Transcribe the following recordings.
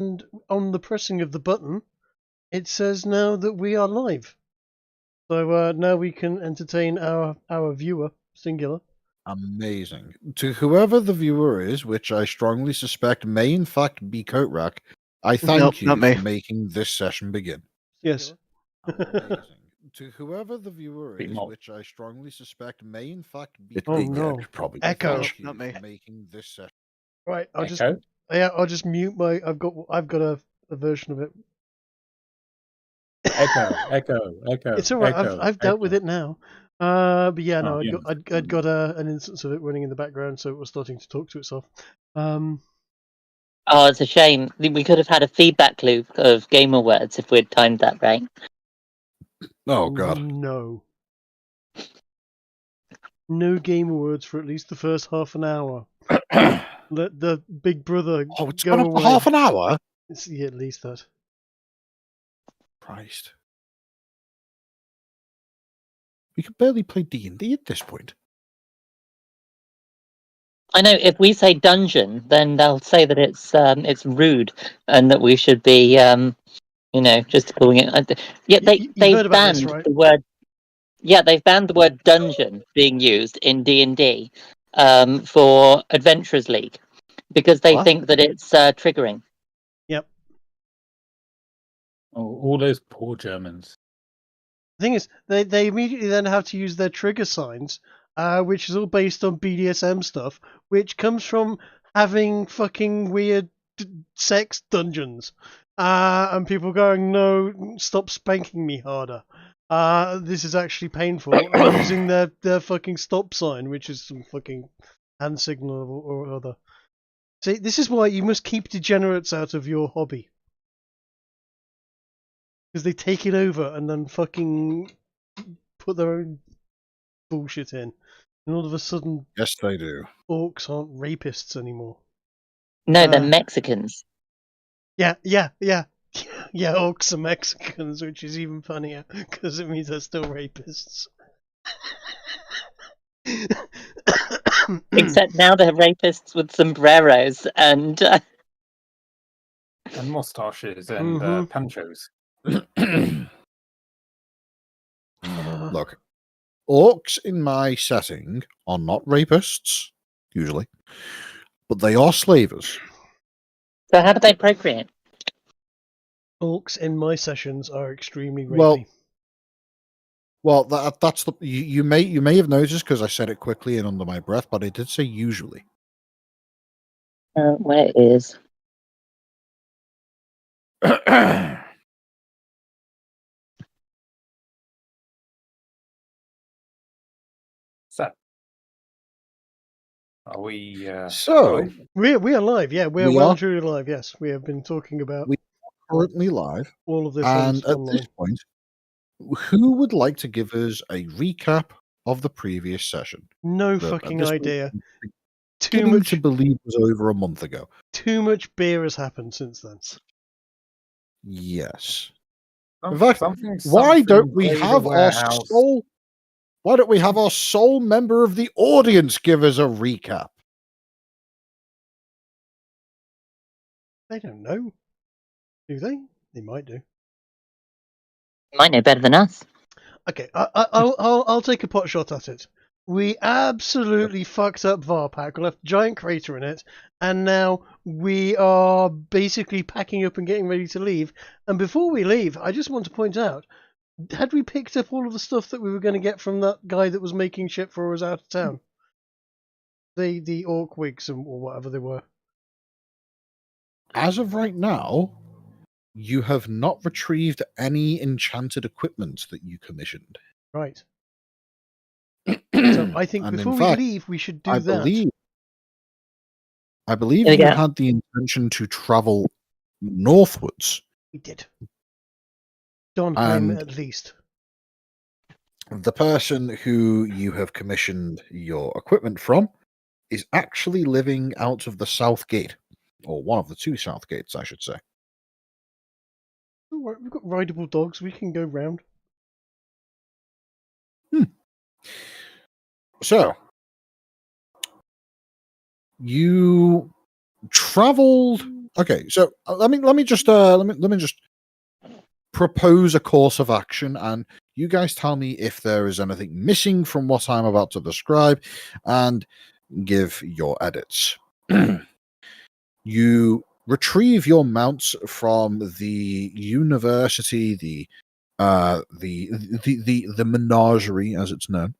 And on the pressing of the button, it says now that we are live. So now we can entertain our viewer, singular. Amazing. To whoever the viewer is, which I strongly suspect may in fact be Coatrack, I thank you for making this session begin. Yes. Amazing. To whoever the viewer is, which I strongly suspect may in fact be probably Echo. not me. For making this session. Right, I'll just mute my. I've got a version of it. Echo. It's all right. I've dealt with it now. But yeah, no, yeah. I'd got an instance of it running in the background, so it was starting to talk to itself. Oh, it's a shame. We could have had a feedback loop of gamer words if we'd timed that right. Oh god. No gamer words for at least the first half an hour. Let the big brother it's go gone up away. for half an hour? It's at least that. Christ. We could barely play D&D at this point. I know if we say dungeon, then they'll say that it's rude and that we should be, just calling it. Yeah, they've banned this, right? the word. Yeah, they've banned the word dungeon being used in D&D for Adventurers League because they think that it's triggering. Yep. Oh, all those poor Germans. The thing is, they immediately then have to use their trigger signs, which is all based on BDSM stuff, which comes from having fucking weird sex dungeons. And people going, no, stop spanking me harder. This is actually painful. And using their fucking stop sign, which is some fucking hand signal or other. See, this is why you must keep degenerates out of your hobby. Because they take it over and then fucking put their own bullshit in. And all of a sudden... Yes, they do. Orcs aren't rapists anymore. No, they're Mexicans. Yeah, orcs are Mexicans, which is even funnier, because it means they're still rapists. Except now they're rapists with sombreros and mustaches and panchos. Look, orcs in my setting are not rapists, usually, but they are slavers. So how do they procreate? Orcs in my sessions are extremely rapey. Well, that's the you may have noticed because I said it quickly and under my breath, but I did say usually. Where is? So, are we? We are live. Yeah, we are well and truly live. Yes, we have been talking about. We are currently live. All of this, and at this point, who would like to give us a recap of the previous session? No fucking idea. Too much to believe was over a month ago. Too much beer has happened since then. Yes. In fact, why don't we have our sole? Why don't we have our sole member of the audience give us a recap? They don't know, do they? They might do. Might know better than us. Okay, I'll take a pot shot at it. We absolutely fucked up Varpac, left a giant crater in it, and now we are basically packing up and getting ready to leave. And before we leave, I just want to point out, had we picked up all of the stuff that we were going to get from that guy that was making shit for us out of town? The orc wigs or whatever they were. As of right now, you have not retrieved any enchanted equipment that you commissioned. Right. So I think before we leave, we should do that. I believe you had the intention to travel northwards. We did. Donheim, at least. The person who you have commissioned your equipment from is actually living out of the south gate, or one of the two south gates, I should say. All right, we've got rideable dogs. We can go round. So, you traveled Okay, so let me just propose a course of action, and you guys tell me if there is anything missing from what I'm about to describe, and give your edits. You retrieve your mounts from the university, the menagerie, as it's known,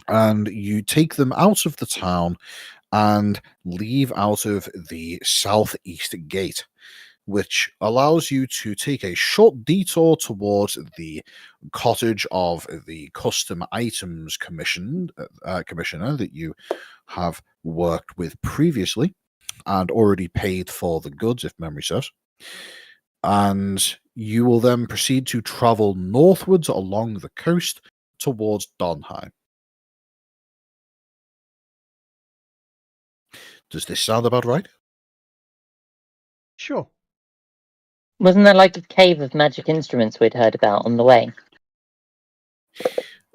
and you take them out of the town and leave out of the southeast gate, which allows you to take a short detour towards the cottage of the custom items commissioner that you have worked with previously and already paid for the goods, if memory serves. And you will then proceed to travel northwards along the coast towards Donheim. Does this sound about right? Sure. Wasn't there like a cave of magic instruments we'd heard about on the way?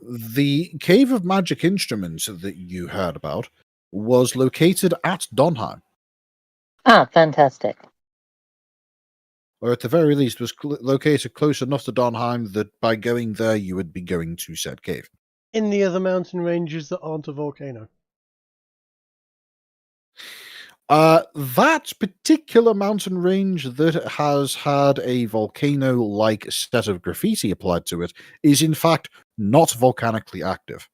The cave of magic instruments that you heard about was located at Donheim, Ah, fantastic. or at the very least was located close enough to Donheim that by going there you would be going to said cave. In the other mountain ranges that aren't a volcano. That particular mountain range that has had a volcano-like set of graffiti applied to it is in fact not volcanically active.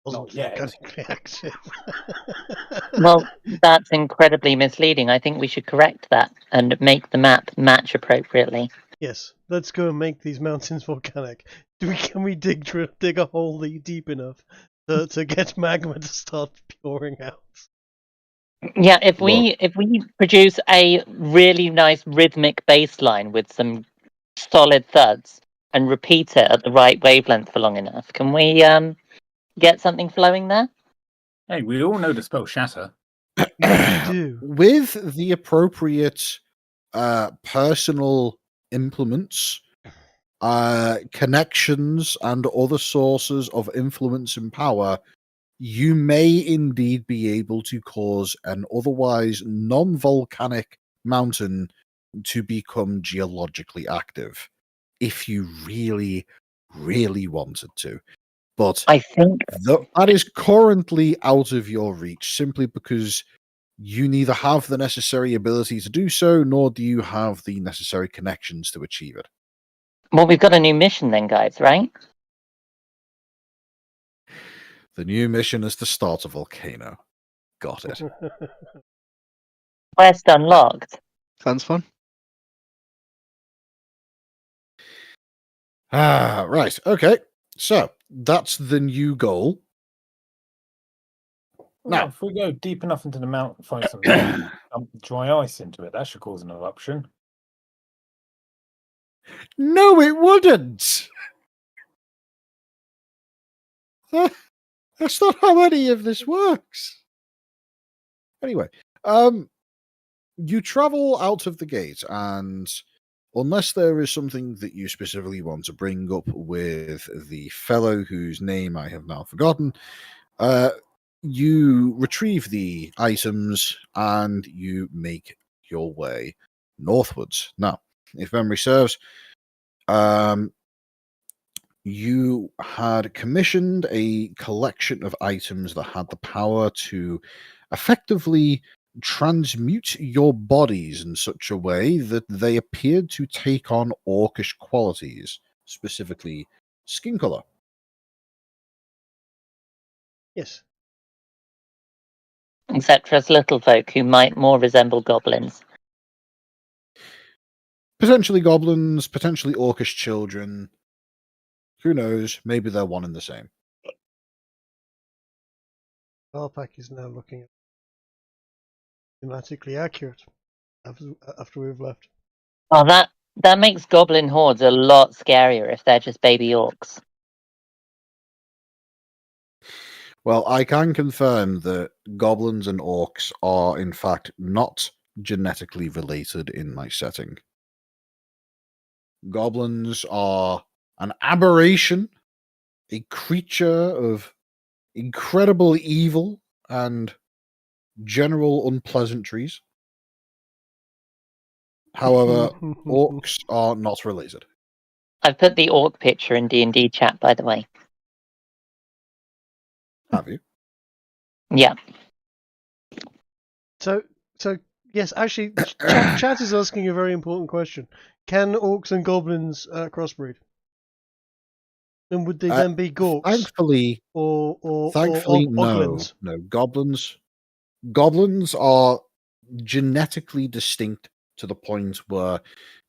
Wasn't Not yet. volcanically active. Well, that's incredibly misleading. I think we should correct that and make the map match appropriately. Yes, let's go and make these mountains volcanic. Can we dig a hole deep enough to get magma to start pouring out? Yeah, if we produce a really nice rhythmic bass line with some solid thuds and repeat it at the right wavelength for long enough, can we get something flowing there? Hey, we all know to spell shatter. We do. With the appropriate personal implements, connections, and other sources of influence and power, you may indeed be able to cause an otherwise non-volcanic mountain to become geologically active if you really, really wanted to. But I think that is currently out of your reach simply because you neither have the necessary ability to do so, nor do you have the necessary connections to achieve it. well, we've got a new mission then, guys, right? The new mission is to start a volcano. Got it. Quest unlocked. Sounds fun. Right. Okay. So that's the new goal. Now, Now- if we go deep enough into the mountain, find some dump dry ice into it, that should cause an eruption. No, it wouldn't. That's not how any of this works. Anyway, you travel out of the gate, and unless there is something that you specifically want to bring up with the fellow whose name I have now forgotten, you retrieve the items and you make your way northwards. Now, if memory serves, you had commissioned a collection of items that had the power to effectively transmute your bodies in such a way that they appeared to take on orcish qualities, specifically skin color. Yes. Except for us little folk who might more resemble goblins. Potentially goblins, potentially orcish children. Who knows? Maybe they're one and the same. Alpac is now looking at thematically accurate after we've left. Oh, that makes goblin hordes a lot scarier if they're just baby orcs. Well, I can confirm that goblins and orcs are, in fact, not genetically related in my setting. Goblins are an aberration, a creature of incredible evil and general unpleasantries. However, orcs are not related. I've put the orc picture in D&D chat, by the way. Have you? Yeah. So yes, actually, chat is asking a very important question. Can orcs and goblins crossbreed? And would they then be gorks Thankfully, or no. oglins? No, goblins are genetically distinct to the point where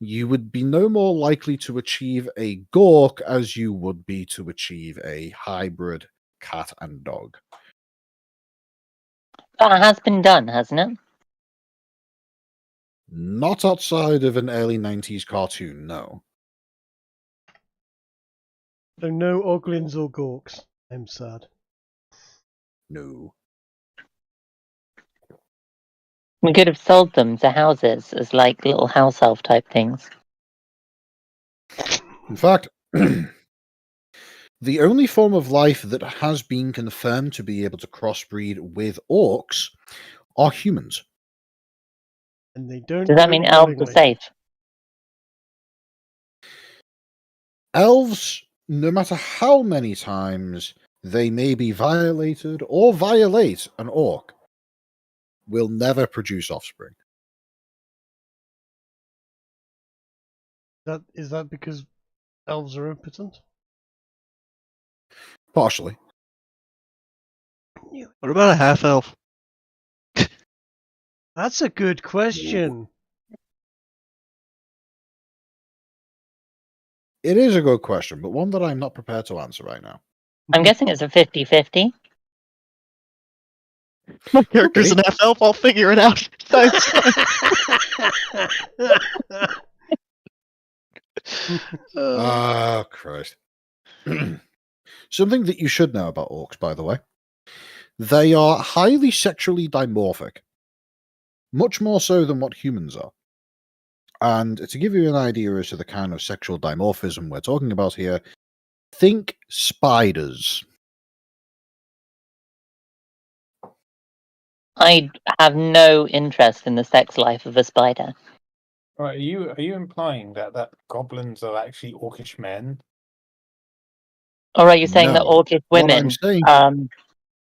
you would be no more likely to achieve a gork as you would be to achieve a hybrid cat and dog. That has been done, hasn't it? Not outside of an early 90s cartoon, no. So no oglins or gorks. I'm sad. No. We could have sold them to houses as like little house elf type things. In fact, the only form of life that has been confirmed to be able to crossbreed with orcs are humans. And they don't Does that do mean it elves are willingly. safe? Elves, no matter how many times they may be violated or violate an orc, will never produce offspring. Is that because elves are impotent? Partially. What about a half elf? That's a good question. It is a good question, but one that I'm not prepared to answer right now. I'm guessing it's a 50-50. My character's an half elf. I'll figure it out. Thanks. Ah, Christ. Something that you should know about orcs, by the way. They are highly sexually dimorphic. Much more so than what humans are. And to give you an idea as to the kind of sexual dimorphism we're talking about here, think spiders. I have no interest in the sex life of a spider. Right, are you implying that goblins are actually orcish men? Or are you saying that No. orcish What I'm women saying-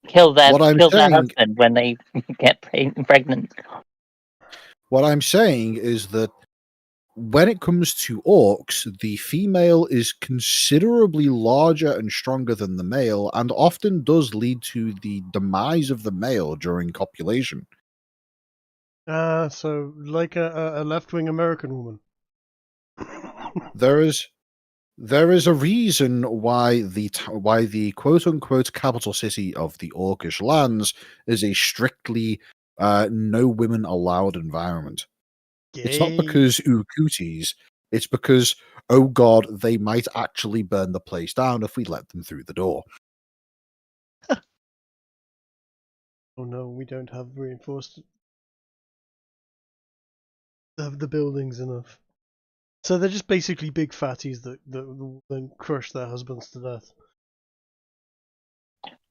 kill their What I'm their saying- husband when they get pregnant? What I'm saying is that when it comes to orcs, the female is considerably larger and stronger than the male, and often does lead to the demise of the male during copulation. So like a left-wing American woman. There is a reason why the quote unquote capital city of the orcish lands is a strictly no women allowed environment. It's not because cooties, it's because, oh god, they might actually burn the place down if we let them through the door. Oh no, we don't have reinforced the buildings enough. So they're just basically big fatties that then crush their husbands to death.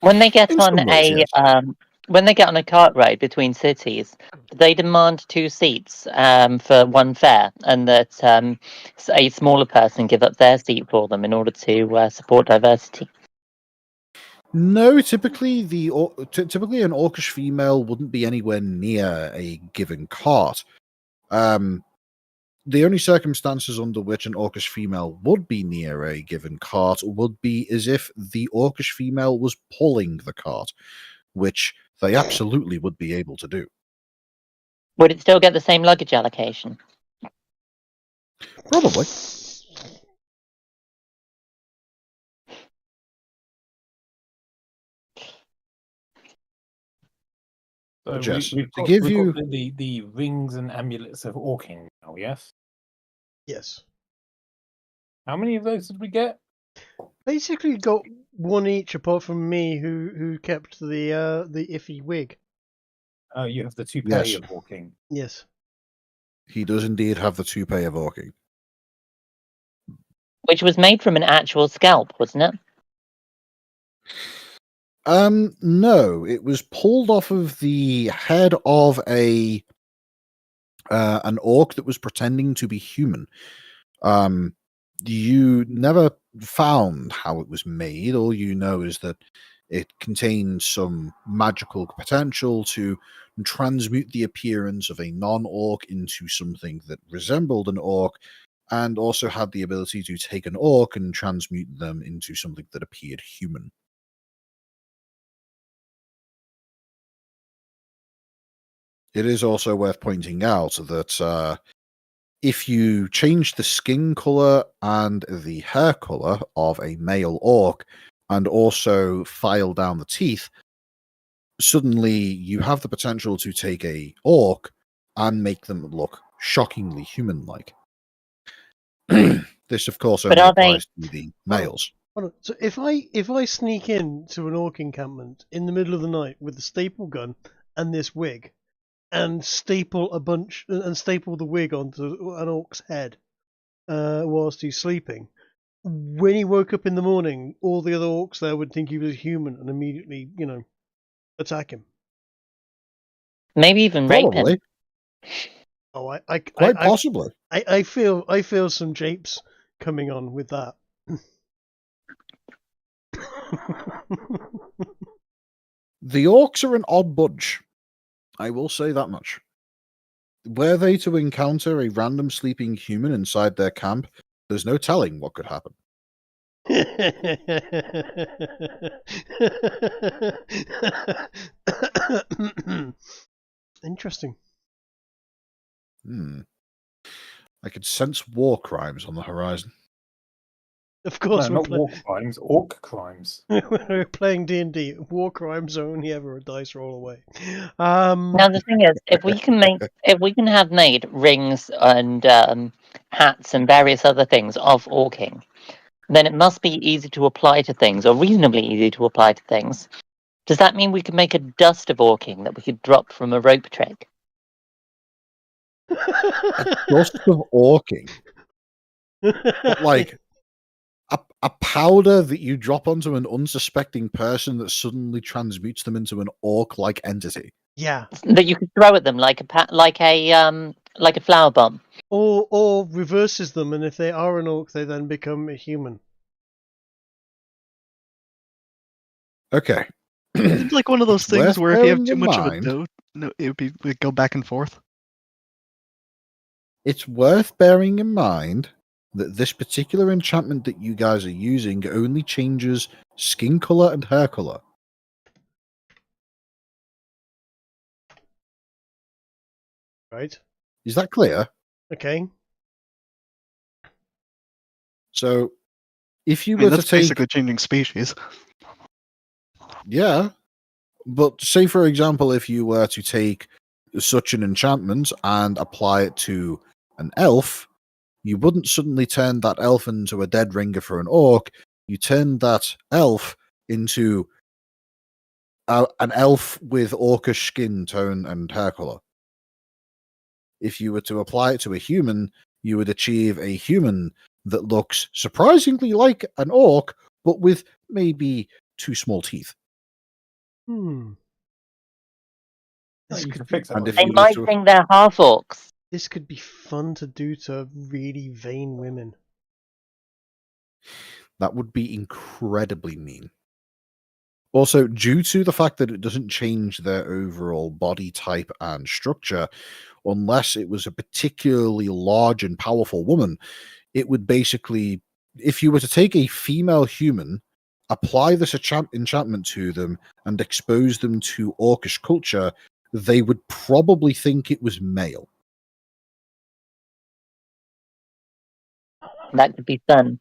When they get In on some ways, yes. when they get on a cart ride between cities, they demand 2 seats for one fare, and that a smaller person give up their seat for them in order to support diversity. No, typically typically an orcish female wouldn't be anywhere near a given cart. The only circumstances under which an orcish female would be near a given cart would be as if the orcish female was pulling the cart, which they absolutely would be able to do. Would it still get the same luggage allocation? Probably. So Jess, we've to got, give we've you- got the rings and amulets of orking now, yes? Yes. How many of those did we get? Basically got one each apart from me who kept the iffy wig. Oh, you have the toupee Yes. of orking. Yes. He does indeed have the toupee of orking. Which was made from an actual scalp, wasn't it? No, it was pulled off of the head of a an orc that was pretending to be human. You never found how it was made. All you know is that it contained some magical potential to transmute the appearance of a non-orc into something that resembled an orc, and also had the ability to take an orc and transmute them into something that appeared human. It is also worth pointing out that if you change the skin color and the hair color of a male orc and also file down the teeth, suddenly you have the potential to take a orc and make them look shockingly human-like. This, of course, But only are they- applies to the males. Hold on. So if I sneak in to an orc encampment in the middle of the night with a staple gun and this wig, and staple the wig onto an orc's head whilst he's sleeping, when he woke up in the morning, all the other orcs there would think he was a human and immediately, attack him. Maybe even rape Probably, him. Oh, quite possibly. I feel some japes coming on with that. The orcs are an odd bunch. I will say that much. Were they to encounter a random sleeping human inside their camp, there's no telling what could happen. Interesting. I could sense war crimes on the horizon. Of course, No, not war crimes, orc crimes. we're playing D&D. War crimes are only ever a dice roll away. Now the thing is, if we can have made rings and hats and various other things of orking, then it must be easy to apply to things, or reasonably easy to apply to things. Does that mean we could make a dust of orking that we could drop from a rope trick? Dust of orking. But like a powder that you drop onto an unsuspecting person that suddenly transmutes them into an orc-like entity. Yeah. That you could throw at them like a flower bomb. Or reverses them, and if they are an orc, they then become a human. Okay. It's like one of those things Worth where if you have bearing too in much of a mind- no, it'd go back and forth. It's worth bearing in mind that this particular enchantment that you guys are using only changes skin color and hair color. Right? Is that clear? Okay. So, if you I mean, were to that's take, basically changing species. yeah, but say for example, if you were to take such an enchantment and apply it to an elf, you wouldn't suddenly turn that elf into a dead ringer for an orc. You turn that elf into an elf with orcish skin tone and hair color. If you were to apply it to a human, you would achieve a human that looks surprisingly like an orc, but with maybe 2 small teeth. You This can could fix be, it. And if They you were might to, think they're half orcs. this could be fun to do to really vain women. that would be incredibly mean. Also, due to the fact that it doesn't change their overall body type and structure, unless it was a particularly large and powerful woman, it would basically, if you were to take a female human, apply this enchantment to them, and expose them to orcish culture, they would probably think it was male. That could be fun.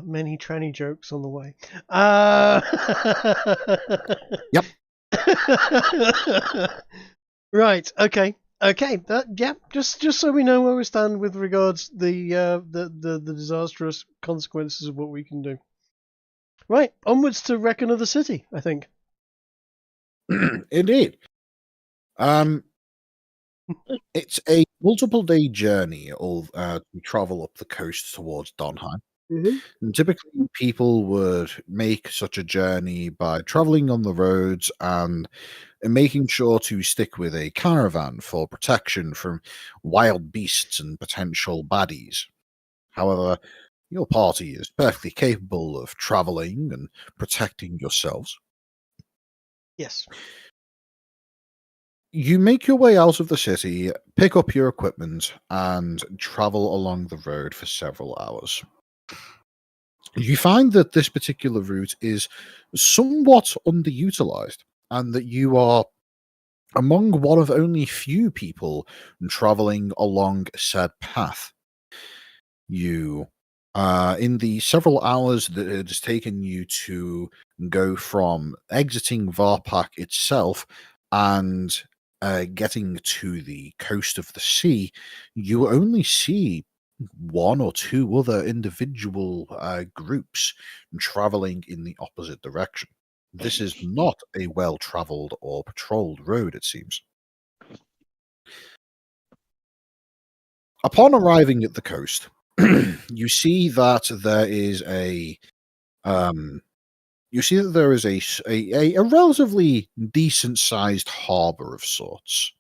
Many tranny jokes on the way. Yep. Right. Okay. Just so we know where we stand with regards the disastrous consequences of what we can do. Right. Onwards to wreck another city, I think. Indeed. It's a multiple day journey to travel up the coast towards Donheim. And typically, people would make such a journey by traveling on the roads and making sure to stick with a caravan for protection from wild beasts and potential baddies. However, your party is perfectly capable of traveling and protecting yourselves. Yes. You make your way out of the city, pick up your equipment, and travel along the road for several hours. You find that this particular route is somewhat underutilized, and that you are among one of only few people traveling along said path. You, in the several hours that it has taken you to go from exiting Varpak itself and getting to the coast of the sea, you only see one or two other individual groups traveling in the opposite direction. This is not a well-traveled or patrolled road, it seems. Upon arriving at the coast, you see that there is a a relatively decent-sized harbor of sorts.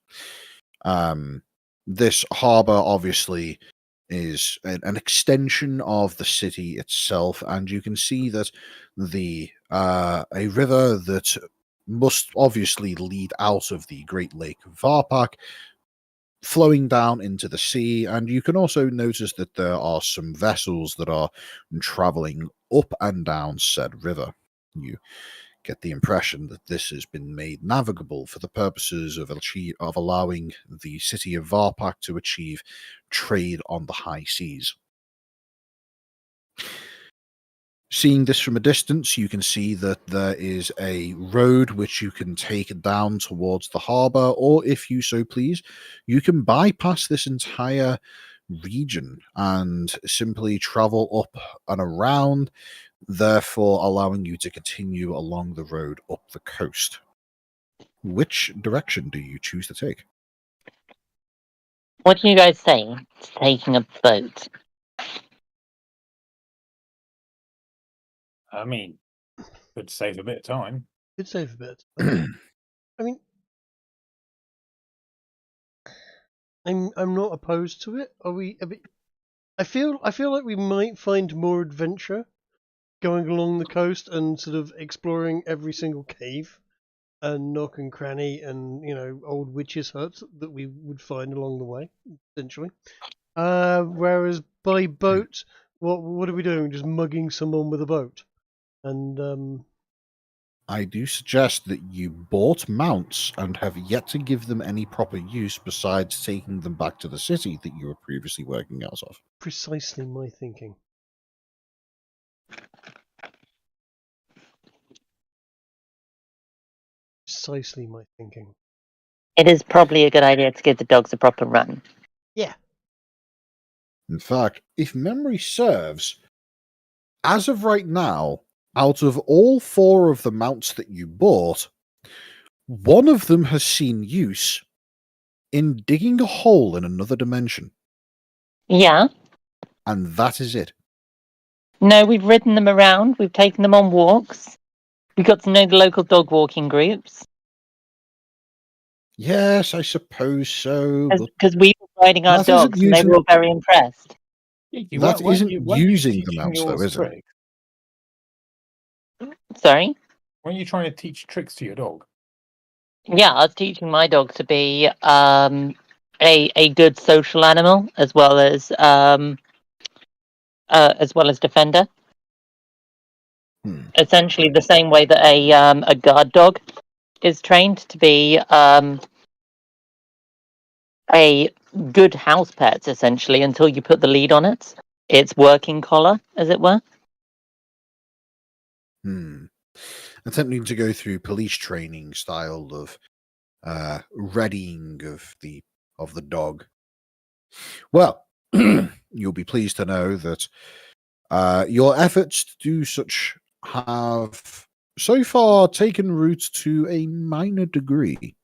This harbor obviously is an extension of the city itself, and you can see that the a river that must obviously lead out of the Great Lake of Varpak flowing down into the sea, and you can also notice that there are some vessels that are traveling up and down said river. You get the impression that this has been made navigable for the purposes of allowing the city of Varpak to achieve trade on the high seas. Seeing this from a distance, you can see that there is a road which you can take down towards the harbour, or if you so please, you can bypass this entire region and simply travel up and around, therefore allowing you to continue along the road up the coast. Which direction do you choose to take? What do you guys say to taking a boat? I mean, could save a bit of time. Could save a bit. I mean, I'm not opposed to it. Are we? I feel like we might find more adventure going along the coast and sort of exploring every single cave and nook and cranny and old witches' huts that we would find along the way, essentially. Whereas by boat, what are we doing? Just mugging someone with a boat, and I do suggest that you bought mounts and have yet to give them any proper use besides taking them back to the city that you were previously working out of. precisely my thinking. Precisely my thinking. It is probably a good idea to give the dogs a proper run. Yeah. In fact, if memory serves, as of right now, out of all 4 of the mounts that you bought, one of them has seen use in digging a hole in another dimension, Yeah. and that is it. No, we've ridden them around. We've taken them on walks. We got to know the local dog walking groups. Yes, I suppose so, but Because we were riding our that isn't dogs and they using were all very impressed. Kiki, that isn't weren't you using the teaching mounts, though, yours is it? tricks? Sorry? Weren't you trying to teach tricks to your dog? Yeah, I was teaching my dog to be a good social animal as well as defender. Essentially, the same way that a guard dog is trained to be a good house pet, essentially, until you put the lead on it. Its working collar, as it were. Attempting to go through police training style of readying of the dog. Well, you'll be pleased to know that your efforts to do such have so far taken root to a minor degree.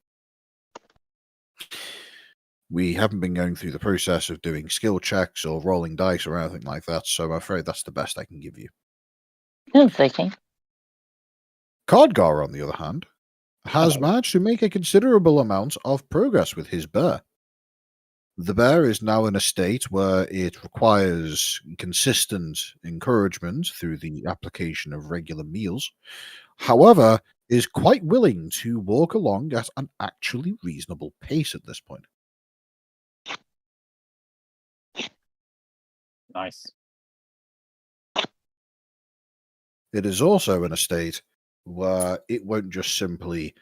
We haven't been going through the process of doing skill checks or rolling dice or anything like that, so I'm afraid that's the best I can give you. That's okay. Cardgar, on the other hand, has Hello. managed to make a considerable amount of progress with his bear. The bear is now in a state where it requires consistent encouragement through the application of regular meals. However, is quite willing to walk along at an actually reasonable pace at this point. Nice. It is also in a state where it won't just simply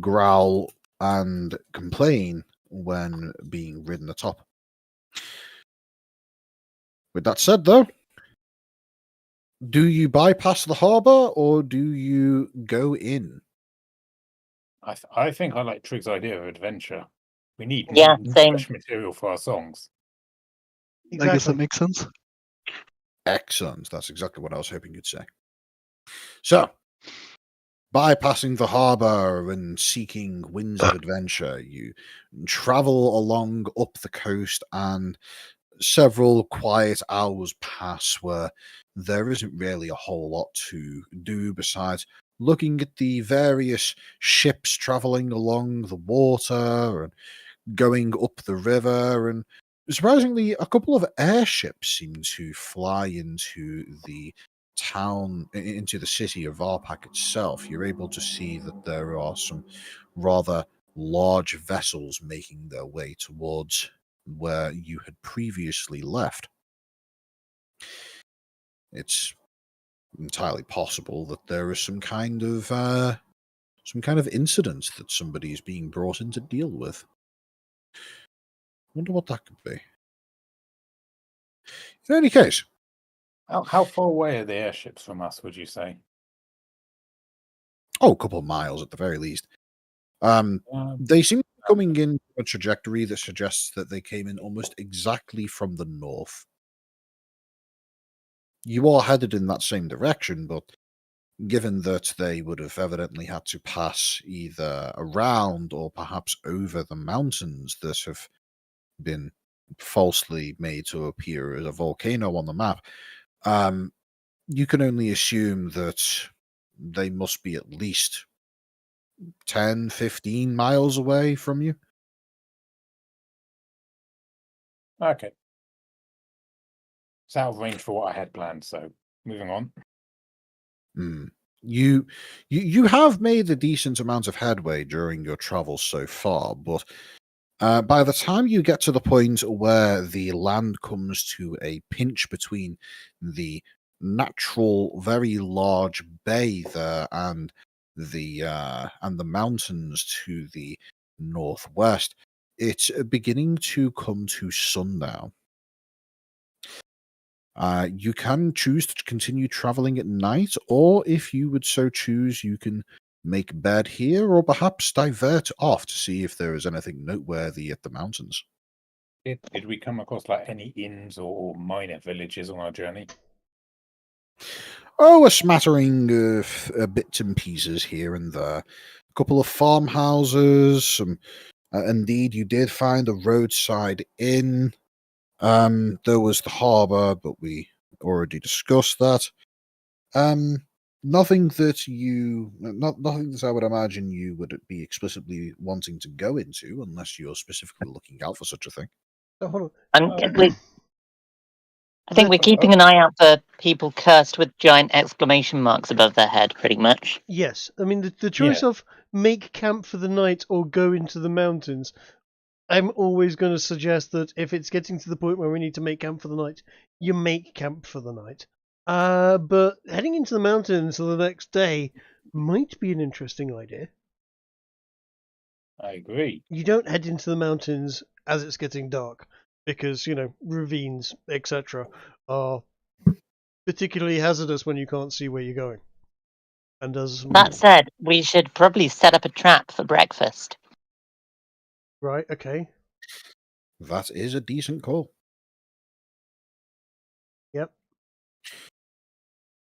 growl and complain when being ridden atop. With that said, though, do you bypass the harbour or do you go in? I think I like Trig's idea of adventure. We need Yeah, new same. fresh material for our songs. I guess that Exactly. makes sense. Excellent. That's exactly what I was hoping you'd say. So, bypassing the harbour and seeking winds of adventure, you travel along up the coast, and several quiet hours pass where there isn't really a whole lot to do besides looking at the various ships traveling along the water and going up the river. And surprisingly, a couple of airships seem to fly into the town, into the city of Varpak itself. You're able to see that there are some rather large vessels making their way towards where you had previously left. It's entirely possible that there is some kind of incident that somebody is being brought in to deal with. Wonder what that could be. In any case, How far away are the airships from us, would you say? a couple of miles at the very least. They seem to be coming in a trajectory that suggests that they came in almost exactly from the north. You are headed in that same direction, but given that they would have evidently had to pass either around or perhaps over the mountains that have been falsely made to appear as a volcano on the map, you can only assume that they must be at least 10, 15 miles away from you. Okay. It's out of range for what I had planned, so moving on. You have made a decent amount of headway during your travels so far, but by the time you get to the point where the land comes to a pinch between the natural, very large bay there and the mountains to the northwest, it's beginning to come to sundown. You can choose to continue traveling at night, or if you would so choose, you can make bed here, or perhaps divert off to see if there is anything noteworthy at the mountains. Did we come across like any inns or minor villages on our journey? Oh, a smattering of bits and pieces here and there. A couple of farmhouses. Some, indeed, you did find a roadside inn. There was the harbour, but we already discussed that. Nothing that nothing that I would imagine you would be explicitly wanting to go into, unless you're specifically looking out for such a thing. So hold on. I think we're keeping an eye out for people cursed with giant exclamation marks above their head, pretty much. Yes, I mean the choice of make camp for the night or go into the mountains. I'm always going to suggest that if it's getting to the point where we need to make camp for the night, you make camp for the night. But heading into the mountains the next day might be an interesting idea. I agree. You don't head into the mountains as it's getting dark because, ravines, etc. are particularly hazardous when you can't see where you're going. And That said, we should probably set up a trap for breakfast. Right, okay. That is a decent call. Yep.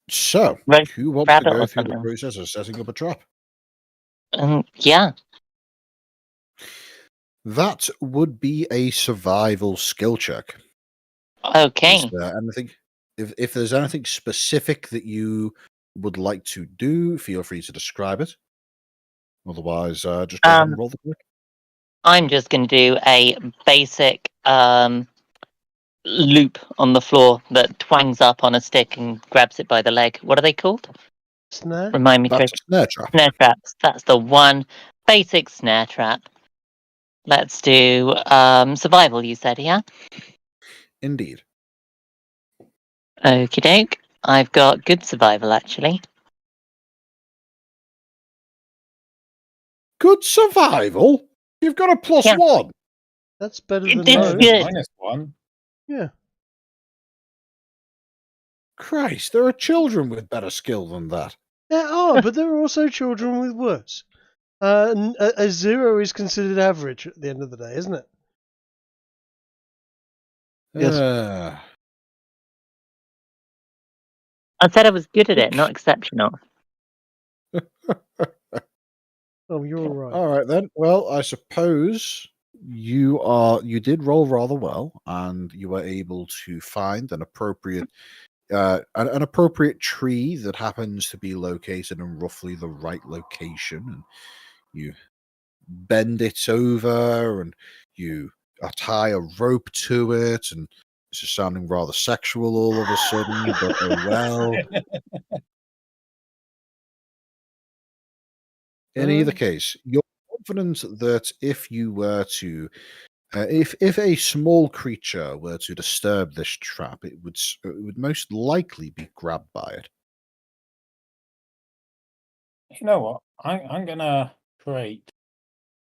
So, Right, who wants to rabbit go or through the something. process of setting up a trap? Yeah. That would be a survival skill check. Okay. Is there anything? If there's anything specific that you would like to do, feel free to describe it. Otherwise, just go ahead and roll the click. I'm just going to do a basic loop on the floor that twangs up on a stick and grabs it by the leg. What are they called? Snare? Remind me, That's Chris. a snare trap. Snare traps. That's the one basic snare trap. Let's do survival, you said, yeah? Indeed. Okie doke. I've got good survival, actually. Good survival? You've got a +1. That's better It than did most. good. -1. Yeah. Christ, there are children with better skill than that. There are, but there are also children with worse. A 0 is considered average at the end of the day, isn't it? Yes. I said I was good at it, not exceptional. Oh, you're all right. All right then. Well, I suppose you did roll rather well, and you were able to find an appropriate tree that happens to be located in roughly the right location, and you bend it over, and you tie a rope to it, and this is sounding rather sexual all of a sudden, but oh well. In either case, you're confident that if you were to, if a small creature were to disturb this trap, it would most likely be grabbed by it. You know what? I'm gonna create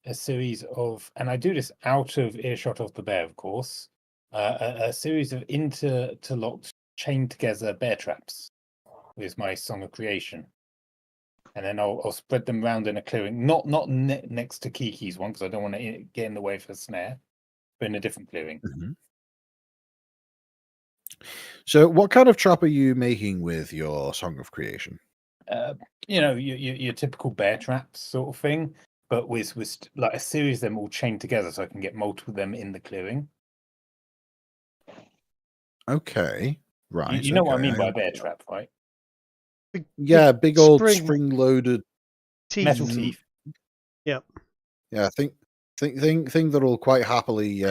a series of, and I do this out of earshot of the bear, of course. A series of interlocked, chained together bear traps with my song of creation, and then I'll spread them around in a clearing, not next to Kiki's one because I don't want to get in the way of her snare, but in a different clearing. Mhm. So, what kind of trap are you making with your song of creation? Your typical bear traps sort of thing, but with like a series of them all chained together, so I can get multiple of them in the clearing. Okay, right. You know what I okay, mean by a bear trap, right? Yeah, big old spring spring-loaded teeth. Metal teeth. Yep. Yeah, thing that'll quite happily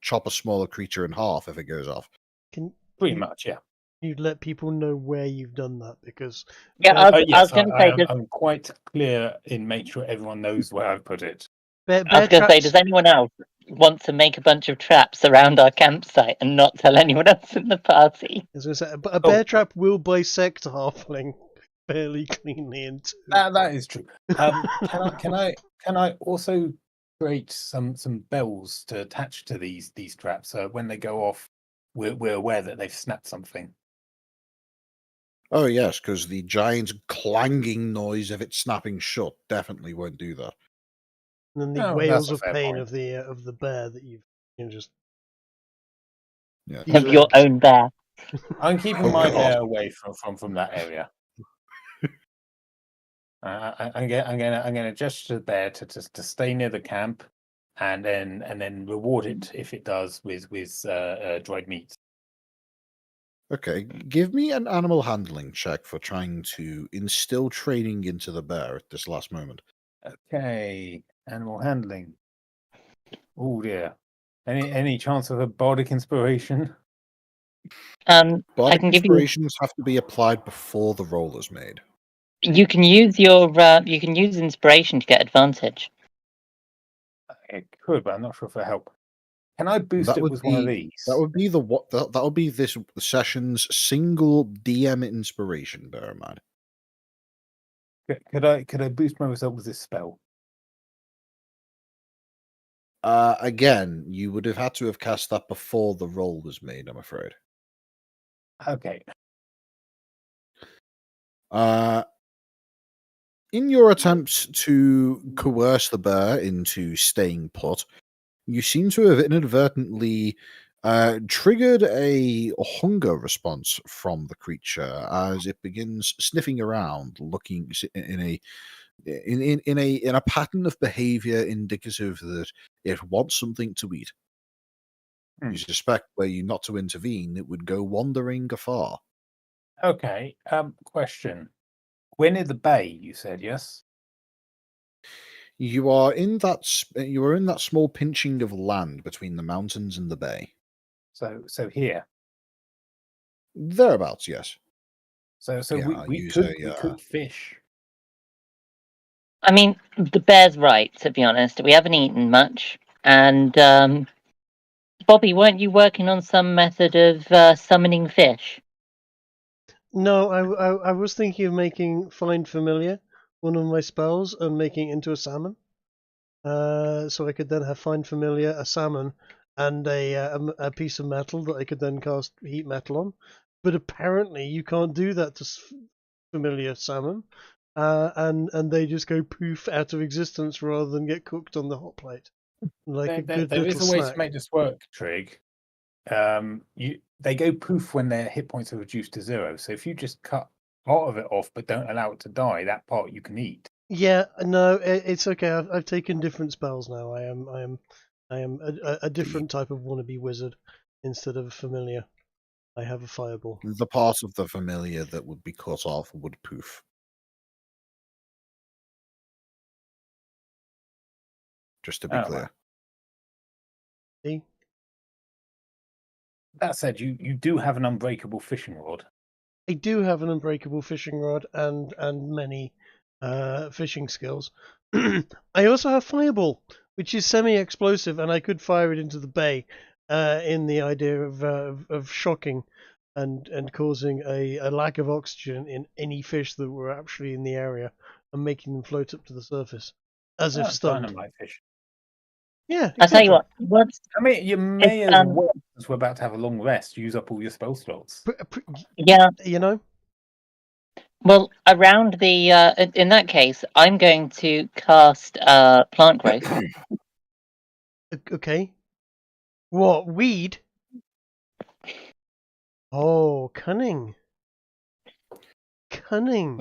chop a smaller creature in half if it goes off. Can Pretty much, yeah. you let people know where you've done that? Because Yeah, I was Yes, going to say, I'm quite clear in making sure everyone knows where I've put it. bear I was going to say, traps. does anyone else want to make a bunch of traps around our campsite and not tell anyone else in the party? I was going to say, a bear trap will bisect a halfling fairly cleanly into. That is true. Can I also create some bells to attach to these traps so when they go off, we're aware that they've snapped something. Oh yes, because the giant clanging noise of it snapping shut definitely won't do that. And then the Oh, wails that's a of fair pain point. of the bear that you've just. Yeah. Of your own bear. I'm keeping Oh, my God. bear away from that area. I'm gonna gesture the bear to stay near the camp, and then reward it if it does with dried meat. Okay, give me an animal handling check for trying to instill training into the bear at this last moment. Okay, animal handling. Oh dear. Any chance of a bardic inspiration? I Bardic can give you. inspirations have to be applied before the roll is made. You can use your. You can use inspiration to get advantage. It could, but I'm not sure if it'll help. Can I boost That it would with one of be these? that would be that would be this session's single DM inspiration. Bear in mind. Could I boost my result with this spell? Again, you would have had to have cast that before the roll was made. I'm afraid. Okay. In your attempts to coerce the bear into staying put, you seem to have inadvertently triggered a hunger response from the creature as it begins sniffing around, looking in a in a pattern of behavior indicative that it wants something to eat. You suspect, were you not to intervene, it would go wandering afar. Okay. Question. We're near the bay, you said, yes? You are in that small pinching of land between the mountains and the bay. So here. Thereabouts, yes. So Yeah, we could fish. I mean, the bear's right, to be honest. We haven't eaten much. And, Bobby, weren't you working on some method of summoning fish? No, I was thinking of making Find Familiar one of my spells and making it into a salmon. So I could then have Find Familiar, a salmon, and a piece of metal that I could then cast Heat Metal on. But apparently you can't do that to Familiar salmon, and they just go poof out of existence rather than get cooked on the hot plate. Like a good There is little a way snack. to make this work, Trig. They go poof when their hit points are reduced to 0. So if you just cut part of it off but don't allow it to die, that part you can eat. Yeah, no, it's okay. I've taken different spells now. I am a different type of wannabe wizard instead of a familiar. I have a fireball. The part of the familiar that would be cut off would poof. Just to be clear. Right. See? That said, you do have an unbreakable fishing rod. I do have an unbreakable fishing rod and many fishing skills. I also have fireball, which is semi-explosive, and I could fire it into the bay in the idea of shocking and causing a lack of oxygen in any fish that were actually in the area and making them float up to the surface as if stunned. Dynamite fish. Yeah, I'll tell you exactly. what, I mean, you may It's, as well, as we're about to have a long rest, use up all your spell slots. yeah, You know? well, around the, in that case, I'm going to cast plant growth. Okay. What, weed? Oh, cunning. Cunning.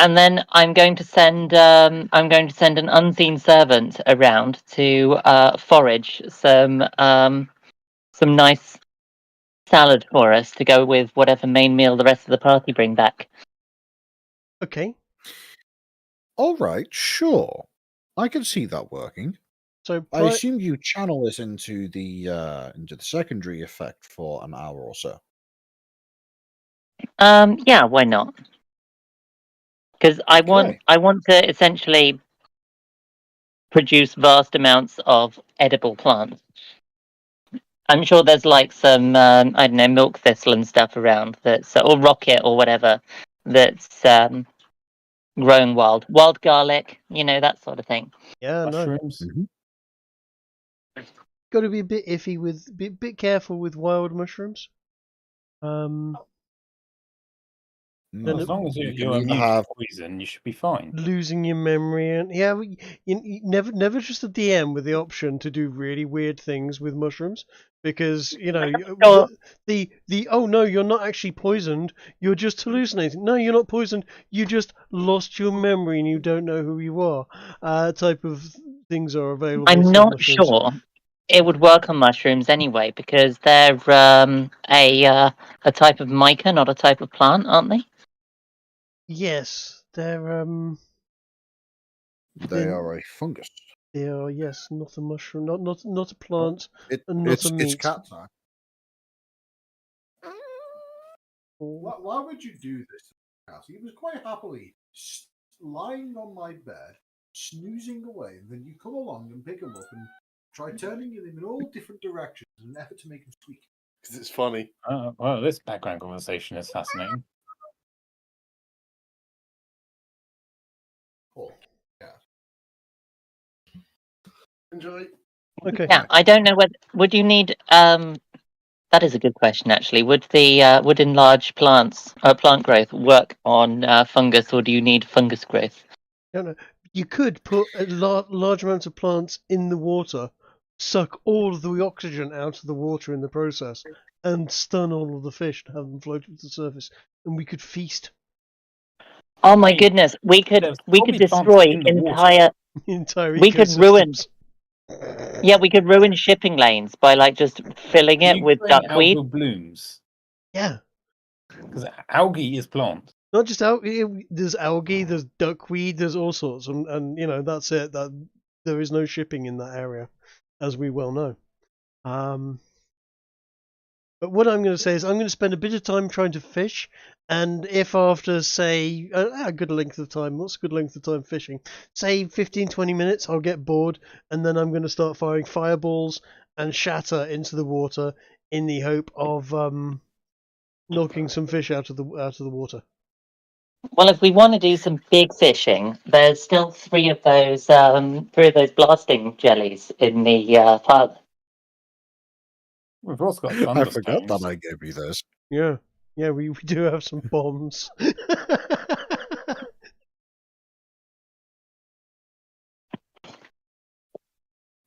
And then I'm going to send an unseen servant around to forage some nice salad for us to go with whatever main meal the rest of the party bring back. Okay. All right, sure. I can see that working. So I assume you channel this into the secondary effect for an hour or so. Yeah, why not? Because I want to essentially produce vast amounts of edible plants. I'm sure there's like some I don't know, milk thistle and stuff around that's or rocket or whatever that's growing wild garlic, that sort of thing. yeah, Mushrooms. Mm-hmm. Got to be a bit iffy with, bit careful with wild mushrooms. As long as you're immune to poison, you should be fine. Losing your memory and you never just a DM with the option to do really weird things with mushrooms because the oh no, you're not actually poisoned, you're just hallucinating. No, you're not poisoned, you just lost your memory and you don't know who you are. Type of things are available. I'm not sure it would work on mushrooms anyway because they're a type of mica, not a type of plant, aren't they? Yes, they're They are a fungus. They are, yes, not a mushroom, not a plant, and it's a meat. It's cat time. Why would you do this? He was quite happily lying on my bed, snoozing away, and then you come along and pick him up and try turning him in all different directions in an effort to make him squeak. Because it's funny. Well, this background conversation is fascinating. Oh, yeah. Enjoy. Okay. Yeah, I don't know whether would you need. That is a good question, actually. Would enlarged plant growth work on fungus, or do you need fungus growth? I don't know. You could put a large amounts of plants in the water, suck all of the oxygen out of the water in the process, and stun all of the fish to have them float to the surface, and we could feast. Oh my goodness, we could There's destroy probably plants in the water. entire. Entire We could ruin. ecosystems. Yeah, we could ruin shipping lanes by like just filling Are it you with growing duckweed. algal blooms? Yeah. Because algae is plant. Not just algae. There's algae. There's duckweed. There's all sorts, and that's it. That there is no shipping in that area, as we well know. But what I'm going to say is I'm going to spend a bit of time trying to fish, and if after, say, a good length of time, what's a good length of time fishing? Say 15-20 minutes, I'll get bored, and then I'm going to start firing fireballs and shatter into the water in the hope of knocking some fish out of the water. Well, if we want to do some big fishing, there's still three of those blasting jellies in the file. We've also got I forgot that thunderstones. I gave you those. Yeah, we do have some bombs.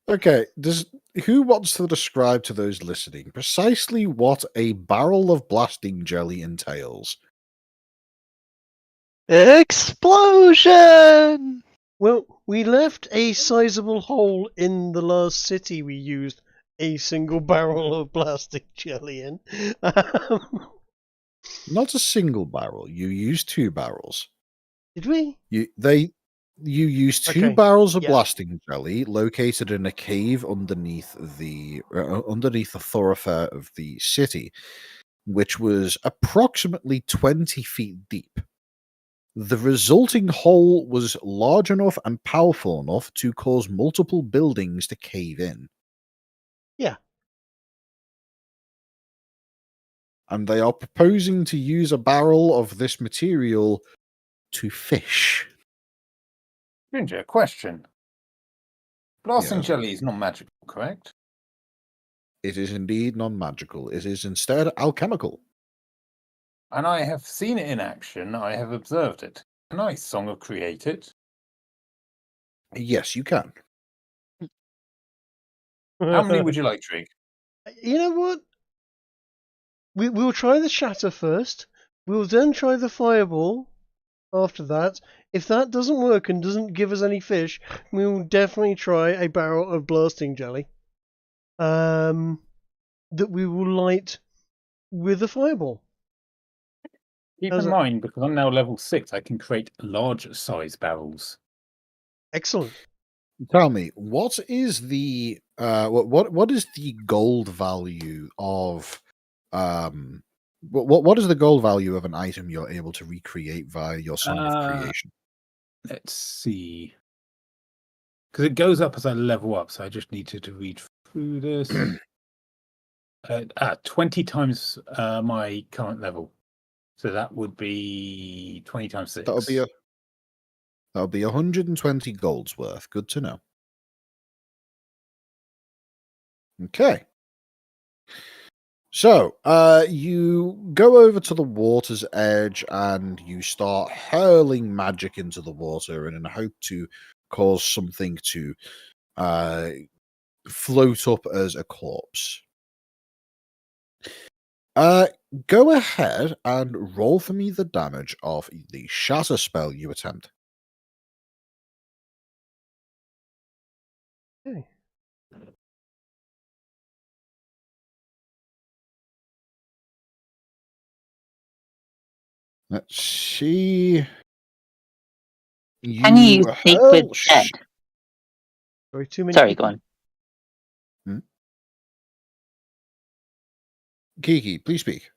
Okay, who wants to describe to those listening precisely what a barrel of blasting jelly entails? Explosion! Well, we left a sizable hole in the last city we used a single barrel of plastic jelly in. Not a single barrel. You used 2 barrels. Did we? You used 2 Okay, barrels of yeah. blasting jelly located in a cave underneath the thoroughfare of the city, which was approximately 20 feet deep. The resulting hole was large enough and powerful enough to cause multiple buildings to cave in. Yeah. And they are proposing to use a barrel of this material to fish. Ginger, question. Blasting Yes. jelly is not magical, correct? It is indeed non-magical. It is instead alchemical. And I have seen it in action. I have observed it. Can I song of create it? Yes, you can. How many would you like, Trig? You know what? We'll try the shatter first. We'll then try the fireball after that. If that doesn't work and doesn't give us any fish, we will definitely try a barrel of blasting jelly. That we will light with a fireball. Keep How's in that? mind, because I'm now level 6, I can create large size barrels. Excellent. Tell me, what is the what is the gold value of what is the gold value of an item you're able to recreate via your song of creation? Let's see. Because it goes up as I level up, so I just needed to read through this. 20 times my current level. So that would be 20 times 6. That'll be 120 golds worth. Good to know. Okay. So, you go over to the water's edge and you start hurling magic into the water in a hope to cause something to float up as a corpse. Go ahead and roll for me the damage of the shatter spell you attempt. Okay. Let's see. Can you speak with dead? Sorry, too many. Sorry, go on. Kiki, please speak.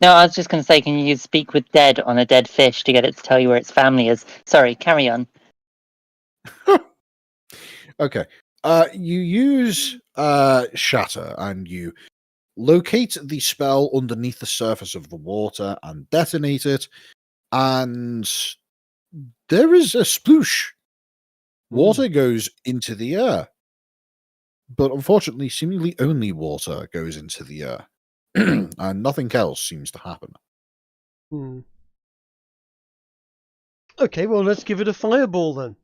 No, I was just going to say, can you speak with dead on a dead fish to get it to tell you where its family is? Sorry, carry on. Okay. You use shatter and you locate the spell underneath the surface of the water and detonate it, and there is a sploosh. Water goes into the air. But unfortunately, seemingly only water goes into the air. And nothing else seems to happen. Okay, well, let's give it a fireball then.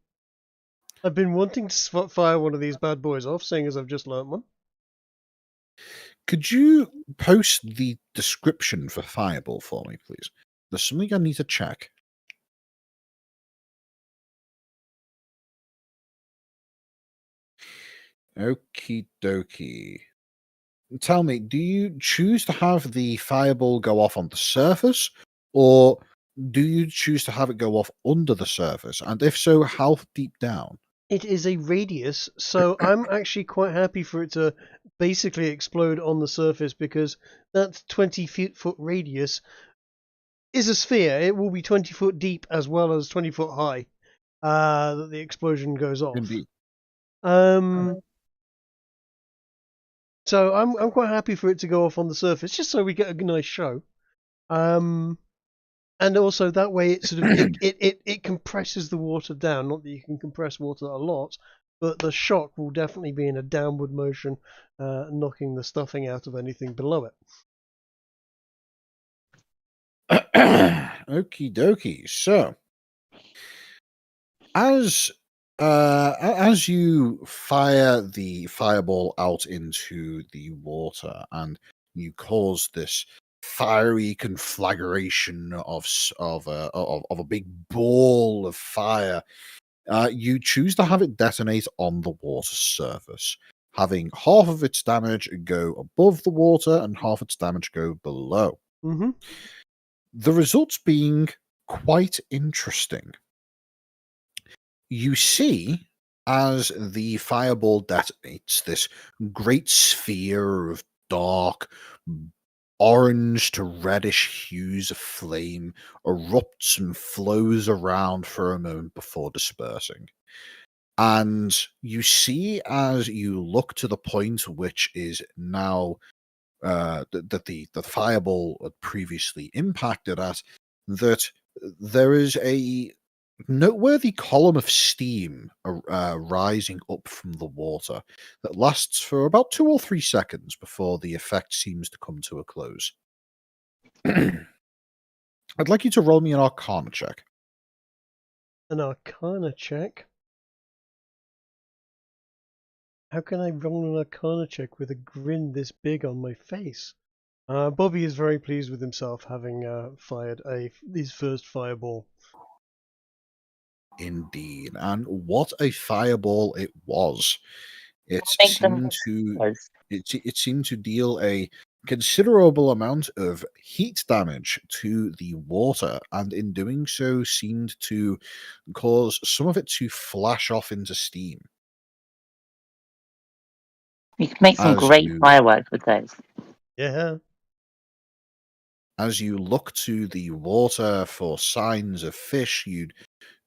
I've been wanting to fire one of these bad boys off, seeing as I've just learnt one. Could you post the description for fireball for me, please? There's something I need to check. Okie dokie. Tell me, do you choose to have the fireball go off on the surface, or do you choose to have it go off under the surface? And if so, how deep down? It is a radius, so I'm actually quite happy for it to basically explode on the surface, because that 20-foot radius is a sphere. It will be 20 foot deep as well as 20 foot high. That the explosion goes off. Indeed. So I'm quite happy for it to go off on the surface, just so we get a nice show. And also that way it sort of it compresses the water down. Not that you can compress water a lot, but the shock will definitely be in a downward motion, knocking the stuffing out of anything below it. Okie dokie. So, as you fire the fireball out into the water and you cause this fiery conflagration of a big ball of fire, you choose to have it detonate on the water surface, having half of its damage go above the water and half its damage go below. Mm-hmm. The results being quite interesting. You see, as the fireball detonates, this great sphere of dark orange to reddish hues of flame erupts and flows around for a moment before dispersing. And you see, as you look to the point which is now that the fireball had previously impacted at, that there is a noteworthy column of steam rising up from the water that lasts for about 2 or 3 seconds before the effect seems to come to a close. I'd like you to roll me an Arcana check. An Arcana check? How can I roll an Arcana check with a grin this big on my face? Bobby is very pleased with himself, having fired his first fireball. Indeed, and what a fireball it was! It Make them seemed to close. it seemed to deal a considerable amount of heat damage to the water, and in doing so seemed to cause some of it to flash off into steam. You could make some As great you fireworks with those. Yeah. as you look to the water for signs of fish, you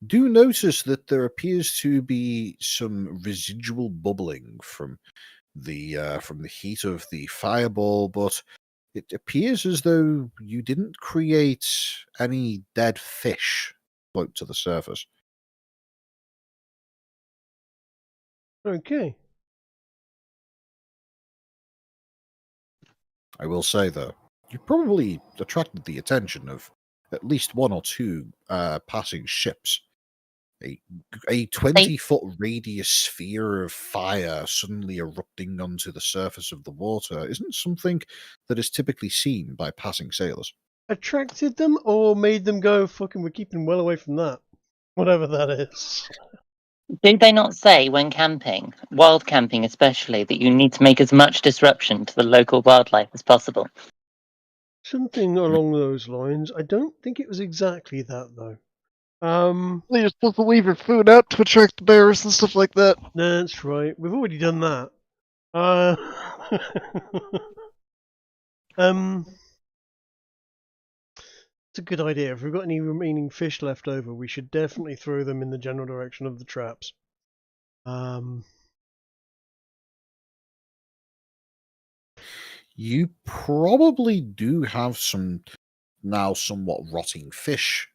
do notice that there appears to be some residual bubbling from the heat of the fireball, but it appears as though you didn't create any dead fish float to the surface. Okay. I will say, though, you probably attracted the attention of at least 1 or 2 passing ships. A 20-foot radius sphere of fire suddenly erupting onto the surface of the water isn't something that is typically seen by passing sailors. Attracted them or made them go, fucking, we're keeping well away from that. Whatever that is. Do they not say when camping, wild camping especially, that you need to make as much disruption to the local wildlife as possible? Something along those lines. I don't think it was exactly that, though. You're supposed to leave your food out to attract the bears and stuff like that. That's right. We've already done that. It's a good idea. If we've got any remaining fish left over, we should definitely throw them in the general direction of the traps. You probably do have some now somewhat rotting fish,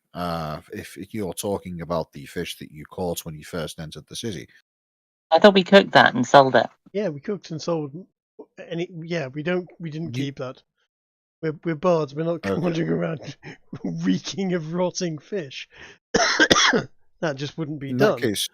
if you're talking about the fish that you caught when you first entered the city. I thought we cooked that and sold it. Yeah, we cooked and sold. And we didn't You- keep that. We're bards. We're not Okay. wandering around reeking of rotting fish. That just wouldn't be In done. that case,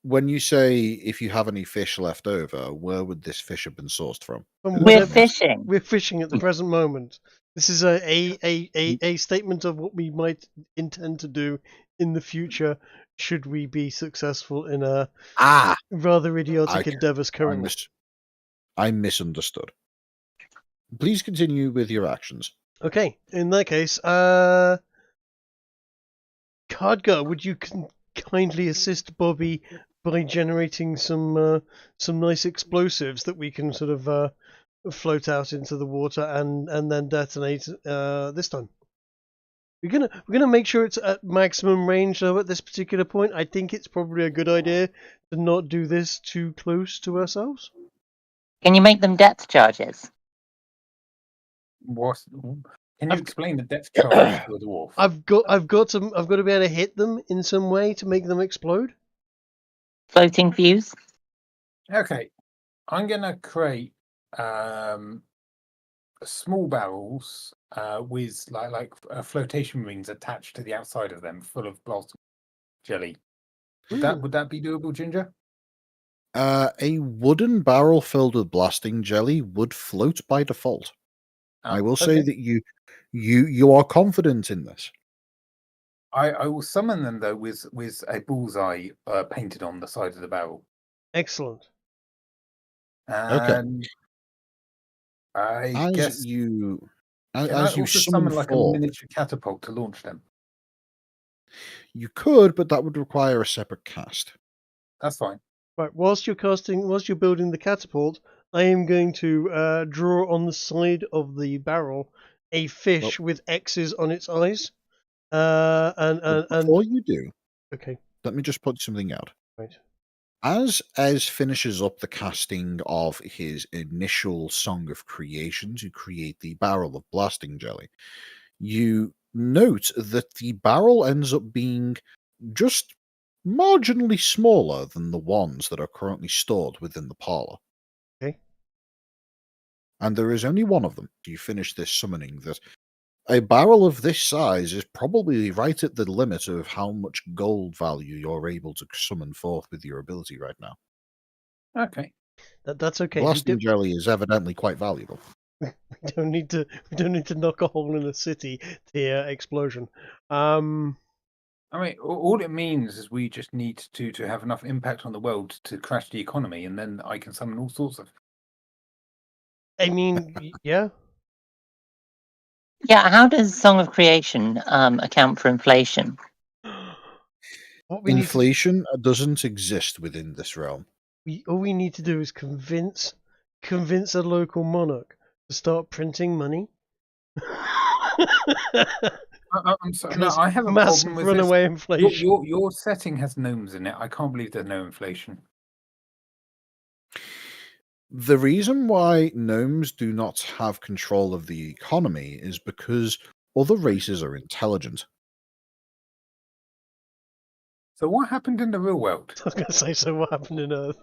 when you say if you have any fish left over, where would this fish have been sourced from? From Is it We're whatever- fishing. We're fishing at the present moment. This is a statement of what we might intend to do in the future should we be successful in a Ah, rather idiotic I- endeavors currently. I misunderstood. Please continue with your actions. Okay, in that case, Khadgar, would you kindly assist Bobby by generating some nice explosives that we can sort of float out into the water and then detonate this time? We're gonna make sure it's at maximum range though at this particular point. I think it's probably a good idea to not do this too close to ourselves. Can you make them depth charges? What? Can you I've- explain the depth charge to a dwarf? I've got to be able to hit them in some way to make them explode. Floating fuse? Okay, I'm gonna create small barrels with flotation rings attached to the outside of them, full of blossom jelly. Would that be doable, Ginger? A wooden barrel filled with blasting jelly would float by default. I will say that you are confident in this. I will summon them though with a bullseye painted on the side of the barrel. Excellent. And I guess As you also summon like a forth, miniature catapult to launch them. you could, but that would require a separate cast. That's fine. Right. Whilst you're building the catapult, I am going to draw on the side of the barrel a fish with X's on its eyes. Before you do, okay. let me just put something out. Right. As Ez finishes up the casting of his initial Song of Creation to create the barrel of blasting jelly, you note that the barrel ends up being just marginally smaller than the ones that are currently stored within the parlor. Okay. And there is only one of them. You finish this summoning that a barrel of this size is probably right at the limit of how much gold value you're able to summon forth with your ability right now. Okay. That's okay. Blasting jelly is evidently quite valuable. We don't need to knock a hole in a city to hear explosion. I mean, all it means is we just need to have enough impact on the world to crash the economy, and then I can summon all sorts of. I mean, yeah. Yeah, how does Song of Creation account for inflation? Inflation doesn't exist within this realm. All we need to do is convince a local monarch to start printing money. I'm sorry. No, I have a massive problem with runaway this. inflation. Your setting has gnomes in it. I can't believe there's no inflation. The reason why gnomes do not have control of the economy is because other races are intelligent. So what happened in the real world? I was going to say, so what happened in Earth?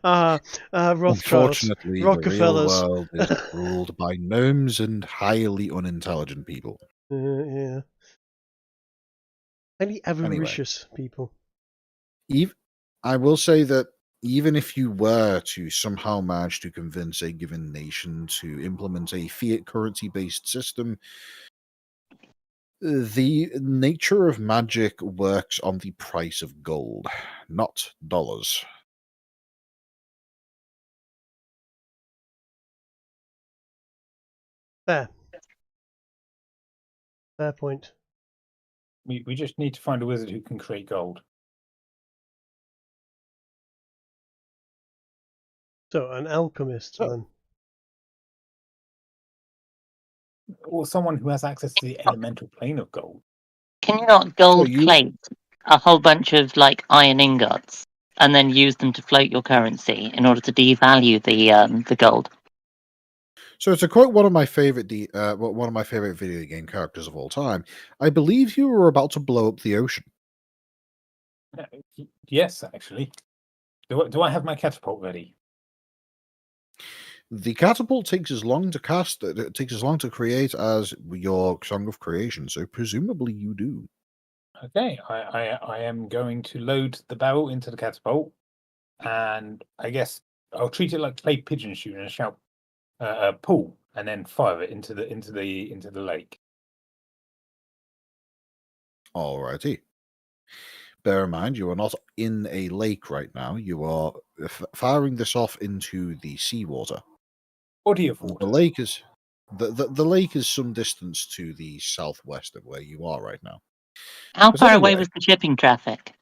Rothschilds, Unfortunately, the real Rockefellers. world is ruled by gnomes and highly unintelligent people. Yeah. Highly avaricious people. I will say that even if you were to somehow manage to convince a given nation to implement a fiat currency-based system, the nature of magic works on the price of gold, not dollars. Fair point. We just need to find a wizard who can create gold. So, an alchemist then. Or someone who has access to the elemental plane of gold. Can you not gold plate a whole bunch of like iron ingots and then use them to float your currency in order to devalue the gold? So to quote one of my favorite video game characters of all time, I believe you were about to blow up the ocean. Yes, actually. Do I have my catapult ready? The catapult takes as long to cast. It takes as long to create as your Song of Creation. So presumably you do. Okay, I am going to load the barrel into the catapult, and I guess I'll treat it like play pigeon shoot and shout pull, and then fire it into the lake. Alrighty. Bear in mind, you are not in a lake right now. You are firing this off into the seawater. Body of The water. lake is the lake is some distance to the southwest of where you are right now. How But far away anyway, was the shipping traffic?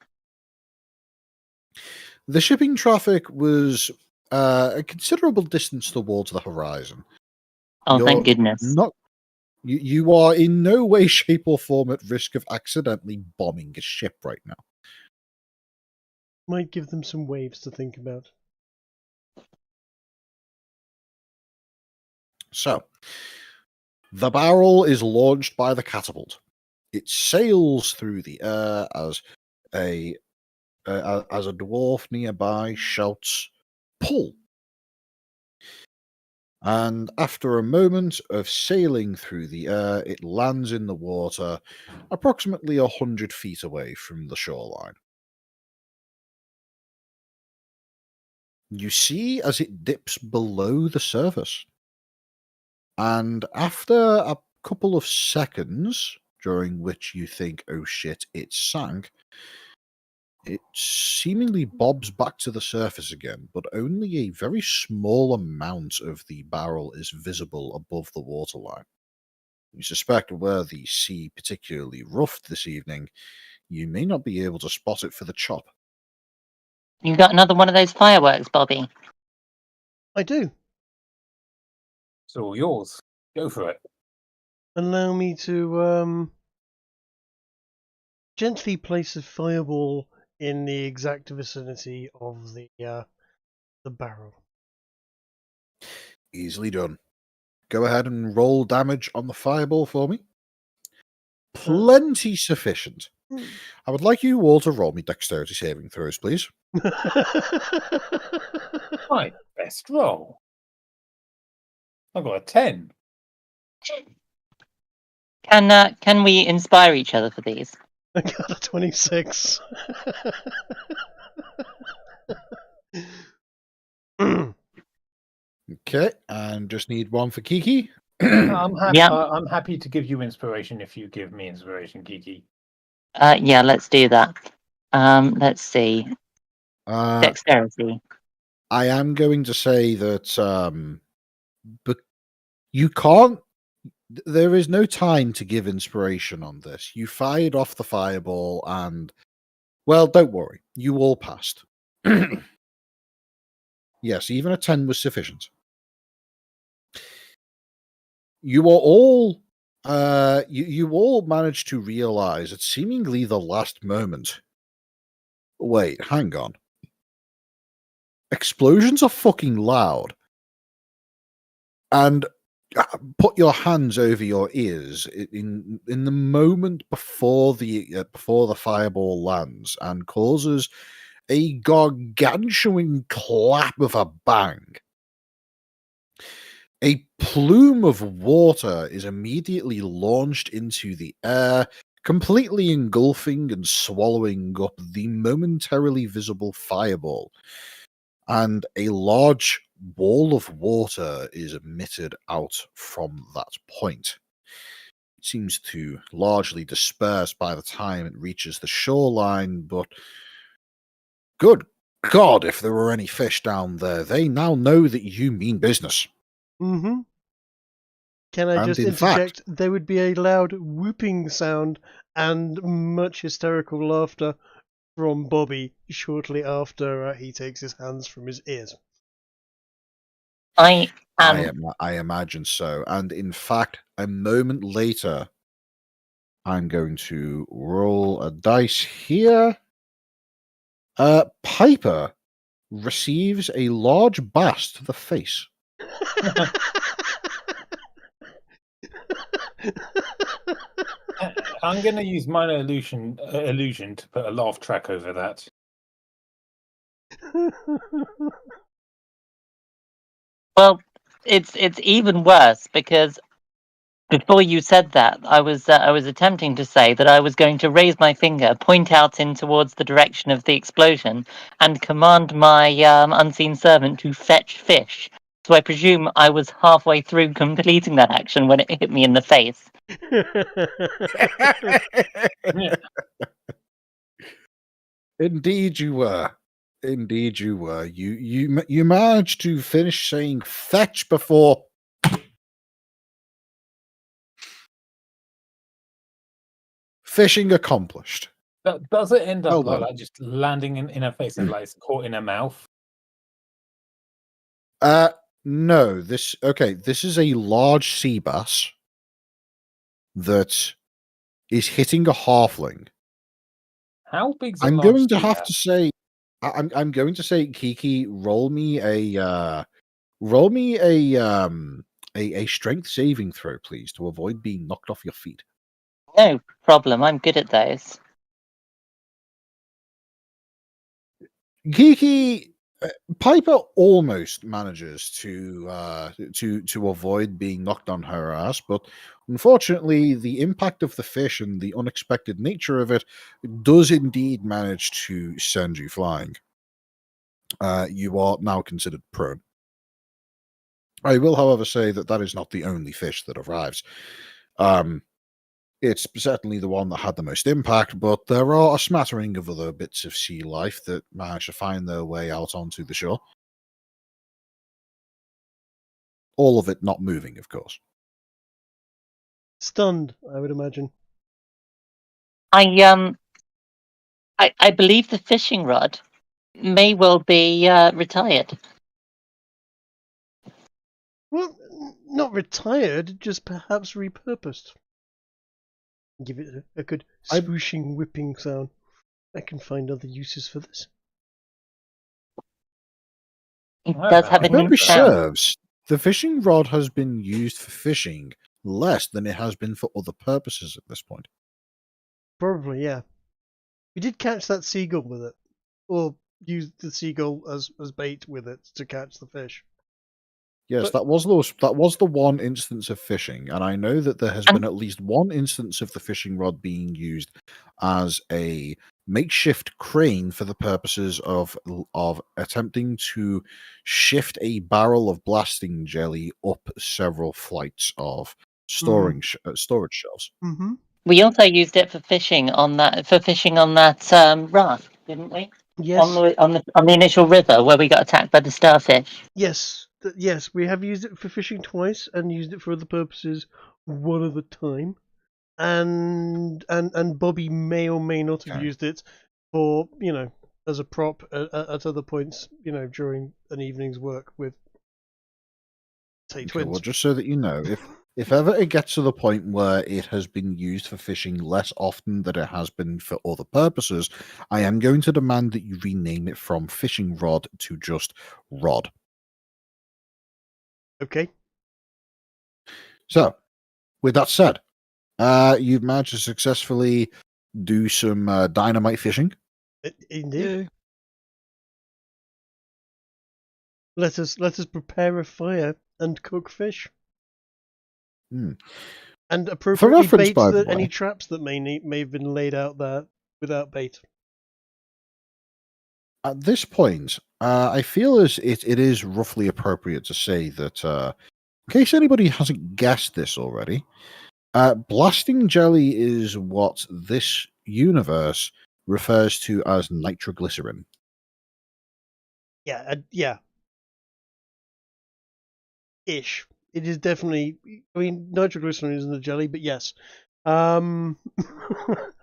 the shipping traffic was a considerable distance towards the horizon. Oh, You're thank goodness. You are in no way, shape, or form at risk of accidentally bombing a ship right now. Might give them some waves to think about. So, the barrel is launched by the catapult. It sails through the air as a dwarf nearby shouts, "Pull!" And after a moment of sailing through the air, it lands in the water approximately 100 feet away from the shoreline. You see as it dips below the surface. And after a couple of seconds, during which you think, oh shit, it sank, it seemingly bobs back to the surface again, but only a very small amount of the barrel is visible above the waterline. You suspect were the sea particularly rough this evening, you may not be able to spot it for the chop. You got another one of those fireworks, Bobby? I do. It's all yours. Go for it. Allow me to gently place a fireball in the exact vicinity of the barrel. Easily done. Go ahead and roll damage on the fireball for me. Plenty sufficient. I would like you all to roll me dexterity saving throws, please. My best roll. I got a 10. Can we inspire each other for these? I got a 26. Okay, and just need one for Kiki. I'm happy. Yeah. I'm happy to give you inspiration if you give me inspiration, Kiki. Yeah, let's do that. Let's see. Dexterity. I am going to say that but you can't. There is no time to give inspiration on this. You fired off the fireball, and well, don't worry, you all passed. Yes, even a 10 was sufficient. You are all you all managed to realize at seemingly the last moment. Wait, hang on. Explosions are fucking loud. And put your hands over your ears in the moment before the fireball lands and causes a gargantuan clap of a bang. A plume of water is immediately launched into the air, completely engulfing and swallowing up the momentarily visible fireball, and a large wall of water is emitted out from that point. It seems to largely disperse by the time it reaches the shoreline, but good God, if there were any fish down there, they now know that you mean business. Mm-hmm. Can I And just in interject? fact, There would be a loud whooping sound and much hysterical laughter from Bobby shortly after he takes his hands from his ears. I I imagine so. And in fact, a moment later, I'm going to roll a dice here. Piper receives a large bash to the face. I'm going to use minor illusion to put a laugh track over that. Well, it's even worse because before you said that, I was attempting to say that I was going to raise my finger, point out in towards the direction of the explosion, and command my unseen servant to fetch fish. So I presume I was halfway through completing that action when it hit me in the face. Yeah. Indeed, you were. Indeed, you were. You managed to finish saying "fetch" before. Fishing accomplished. Does it end Well up like, done. like just landing in her face and like it's caught in her mouth? No. This is a large sea bass that is hitting a halfling. How big's a I'm large going to sea have bass? to say, I'm going to say, Kiki, roll me a strength saving throw, please, to avoid being knocked off your feet. No problem. I'm good at those. Kiki, Piper almost manages to avoid being knocked on her ass, but unfortunately, the impact of the fish and the unexpected nature of it does indeed manage to send you flying. You are now considered prone. I will, however, say that is not the only fish that arrives. It's certainly the one that had the most impact, but there are a smattering of other bits of sea life that manage to find their way out onto the shore. All of it not moving, of course. Stunned, I would imagine. I believe the fishing rod may well be retired. Well, not retired, just perhaps repurposed. Give it a good swooshing, whipping sound. I can find other uses for this. It does have a If neat memory sound. serves, the fishing rod has been used for fishing less than it has been for other purposes at this point. Probably, yeah. We did catch that seagull with it, or use the seagull as bait with it to catch the fish. Yes, But- that was the one instance of fishing, and I know that there has been at least one instance of the fishing rod being used as a makeshift crane for the purposes of attempting to shift a barrel of blasting jelly up several flights of storage shelves. Mm-hmm. We also used it for fishing on that raft, didn't we? Yes. On the initial river where we got attacked by the starfish. Yes. Yes, we have used it for fishing twice and used it for other purposes one other time. And Bobby may or may not have used it for, as a prop at other points, during an evening's work with, say, twins. Well, just so that you know, if ever it gets to the point where it has been used for fishing less often than it has been for other purposes, I am going to demand that you rename it from fishing rod to just rod. Okay. So, with that said, you've managed to successfully do some dynamite fishing. Indeed. Let us prepare a fire and cook fish. And appropriately reference, bait by the any way. traps that may have been laid out there without bait. At this point, I feel as it is roughly appropriate to say that, in case anybody hasn't guessed this already, blasting jelly is what this universe refers to as nitroglycerin. Yeah. Ish. It is definitely. I mean, nitroglycerin isn't a jelly, but yes. I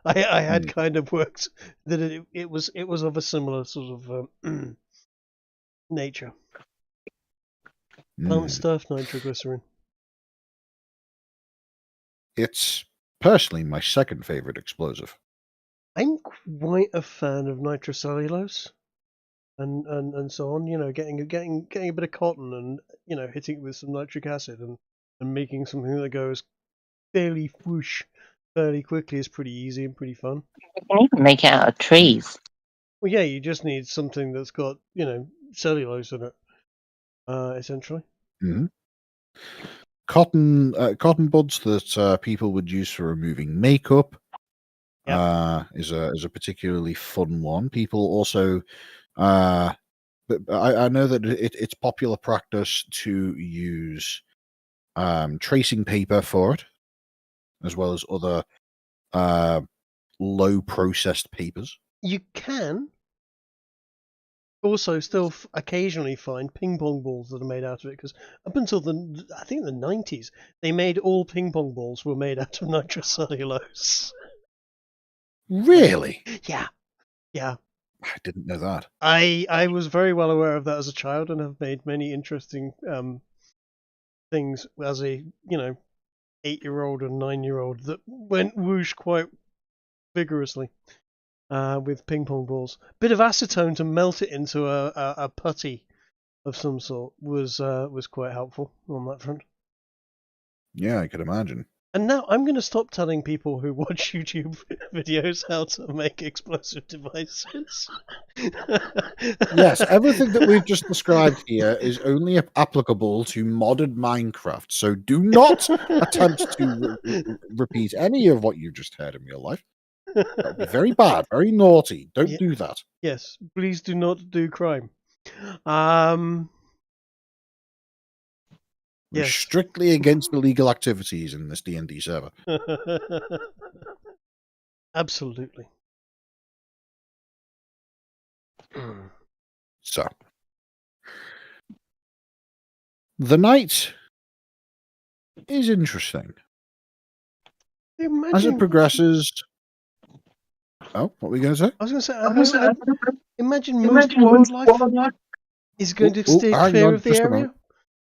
had kind of worked that it was of a similar sort of nature. Plant stuff, nitroglycerin. It's personally my second favorite explosive. I'm quite a fan of nitrocellulose and so on. Getting a bit of cotton and hitting it with some nitric acid and making something that goes fairly whoosh fairly quickly is pretty easy and pretty fun. You can even make it out of trees. Well, yeah, you just need something that's got cellulose in it, essentially. Mm-hmm. Cotton buds that people would use for removing makeup is a particularly fun one. People also but I know that it's popular practice to use tracing paper for it, as well as other low processed papers. You can also still occasionally find ping pong balls that are made out of it, because up until I think the 90s, they made all ping pong balls were made out of nitrocellulose. Really? Yeah. I didn't know that. I was very well aware of that as a child, and have made many interesting things as a 8-year-old and 9-year-old that went whoosh quite vigorously with ping pong balls. Bit of acetone to melt it into a putty of some sort was quite helpful on that front. Yeah, I could imagine. And now I'm going to stop telling people who watch YouTube videos how to make explosive devices. Yes, everything that we've just described here is only applicable to modded Minecraft, so do not attempt to repeat any of what you just heard in real life. That would be very bad, very naughty. Don't do that. Yes, please do not do crime. We're Yes. strictly against illegal activities in this D&D server. Absolutely. So, the night is interesting. As it progresses... Oh, what were you going to say? I was going to say, imagine most wildlife is going to steer clear of the area.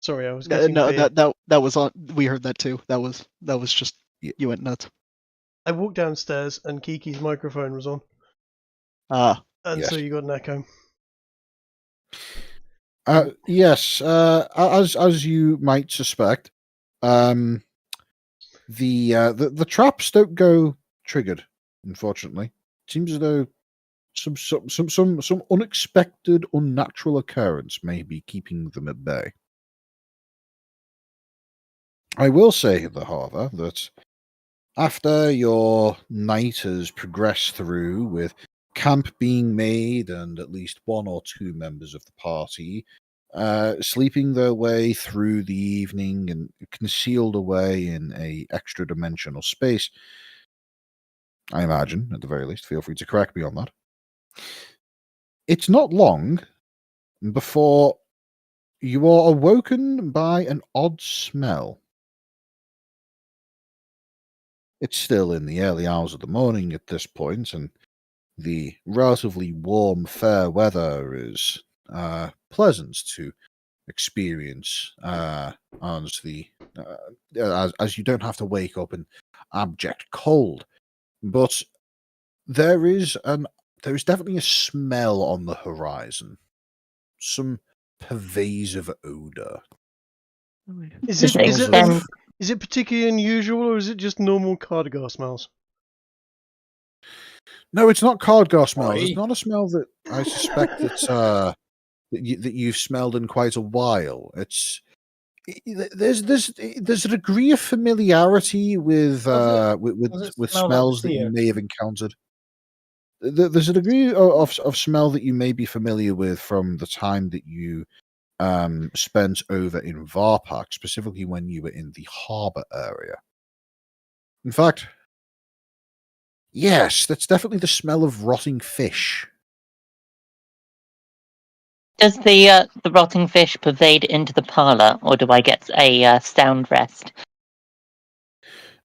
Sorry, I was getting beer. that was on. We heard that too. That was just you went nuts. I walked downstairs and Kiki's microphone was on. And yes. So you got an echo. Yes, as you might suspect, the traps don't go triggered. Unfortunately, it seems as though some unexpected, unnatural occurrence may be keeping them at bay. I will say, however, that after your night has progressed through, with camp being made and at least 1 or 2 members of the party sleeping their way through the evening and concealed away in a extra dimensional space, I imagine, at the very least, feel free to correct me on that. It's not long before you are awoken by an odd smell. It's still in the early hours of the morning at this point, and the relatively warm, fair weather is pleasant to experience as you don't have to wake up in abject cold. But there is definitely a smell on the horizon, some pervasive odor. Is it particularly unusual, or is it just normal Cardigar smells? No, it's not Cardgar smells. It's not a smell that I suspect that you've smelled in quite a while. There's a degree of familiarity with smells that you may have encountered. There's a degree of smell that you may be familiar with from the time that you spent over in Varpak, specifically when you were in the harbour area. In fact, yes, that's definitely the smell of rotting fish. Does the rotting fish pervade into the parlour, or do I get a sound rest?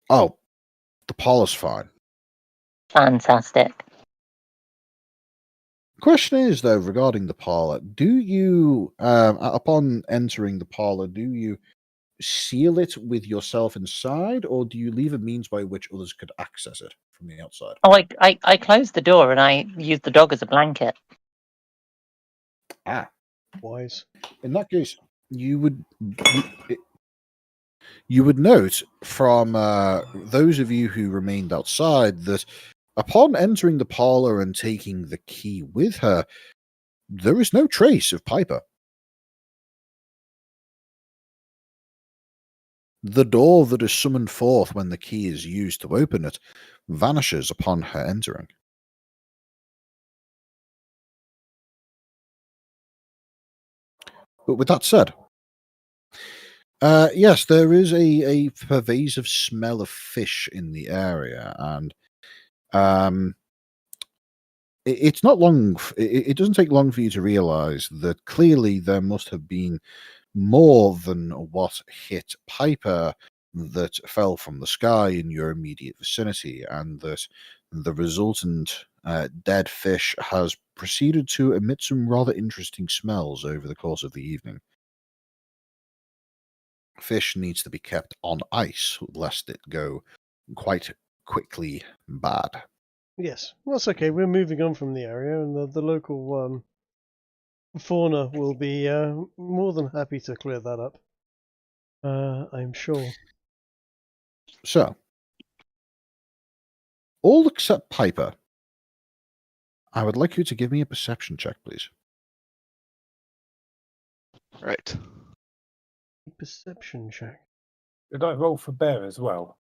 Oh, the parlour's fine. Fantastic. Question is, though, regarding the parlour, do you, upon entering the parlour, do you seal it with yourself inside, or do you leave a means by which others could access it from the outside? Oh, I closed the door and I used the dog as a blanket. Ah, wise. In that case, you would note from those of you who remained outside that upon entering the parlour and taking the key with her, there is no trace of Piper. The door that is summoned forth when the key is used to open it vanishes upon her entering. But with that said, yes, there is a pervasive smell of fish in the area, and it's not long. It doesn't take long for you to realize that clearly there must have been more than what hit Piper that fell from the sky in your immediate vicinity, and that the resultant dead fish has proceeded to emit some rather interesting smells over the course of the evening. Fish needs to be kept on ice lest it go quite quickly bad. Yes, well, that's okay. We're moving on from the area, and the local fauna will be more than happy to clear that up. I'm sure. So, all except Piper, I would like you to give me a perception check, please. Right. Perception check. Did I roll for bear as well?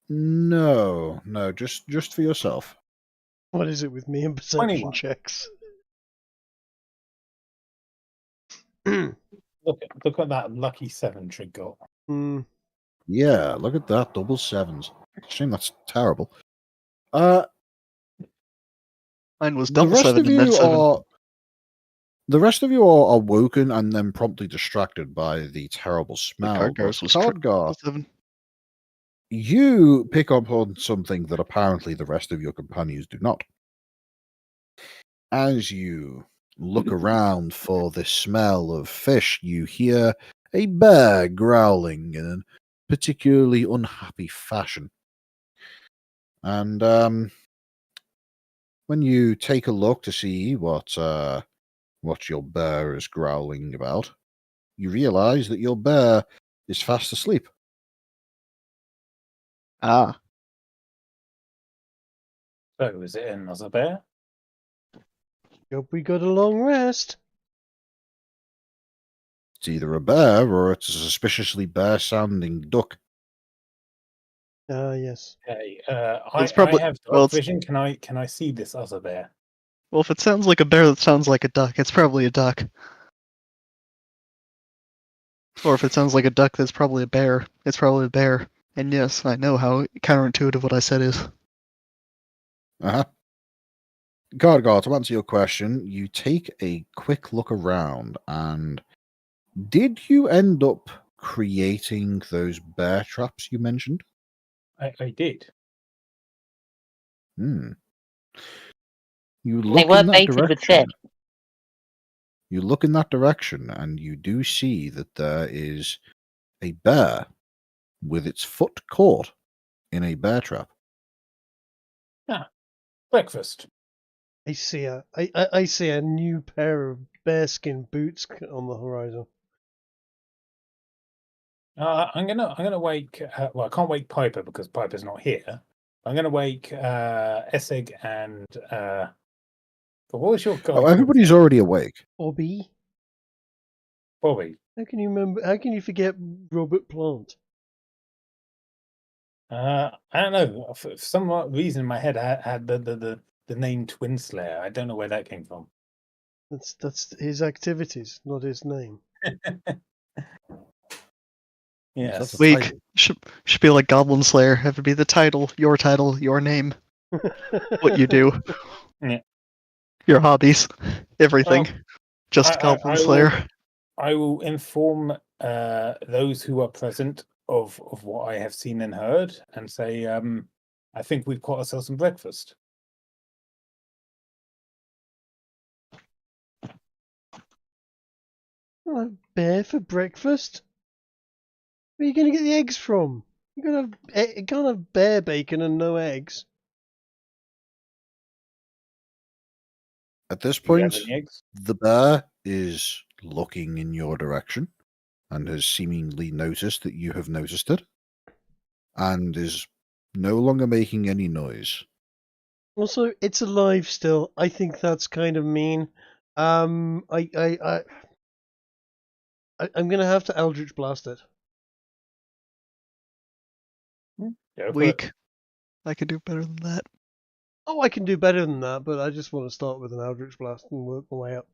No, just for yourself. What is it with me and perception 21. checks? Look at that lucky 7 Trig got. Yeah, look at that, double sevens. Shame that's terrible. Uh, Mine was the double rest 7 of and then you 7. are. The rest of you are woken and then promptly distracted by the terrible smell. Cardgar's But was Cardgar, triple 7. you pick up on something that apparently the rest of your companions do not. As you look around for this smell of fish, you hear a bear growling in a particularly unhappy fashion. And when you take a look to see what your bear is growling about, you realize that your bear is fast asleep. Ah. So, is it another bear? Hope we got a long rest. It's either a bear or it's a suspiciously bear-sounding duck. Yes. Okay, It's probably- I have well, dark it's- vision. Can I see this other bear? Well, if it sounds like a bear that sounds like a duck, it's probably a duck. Or if it sounds like a duck that's probably a bear, it's probably a bear. And yes, I know how counterintuitive what I said is. Uh-huh. Gargar, to answer your question, you take a quick look around, and did you end up creating those bear traps you mentioned? I did. Hmm. You They look were in that baited with direction. fish. You look in that direction, and you do see that there is a bear with its foot caught in a bear trap. Breakfast. I see a new pair of bearskin boots on the horizon. I'm gonna wake. Well, I can't wake Piper because Piper's not here. I'm gonna wake Essig and. But what was your guy? Oh, everybody's already awake. Bobby, Bobby. how can you remember? How can you forget Robert Plant? I don't know. For some reason in my head, I had the name Twin Slayer. I don't know where that came from. That's his activities, not his name. Yes. That's a Weak. title. Should be like Goblin Slayer. Have to be the title, your name, what you do. Yeah. Your hobbies. Everything. Just Goblin Slayer. I will inform those who are present of what I have seen and heard, and say, I think we've caught ourselves some breakfast. A bear for breakfast? Where are you going to get the eggs from? You can't have bear bacon and no eggs. At this Do you have point, any eggs? the bear is looking in your direction and has seemingly noticed that you have noticed it and is no longer making any noise. Also, it's alive still. I think that's kind of mean. I'm gonna have to Eldritch Blast it. Go for it. Weak. I could do better than that. Oh, I can do better than that, but I just want to start with an Eldritch Blast and work my way up.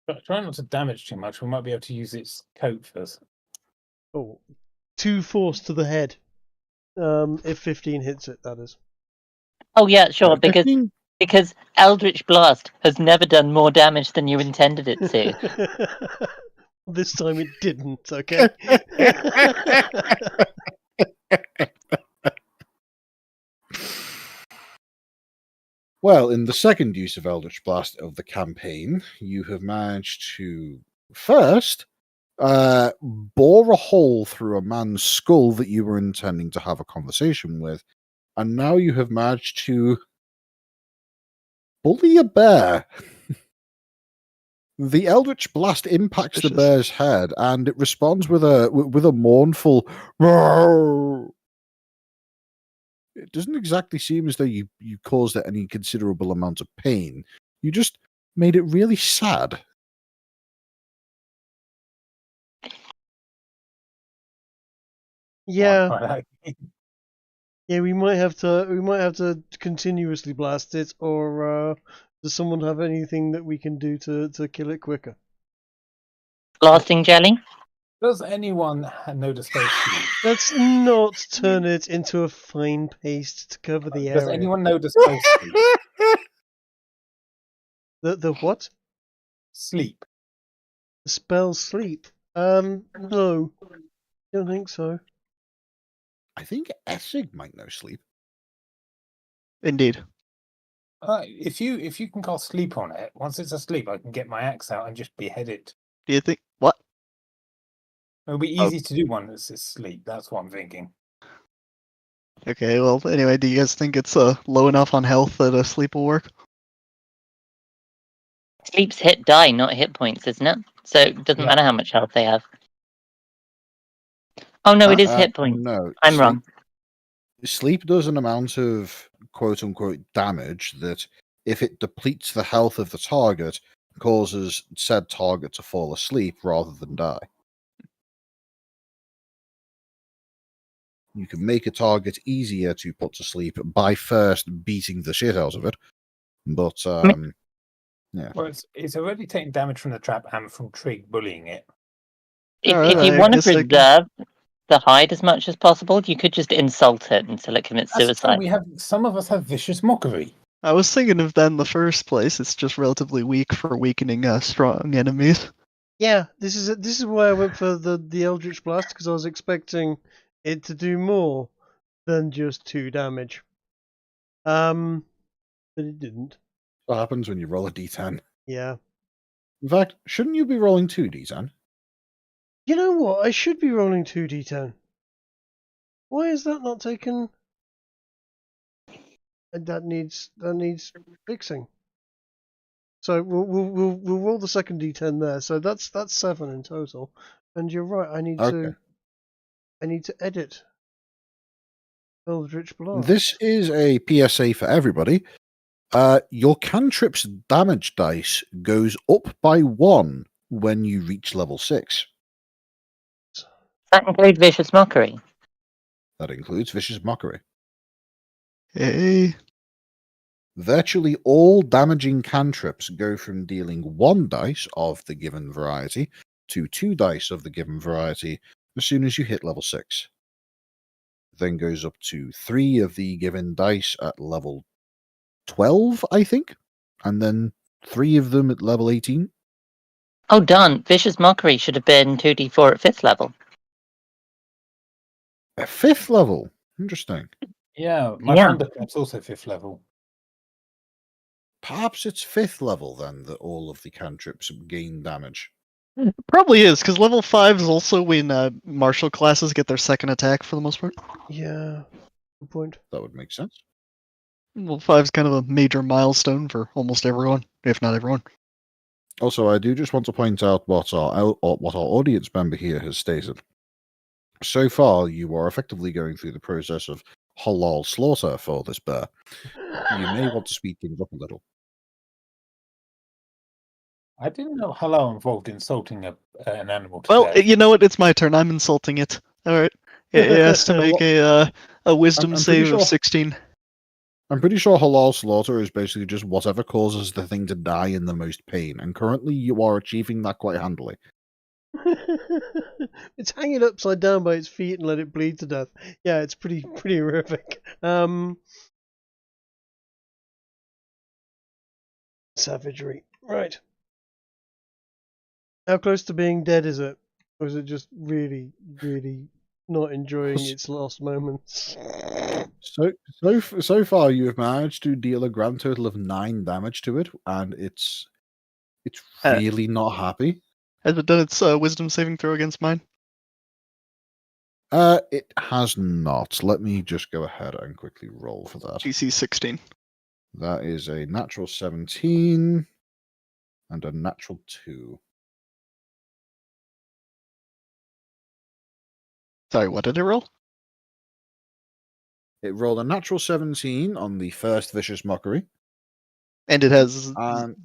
But try not to damage too much. We might be able to use its coat first. Oh, 2 force to the head. If 15 hits it, that is. Oh yeah, sure. 15? Because Eldritch Blast has never done more damage than you intended it to. This time it didn't. Okay. Well, in the second use of Eldritch Blast of the campaign, you have managed to first bore a hole through a man's skull that you were intending to have a conversation with, and now you have managed to bully a bear. The Eldritch Blast impacts the Vicious. bear's head, and it responds with a mournful roar. It doesn't exactly seem as though you caused it any considerable amount of pain. You just made it really sad. Yeah. Yeah, we might have to continuously blast it, or does someone have anything that we can do to kill it quicker? Blasting jelly? Does anyone know the spell sleep? Let's not turn it into a fine paste to cover the area. Does anyone know the spell sleep? The what? Sleep. The spell sleep? No. Don't think so. I think Essig might know sleep. Indeed. If you can cast sleep on it, once it's asleep, I can get my axe out and just behead it. Do you think what? It'll be easy to do one that's asleep. That's what I'm thinking. Okay, well, anyway, do you guys think it's low enough on health that a sleep will work? Sleep's hit die, not hit points, isn't it? So it doesn't Yeah. matter how much health they have. Oh no, it is hit points. No, I'm wrong. Sleep does an amount of quote-unquote damage that, if it depletes the health of the target, causes said target to fall asleep rather than die. You can make a target easier to put to sleep by first beating the shit out of it. But, yeah. Well, it's already taking damage from the trap and from Trig bullying it. If you I want to guess I can- preserve the hide as much as possible, you could just insult it until it commits That's suicide. true. Some of us have vicious mockery. I was thinking of that in the first place. It's just relatively weak for weakening strong enemies. Yeah, this is why I went for the Eldritch Blast, because I was expecting it to do more than just 2 damage. But it didn't. What happens when you roll a d10? Yeah. In fact, shouldn't you be rolling 2d10? You know what? I should be rolling 2d10. Why is that not taken? And that needs fixing. So we'll roll the second d10 there. So that's 7 in total. And you're right. I need to edit Eldritch Blast. This is a PSA for everybody. Your cantrip's damage dice goes up by 1 when you reach level 6. That includes vicious mockery. That includes Vicious Mockery. Hey, Virtually all damaging cantrips go from dealing 1 dice of the given variety to 2 dice of the given variety as soon as you hit level 6. Then goes up to 3 of the given dice at level 12, I think, and then 3 of them at level 18. Oh darn, vicious mockery should have been 2d4 at 5th level. At 5th level? Interesting. Yeah, my Yeah. thunderclap's also 5th level. Perhaps it's 5th level then that all of the cantrips gain damage. probably is, because level 5 is also when martial classes get their second attack for the most part. Yeah. Good point. That would make sense. Level 5 is kind of a major milestone for almost everyone, if not everyone. Also, I do just want to point out what our audience member here has stated. So far, you are effectively going through the process of halal slaughter for this bear. You may want to speed things up a little. I didn't know halal involved insulting an animal to Well, death. you know what? It's my turn. I'm insulting it. All right. It has to make a wisdom I'm pretty save sure- of 16. I'm pretty sure halal slaughter is basically just whatever causes the thing to die in the most pain, and currently you are achieving that quite handily. It's hanging upside down by its feet and let it bleed to death. Yeah, it's pretty horrific. Savagery. Right. How close to being dead is it? Or is it just really, really not enjoying its last moments? So far, you have managed to deal a grand total of 9 damage to it, and it's Uh, really not happy. Has it done its wisdom saving throw against mine? It has not. Let me just go ahead and quickly roll for that. DC 16. That is a natural 17 and a natural 2. Sorry, what did it roll? It rolled a natural 17 on the first vicious mockery. And it has. And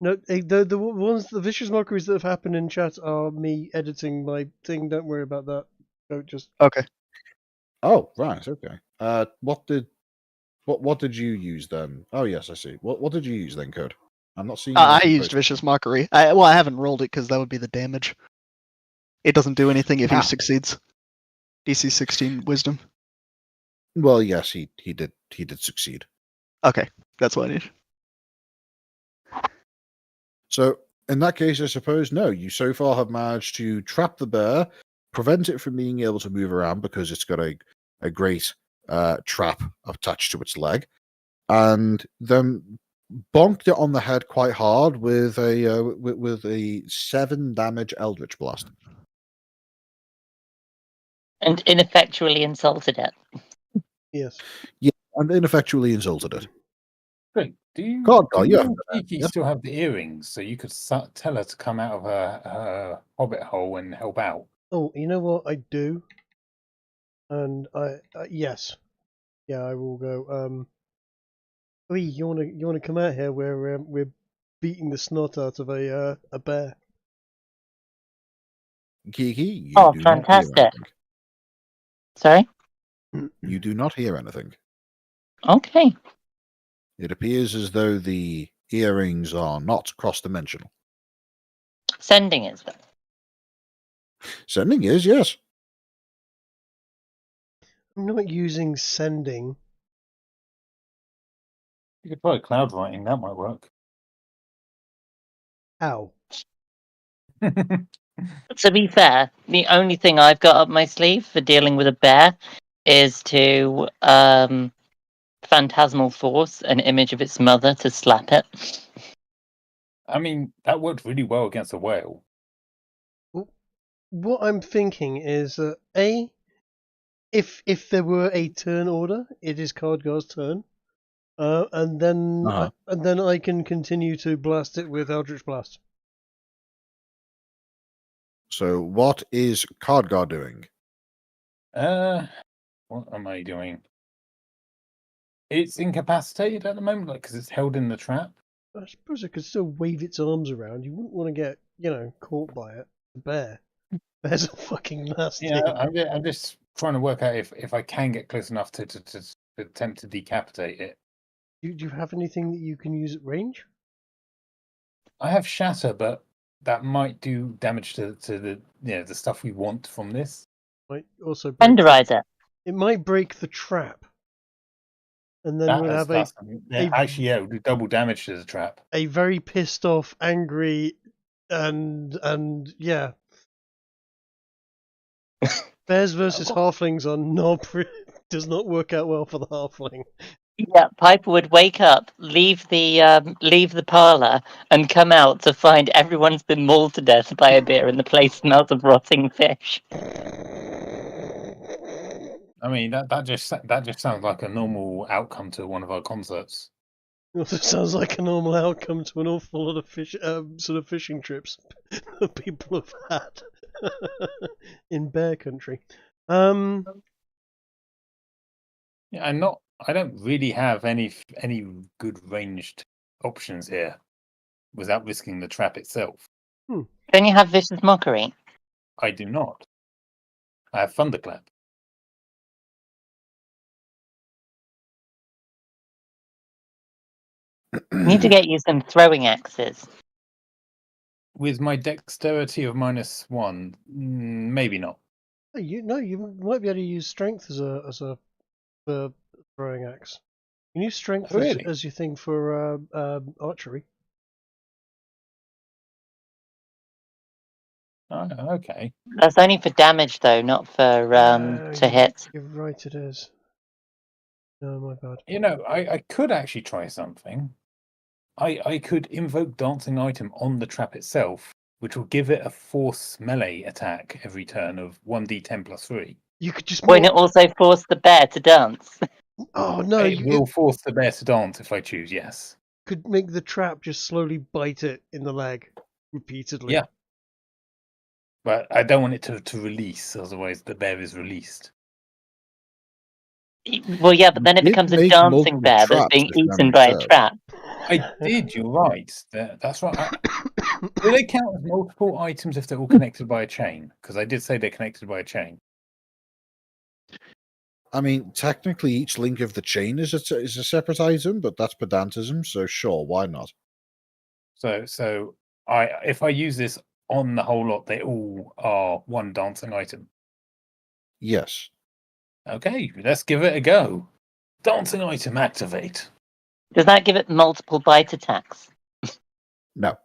No, the ones, the vicious mockeries that have happened in chat are me editing my thing. Don't worry about that. Don't just. Okay. oh, right, okay. What did you use then? Oh yes, I see. What did you use then, Code? I'm not seeing. I used Vicious Mockery. I haven't rolled it because that would be the damage. It doesn't do anything if he succeeds. DC 16 Wisdom. Well, yes, he did succeed. Okay, that's what I need. So in that case, I suppose no. You so far have managed to trap the bear, prevent it from being able to move around because it's got a great trap attached to its leg, and then bonked it on the head quite hard with a 7 damage Eldritch Blast. And ineffectually insulted it. Yes. Yeah, and ineffectually insulted it. Great. Do you, God, do yeah. you and Kiki Yeah. still have the earrings, so you could tell her to come out of her hobbit hole and help out? Oh, you know what? I do. And yes, yeah, I will go. Oi, you wanna come out here? We're beating the snot out of a bear. Kiki, you Oh, do fantastic. not hear anything. Sorry? You do not hear anything. Okay. It appears as though the earrings are not cross-dimensional. Sending is though. Sending is, yes. I'm not using sending. You could try cloud writing, that might work. Ow. To be fair, the only thing I've got up my sleeve for dealing with a bear is to phantasmal force an image of its mother to slap it. I mean, that worked really well against a whale. What I'm thinking is that if there were a turn order, it is Cardgar's turn, and then I can continue to blast it with Eldritch Blast. So what is Cardgar doing? What am I doing? It's incapacitated at the moment, because it's held in the trap. I suppose it could still wave its arms around. You wouldn't want to get, caught by it. The bear. Bears are fucking nasty. Yeah, I'm just trying to work out if I can get close enough to attempt to decapitate it. Do you have anything that you can use at range? I have shatter, but that might do damage to the stuff we want from this. Might also break Tenderize it. It might break the trap, and then we'll have actually, it'll do double damage to the trap. a very pissed off, angry, and yeah. Bears versus halflings does not work out well for the halfling. Yeah, Piper would wake up, leave the parlor, and come out to find everyone's been mauled to death by a bear, and the place smells of rotting fish. I mean, that just sounds like a normal outcome to one of our concerts. It also sounds like a normal outcome to an awful lot of fishing trips that people have had in bear country. Yeah, I don't really have any good ranged options here without risking the trap itself. Don't you have vicious mockery? I do not. I have thunderclap. Need to get you some throwing axes. With my dexterity of -1, maybe not. You might be able to use strength as a throwing axe. You can use strength Really? as your thing for archery. Oh, okay. That's only for damage, though, not for to hit. You're right, it is. No, my bad. You know, I could actually try something. I could invoke dancing item on the trap itself, which will give it a force melee attack every turn of 1d10 + 3. You could just. Won't it also force the bear to dance? Oh no! It will force the bear to dance if I choose, yes. Could make the trap just slowly bite it in the leg repeatedly. Yeah. But I don't want it to release, otherwise the bear is released. Well, yeah, but then it Did becomes a make dancing multiple bear that's traps, being if eaten memory by a serves. trap. I did, you're right. That's right. Do they count as multiple items if they're all connected by a chain? Because I did say they're connected by a chain. I mean, technically, each link of the chain is a separate item, but that's pedantism, so sure, why not? So if I use this on the whole lot, they all are one dancing item. Yes. Okay, let's give it a go. Dancing item activate. Does that give it multiple bite attacks? No.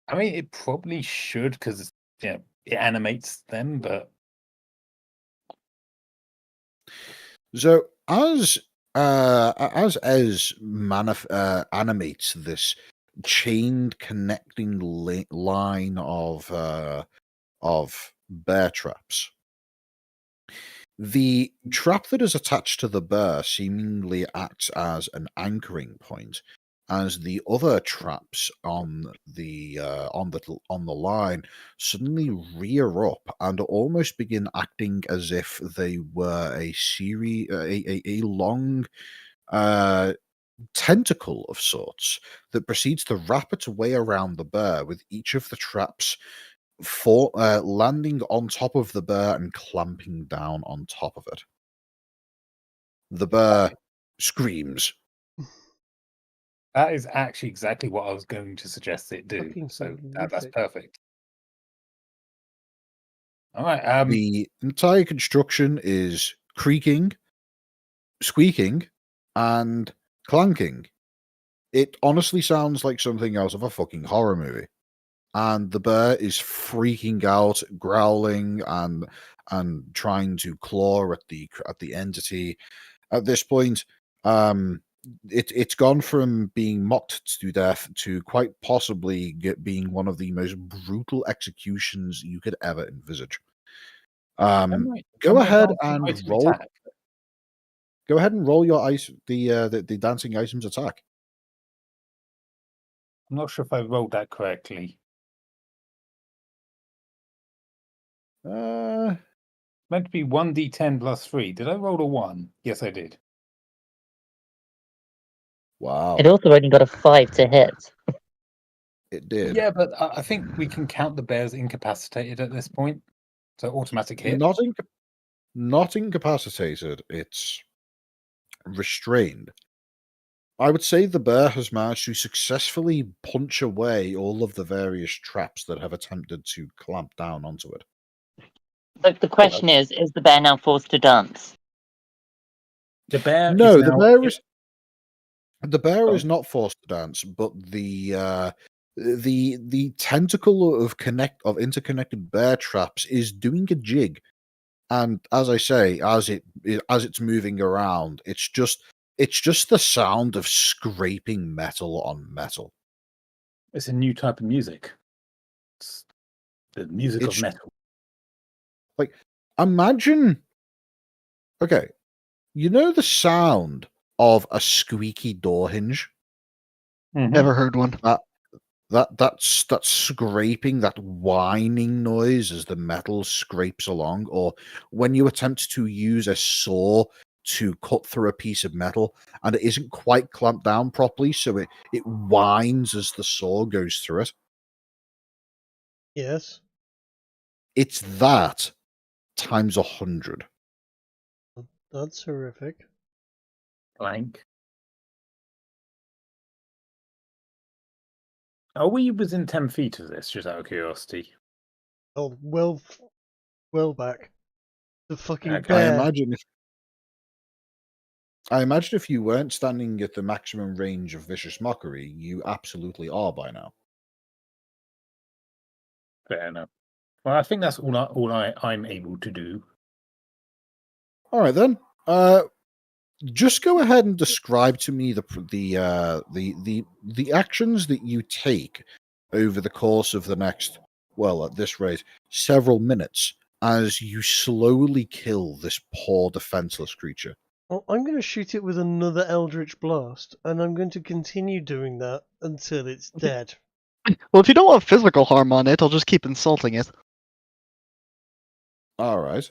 I mean, it probably should because it animates them, but So as animates this chained connecting line of bear traps, the trap that is attached to the bear seemingly acts as an anchoring point, as the other traps on the line suddenly rear up and almost begin acting as if they were a long tentacle of sorts that proceeds to wrap its way around the bear, with each of the traps landing on top of the bear and clamping down on top of it. The bear screams. that is actually exactly what I was going to suggest it do. Fucking So that's horrific. perfect. All right. The entire construction is creaking, squeaking, and clanking. It honestly sounds like something out of a fucking horror movie. And the bear is freaking out, growling and trying to claw at the entity. At this point, it's gone from being mocked to death to quite possibly being one of the most brutal executions you could ever envisage. Go ahead and roll. Attack. Go ahead and roll your the dancing items attack. I'm not sure if I rolled that correctly. Meant to be 1d10 + 3. Did I roll a 1? Yes, I did. Wow, It also only got a 5 to hit. it did. Yeah, but I think we can count the bears incapacitated at this point. So automatic hit. Not incapacitated. It's restrained. I would say the bear has managed to successfully punch away all of the various traps that have attempted to clamp down onto it. Look, the question is the bear now forced to dance? The bear No, is the now... bear is not forced to dance, but the tentacle of interconnected bear traps is doing a jig. And as I say, as it's moving around, it's just the sound of scraping metal on metal. It's a new type of music. It's the music of metal. Like, imagine. Okay, you know the sound of a squeaky door hinge? Mhm. Never heard one. That scraping, that whining noise as the metal scrapes along, or when you attempt to use a saw to cut through a piece of metal and it isn't quite clamped down properly, so it whines as the saw goes through it. Yes. It's that times 100. That's horrific. Blank. Are we within 10 feet of this, just out of curiosity? Oh, well back. The fucking Okay. bear. I imagine if you weren't standing at the maximum range of vicious mockery, you absolutely are by now. Fair enough. Well, I think that's all I'm able to do. All right then. Just go ahead and describe to me the actions that you take over the course of the next, well, at this rate, several minutes as you slowly kill this poor defenseless creature. Well, I'm going to shoot it with another Eldritch Blast, and I'm going to continue doing that until it's dead. Well, if you don't want physical harm on it, I'll just keep insulting it. All right.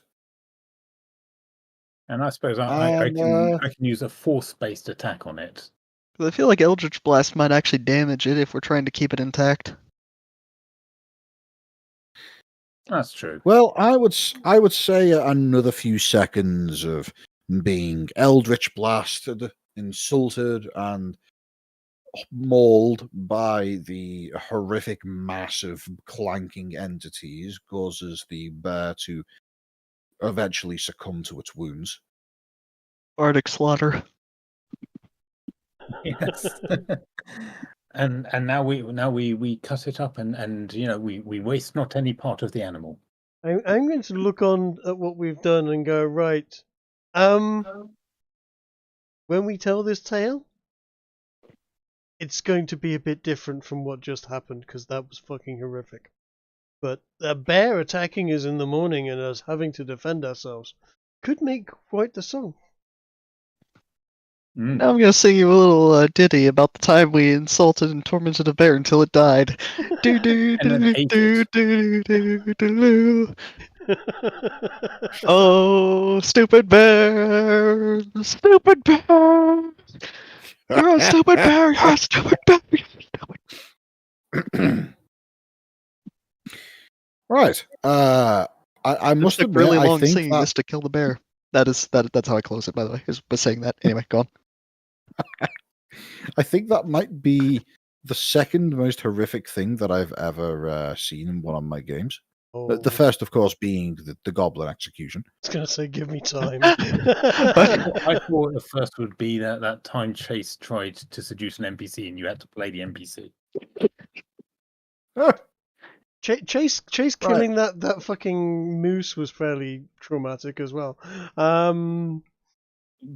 And I suppose I can use a force-based attack on it. 'Cause I feel like Eldritch Blast might actually damage it if we're trying to keep it intact. That's true. Well, I would say another few seconds of being eldritch blasted, insulted, and mauled by the horrific mass of clanking entities causes the bear to eventually succumb to its wounds. Arctic slaughter. Yes. and now we cut it up and we waste not any part of the animal. I'm going to look on at what we've done and go, right, when we tell this tale, it's going to be a bit different from what just happened, because that was fucking horrific. But a bear attacking us in the morning and us having to defend ourselves could make quite the song. Now I'm gonna sing you a little ditty about the time we insulted and tormented a bear until it died. Do do And then do ate do it. do do do. Oh, stupid bear! Stupid bear! You're a stupid bear! You're a stupid bear! You're stupid. Right. I must took admit, really I long think singing this to kill the bear. That's how I close it, by the way. Is by saying that. Anyway, go on. I think that might be the second most horrific thing that I've ever seen in one of my games. Oh, The first, of course, being the goblin execution. I was going to say, give me time. I thought the first would be that time Chase tried to seduce an NPC and you had to play the NPC. Chase killing that fucking moose was fairly traumatic as well.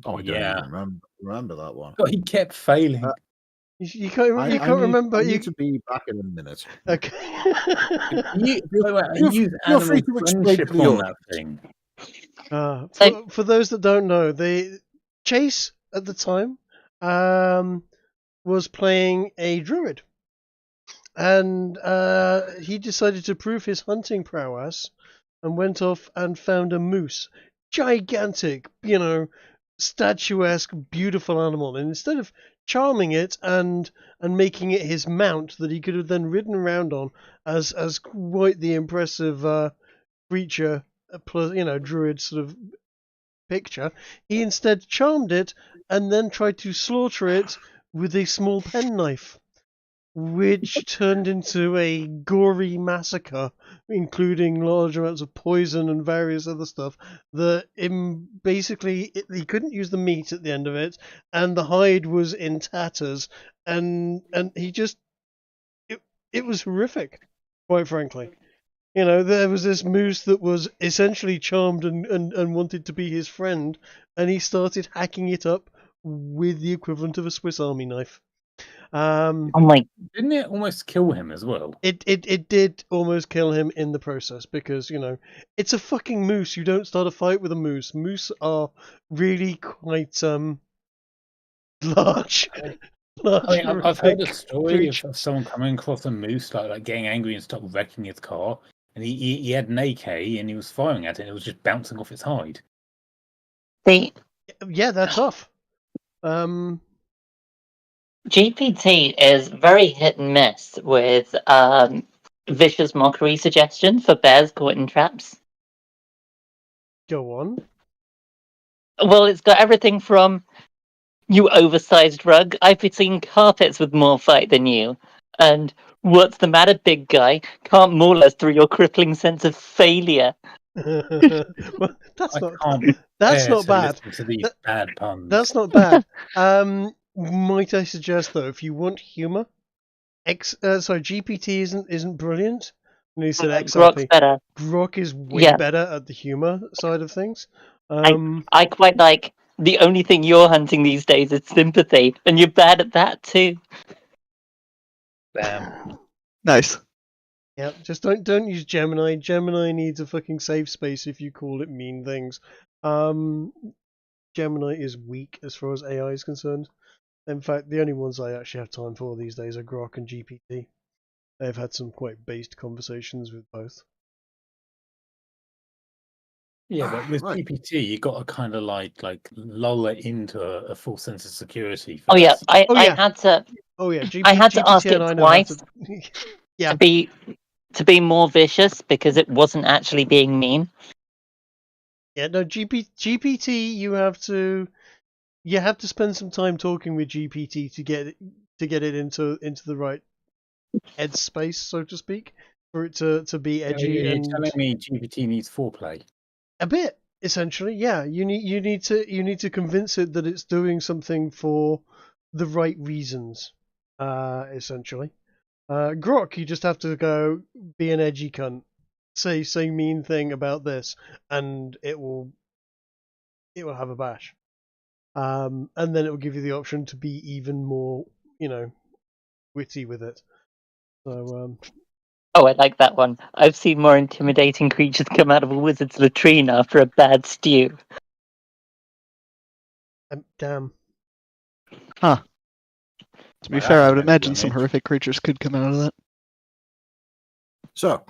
Oh, I Yeah. don't even remember that one. God, he kept failing. You can't I remember. I You need to be back in a minute. okay? He used Feel free animal to explain friendship to the on audience. that thing. For those that don't know, Chase at the time was playing a druid, and he decided to prove his hunting prowess and went off and found a moose, gigantic, statuesque, beautiful animal, and instead of charming it and making it his mount that he could have then ridden around on as quite the impressive creature, plus druid sort of picture, he instead charmed it and then tried to slaughter it with a small penknife, which turned into a gory massacre, including large amounts of poison and various other stuff. Basically, he couldn't use the meat at the end of it, and the hide was in tatters, and he just it was horrific, quite frankly. There was this moose that was essentially charmed and wanted to be his friend, and he started hacking it up with the equivalent of a Swiss Army knife. Oh my! Didn't it almost kill him as well? It did almost kill him in the process because it's a fucking moose. You don't start a fight with a moose. Moose are really quite large. I mean, I've heard a horrific story creatures. of someone coming across a moose, like getting angry and start wrecking his car, and he had an AK and he was firing at it, and it was just bouncing off its hide. Yeah, they're tough. GPT is very hit and miss with vicious mockery suggestions for bears caught in traps. Go on. Well, it's got everything from "you oversized rug, I've seen carpets with more fight than you," and What's the matter, big guy? Can't maul us through your crippling sense of failure. Well, that's I not can't that's bear not to bad. listen to these That- bad puns. That's not bad. Might I suggest though, if you want humour, GPT isn't brilliant. And he said Grok's XRP. better. Grok is way Yeah. better at the humour side of things. I quite like the only thing you're hunting these days is sympathy, and you're bad at that too. Damn. Nice. Yeah, just don't use Gemini. Gemini needs a fucking safe space if you call it mean things. Gemini is weak as far as AI is concerned. In fact, the only ones I actually have time for these days are Grok and GPT. They've had some quite based conversations with both. Yeah, but with Right. GPT, you got to kind of like lull it into a full sense of security. Oh yeah, first. Oh, I yeah. had to Oh yeah, I had to ask GPT and it I know how twice to. Yeah, to be more vicious because it wasn't actually being mean. yeah. No, GPT. You have to spend some time talking with GPT to get it into the right headspace, so to speak, for it to be edgy You're and telling me GPT needs foreplay. a bit essentially. Yeah, you need to convince it that it's doing something for the right reasons. Essentially. Grok, you just have to go be an edgy cunt, say mean thing about this, and it will have a bash. And then it will give you the option to be even more, witty with it. So Oh, I like that one. I've seen more intimidating creatures come out of a wizard's latrine after a bad stew. damn. To be Well, fair, that's I a would nice imagine some image. horrific creatures could come out of that. So,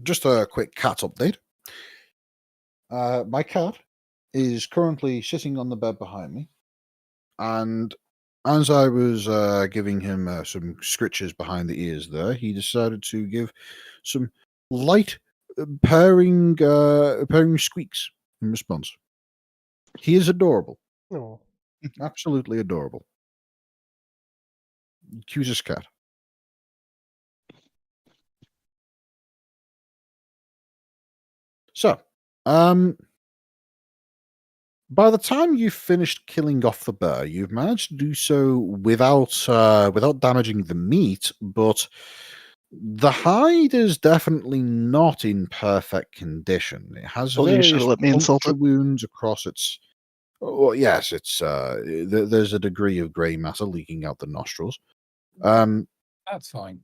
just a quick cat update. My cat is currently sitting on the bed behind me, and as I was giving him some scritches behind the ears there, he decided to give some light purring squeaks in response. He is adorable. Oh. Absolutely adorable. Cutest cat. So, by the time you've finished killing off the bear, you've managed to do so without damaging the meat, but the hide is definitely not in perfect condition. It has Well, you should various have let me insult puncture it. wounds across its. Well, yes, it's there's a degree of grey matter leaking out the nostrils. That's fine.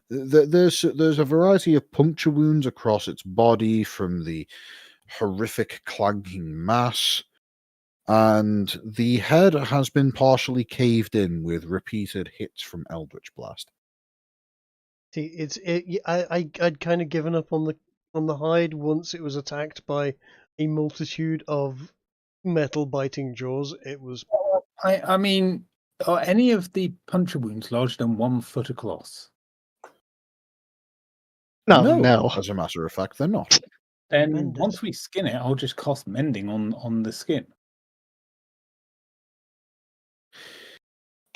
There's a variety of puncture wounds across its body from the horrific clanking mass, and the head has been partially caved in with repeated hits from Eldritch Blast. See, I'd kind of given up on the hide once it was attacked by a multitude of metal biting jaws. It was I mean, are any of the puncture wounds larger than 1 foot across? No. As a matter of fact, they're not. Then Tremendous. once we skin it, I'll just cast mending on the skin.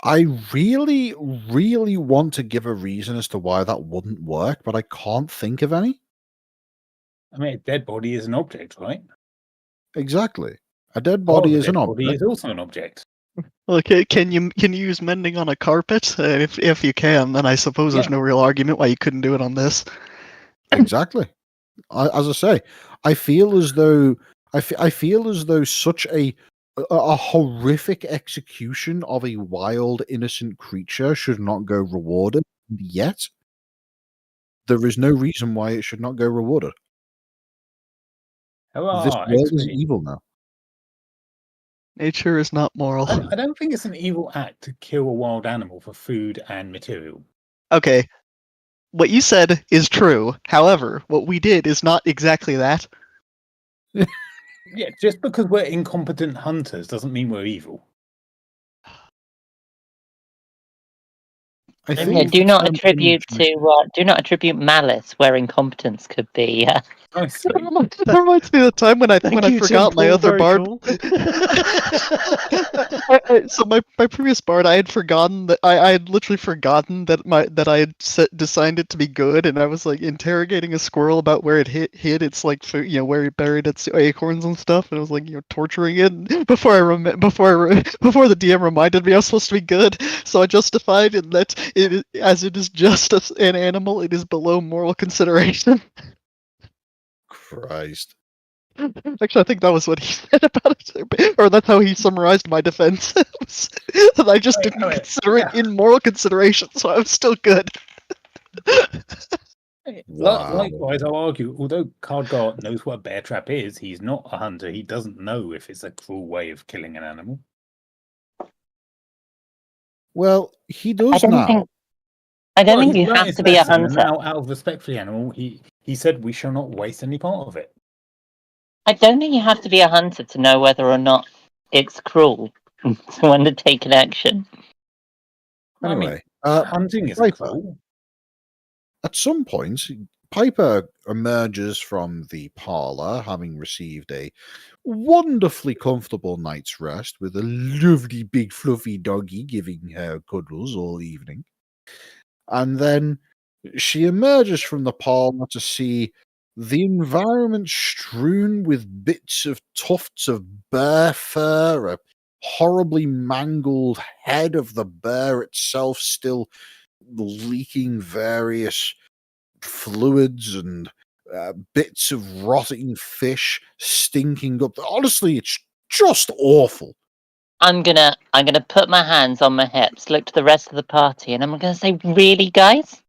I really, really want to give a reason as to why that wouldn't work, but I can't think of any. I mean, a dead body is an object, right? Exactly. A dead Part of body a is an dead body object. is also an object. Okay, can you use mending on a carpet? If you can, then I suppose there's Yeah. no real argument why you couldn't do it on this. Exactly. As I say, I feel as though such a horrific execution of a wild, innocent creature should not go rewarded. And yet, there is no reason why it should not go rewarded. This Hurrah, world is XP. evil now. Nature is not moral. I don't think it's an evil act to kill a wild animal for food and material. Okay, what you said is true. However, what we did is not exactly that. Yeah, just because we're incompetent hunters doesn't mean we're evil. I Yeah, think do the not term attribute image do not attribute malice where incompetence could be. Nicely. That reminds me of the time when I Thank you, forgot Tim my Paul, other very bard. cool. So my previous bard, I had forgotten that I had literally forgotten that I had designed it to be good, and I was like interrogating a squirrel about where it hid its like food, where it buried its acorns and stuff, and I was like torturing it. And before the DM reminded me I was supposed to be good, so I justified and that as it is just an animal, it is below moral consideration. Christ. Actually, I think that was what he said about it, or that's how he summarized my defense. That I just didn't consider it in moral consideration, so I was still good. Wow. Likewise, I'll argue, although Khadgar knows what a bear trap is, he's not a hunter. He doesn't know if it's a cruel way of killing an animal. Well, he I does don't now. think He's you learnt have his to be a lesson, and hunter. now, out of respect for the animal, he said we shall not waste any part of it. I don't think you have to be a hunter to know whether or not it's cruel to undertake an action. Anyway, Hunting isn't Piper. cruel. At some point, Piper emerges from the parlour, having received a wonderfully comfortable night's rest with a lovely big fluffy doggy giving her cuddles all evening. And then she emerges from the parlour to see the environment strewn with bits of tufts of bear fur, a horribly mangled head of the bear itself still leaking various fluids and bits of rotting fish stinking up. Honestly, it's just awful. I'm gonna put my hands on my hips, look to the rest of the party, and I'm gonna say, really, guys?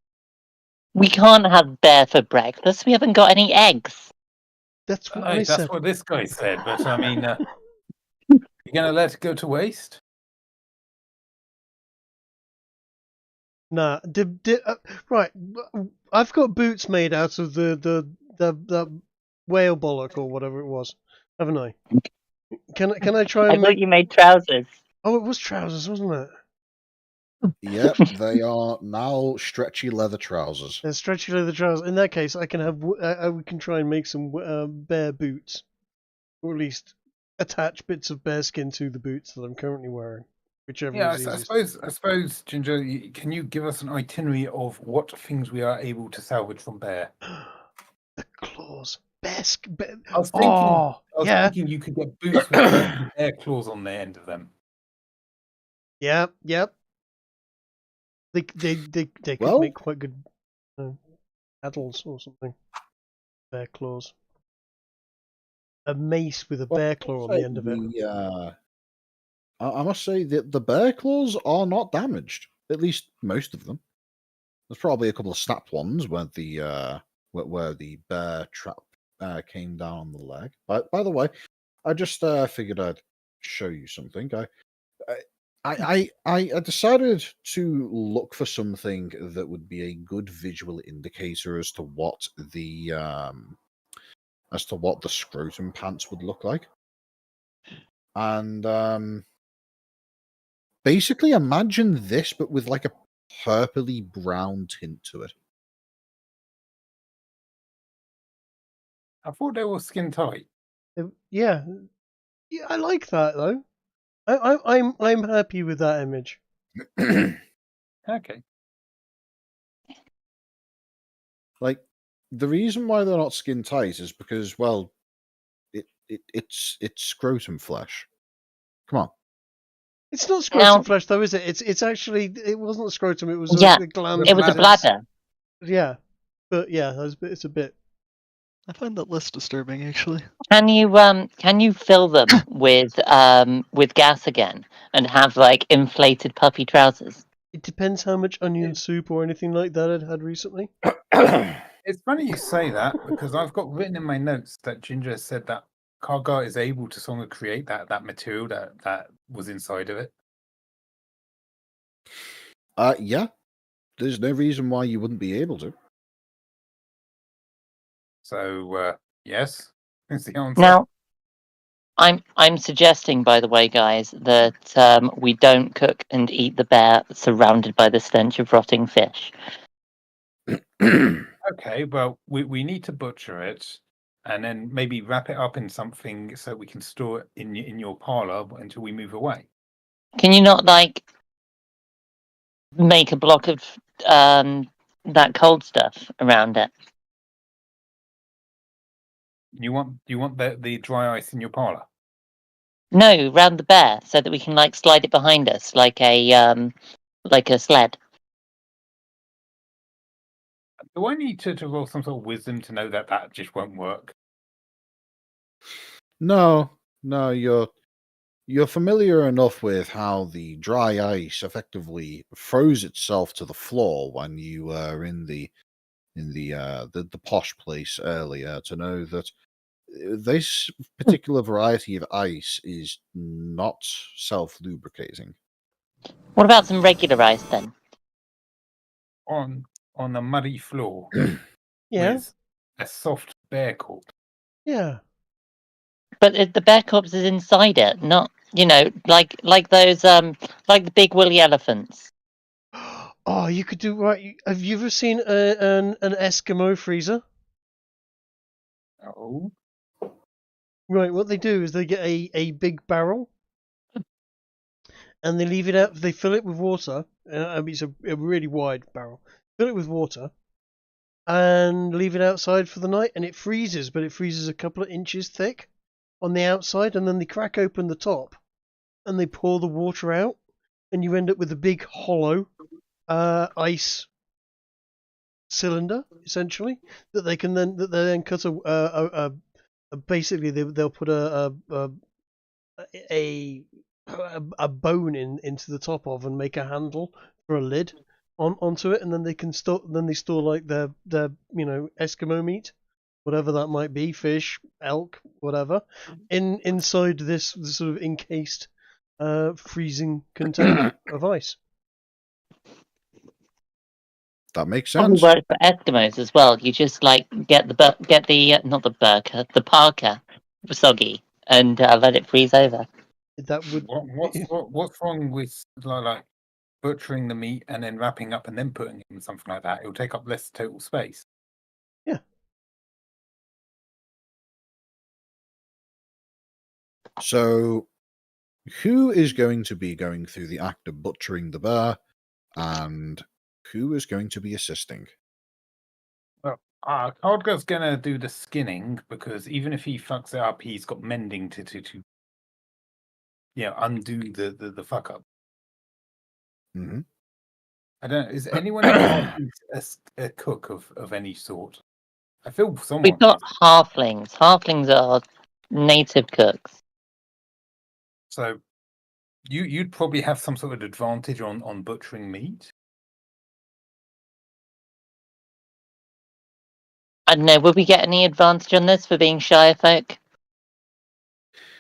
We can't have bear for breakfast. We haven't got any eggs. That's what I said. That's what this guy said, but I mean, you're going to let it go to waste? Nah, right. I've got boots made out of the whale bollock or whatever it was, haven't I? Can I try I and thought make? you made trousers. Oh, it was trousers, wasn't it? Yep, they are now stretchy leather trousers. They're stretchy leather trousers. In that case, I can have. We can try and make some bear boots, or at least attach bits of bear skin to the boots that I'm currently wearing, whichever Yeah, is I easiest. suppose, Ginger, can you give us an itinerary of what things we are able to salvage from bear? The claws, bear. I was thinking, yeah, you could get boots with bear claws on the end of them. yep. They could Well- make quite good paddles or something. Bear claws. A mace with a bear claw on the end of it. I must say that the bear claws are not damaged. At least most of them. There's probably a couple of snapped ones where the bear trap came down on the leg. By the way, I just figured I'd show you something. I decided to look for something that would be a good visual indicator as to what the scrotum pants would look like. And basically imagine this but with like a purpley brown tint to it. I thought they were skin tight. Yeah, I like that though. I'm happy with that image. Okay. Like, the reason why they're not skin tight is because, well, it's scrotum flesh. Come on. It's not scrotum flesh though, is it? It's actually, it wasn't scrotum. It was the gland. It was a bladder. Yeah, but yeah, it's a bit. I find that less disturbing, actually. Can you fill them with gas again and have like inflated puffy trousers? It depends how much onion soup or anything like that I'd had recently. It's funny you say that because I've got written in my notes that Ginger said that Khadgar is able to sort of create that material that was inside of it. Yeah. There's no reason why you wouldn't be able to. So yes, is the answer. Now, I'm suggesting, by the way, guys, that we don't cook and eat the bear surrounded by the stench of rotting fish. Okay, well, we need to butcher it, and then maybe wrap it up in something so we can store it in your parlor until we move away. Can you not make a block of that cold stuff around it? You want the dry ice in your parlor? No, round the bear, so that we can slide it behind us like a sled. Do I need to roll some sort of wisdom to know that just won't work? No, you're familiar enough with how the dry ice effectively froze itself to the floor when you were in the posh place earlier to know that this particular variety of ice is not self-lubricating. What about some regular ice then? On a muddy floor Yeah, with a soft bear corpse. yeah. But the bear corpse is inside it, not like those like the big woolly elephants. Oh, you could do right. Have you ever seen an Eskimo freezer? Oh, Right, what they do is they get a big barrel and they leave it out. They fill it with water. I mean, it's a really wide barrel. Fill it with water and leave it outside for the night, and it freezes, but it freezes a couple of inches thick on the outside, and then they crack open the top and they pour the water out, and you end up with a big hollow ice cylinder, essentially, that they then cut basically they'll put a a bone into the top of and make a handle for a lid onto it, and then they store like their Eskimo meat, whatever that might be, fish, elk, whatever, inside this sort of encased freezing container of ice. That makes Probably sense. works for Eskimos as well. You just get the not the burka, the parka soggy, and let it freeze over. That would what's wrong with like butchering the meat and then wrapping up and then putting it in something like that? It'll take up less total space. Yeah. So, who is going to be going through the act of butchering the bear, and who is going to be assisting? Well, Cardgar's gonna do the skinning because even if he fucks it up, he's got mending to undo the fuck up. Mm-hmm. I don't. Is anyone else a cook of any sort? I feel somewhat. We've got halflings. Halflings are native cooks. So you'd probably have some sort of advantage on butchering meat. I don't know. Would we get any advantage on this for being Shire folk?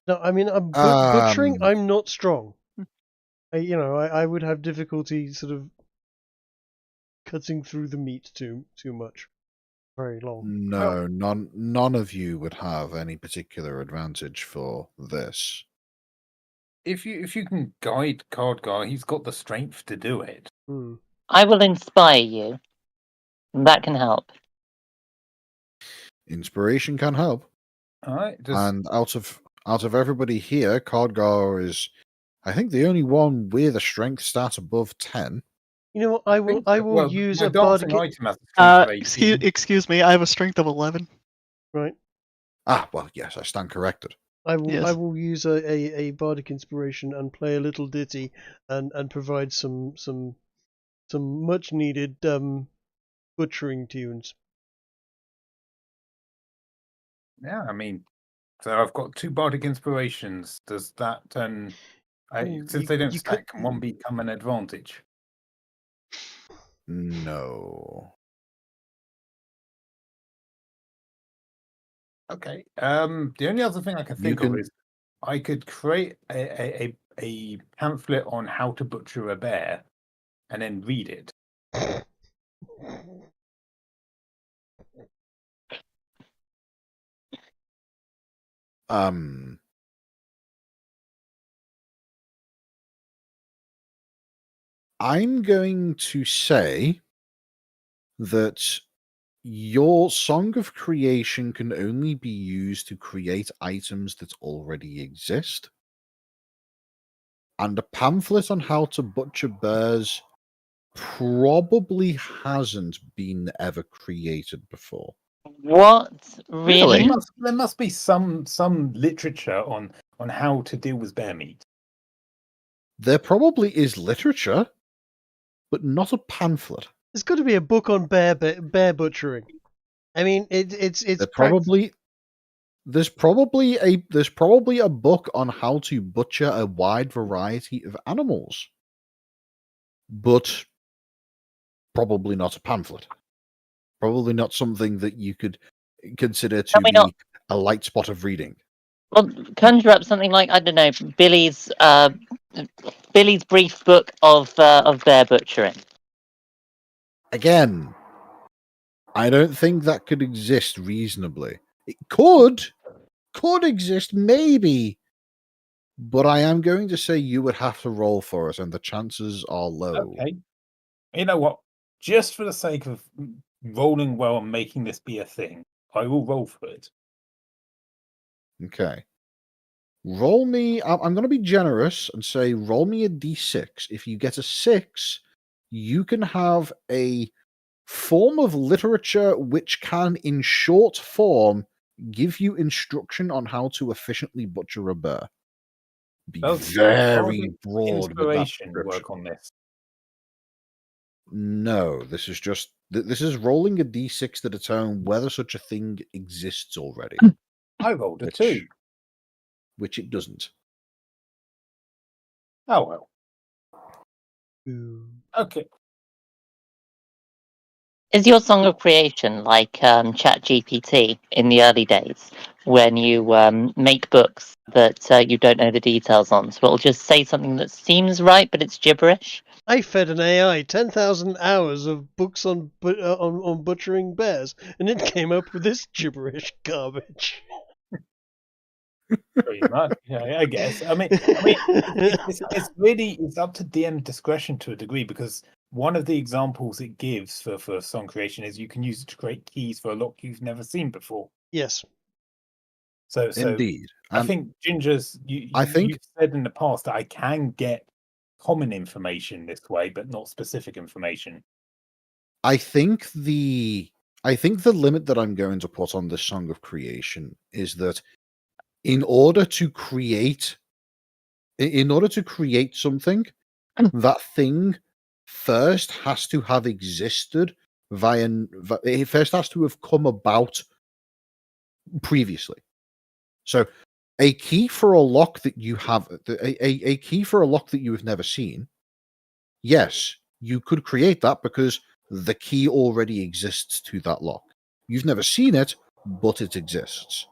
No, I mean, butchering. I'm not strong. I would have difficulty sort of cutting through the meat too much, very long. No, none of you would have any particular advantage for this. If you can guide Cardgar, he's got the strength to do it. I will inspire you. That can help. Inspiration can help. All right. And out of everybody here, Cardgar is, I think, the only one with a strength stat above 10. You know what? I will use a dancing bardic. item has a strength of 18. Excuse me, I have a strength of 11. Right. Ah, well, yes, I stand corrected. I will. Yes. I will use a bardic inspiration and play a little ditty and provide some much needed butchering tunes. Yeah, I mean, so I've got 2 bardic inspirations. Does that since they don't stack, can one become an advantage? No. Okay. The only other thing I can think of is I could create a pamphlet on how to butcher a bear and then read it. I'm going to say that your Song of Creation can only be used to create items that already exist. And a pamphlet on how to butcher bears probably hasn't been ever created before. What? Really? Really? There must be some literature on how to deal with bear meat. There probably is literature, but not a pamphlet. There's got to be a book on bear butchering. I mean, it's There's probably a book on how to butcher a wide variety of animals, but probably not a pamphlet. Probably not something that you could consider to Can we be not? a light spot of reading. Well, conjure up something like, I don't know, Billy's brief book of bear butchering. Again, I don't think that could exist reasonably. It could exist, maybe, but I am going to say you would have to roll for it, and the chances are low. Okay. You know what? Just for the sake of rolling well and making this be a thing, I will roll for it. Okay. Roll me. I'm going to be generous and say roll me a d6. If you get a 6, you can have a form of literature which can, in short form, give you instruction on how to efficiently butcher a bear. Be very broad with that Inspiration description. work on this. No, this is just this is rolling a d6 to determine whether such a thing exists already, I rolled a 2. which it doesn't. Oh well. Ooh. Okay. Is your Song of Creation like Chat GPT in the early days, when you make books that you don't know the details on? So it'll just say something that seems right, but it's gibberish. I fed an AI 10,000 hours of books on butchering bears, and it came up with this gibberish garbage. Pretty much. Yeah, I guess. I mean, it's really up to DM discretion to a degree, because one of the examples it gives for song creation is you can use it to create keys for a lock you've never seen before. Yes. So Indeed. I And think Ginger's. You've said in the past that I can get common information this way, but not specific information. I think the limit that I'm going to put on this Song of Creation is that in order to create something, that thing first has to have existed it first has to have come about previously. So a key for a lock that you have a key for a lock that you have never seen, yes, you could create that because the key already exists to that lock. You've never seen it, but it exists.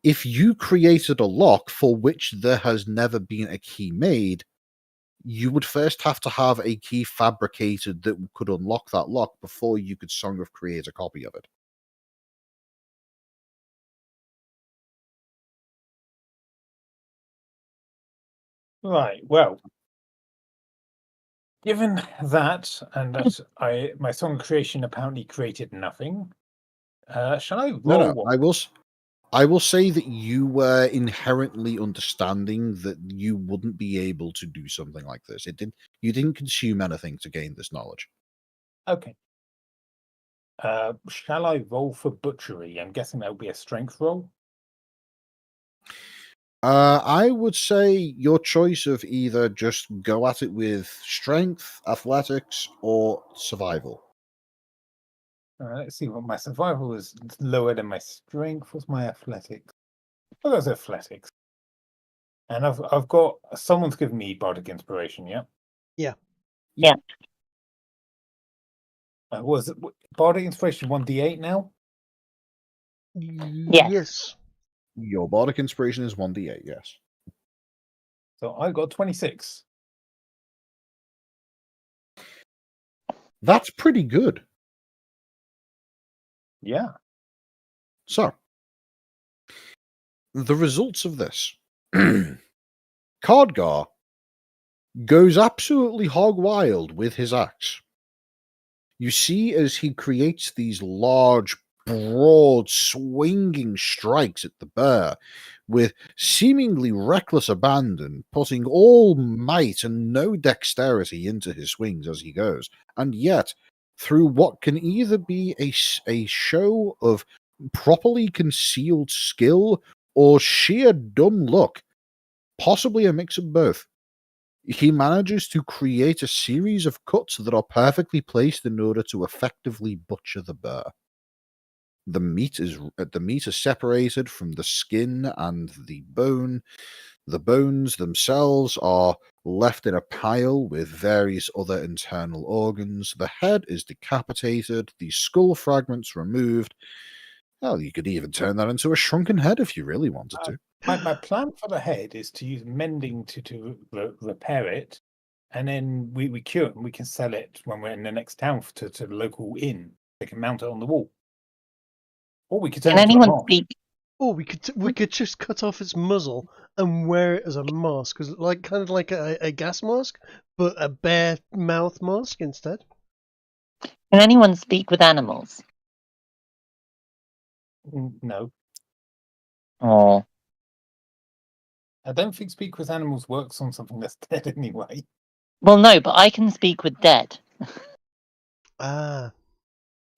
If you created a lock for which there has never been a key made, you would first have to have a key fabricated that could unlock that lock before you could Song of Create a copy of it. Right. Well, given that, and that my song creation apparently created nothing, shall I roll one? I will say that you were inherently understanding that you wouldn't be able to do something like this. You didn't consume anything to gain this knowledge. Okay. Shall I roll for butchery? I'm guessing that would be a strength roll. I would say your choice of either just go at it with strength, athletics, or survival. Let's see what my survival is lower than my strength. What's my athletics? Oh, that's athletics. And I've got someone's given me bardic inspiration. Yeah. Yeah. Yeah. Was it bardic inspiration 1d8 now? Yes. Your bardic inspiration is 1d8, yes. So I got 26. That's pretty good. Yeah. So, the results of this. Cardgar goes absolutely hog wild with his axe. You see as he creates these large, broad, swinging strikes at the bear with seemingly reckless abandon, putting all might and no dexterity into his swings as he goes, and yet, through what can either be a show of properly concealed skill or sheer dumb luck, possibly a mix of both, he manages to create a series of cuts that are perfectly placed in order to effectively butcher the bear. The meat is separated from the skin and the bone. The bones themselves are left in a pile with various other internal organs. The head is decapitated, the skull fragments removed. Well, you could even turn that into a shrunken head if you really wanted to. My plan for the head is to use mending to repair it, and then we cure it and we can sell it when we're in the next town to the local inn. They can mount it on the wall. Or we could turn Can it into a anyone mask. speak? Or we could just cut off its muzzle and wear it as a mask, kind of like a gas mask, but a bare mouth mask instead. Can anyone speak with animals? No. Oh, I don't think speak with animals works on something that's dead anyway. well, no, but I can speak with dead. Ah,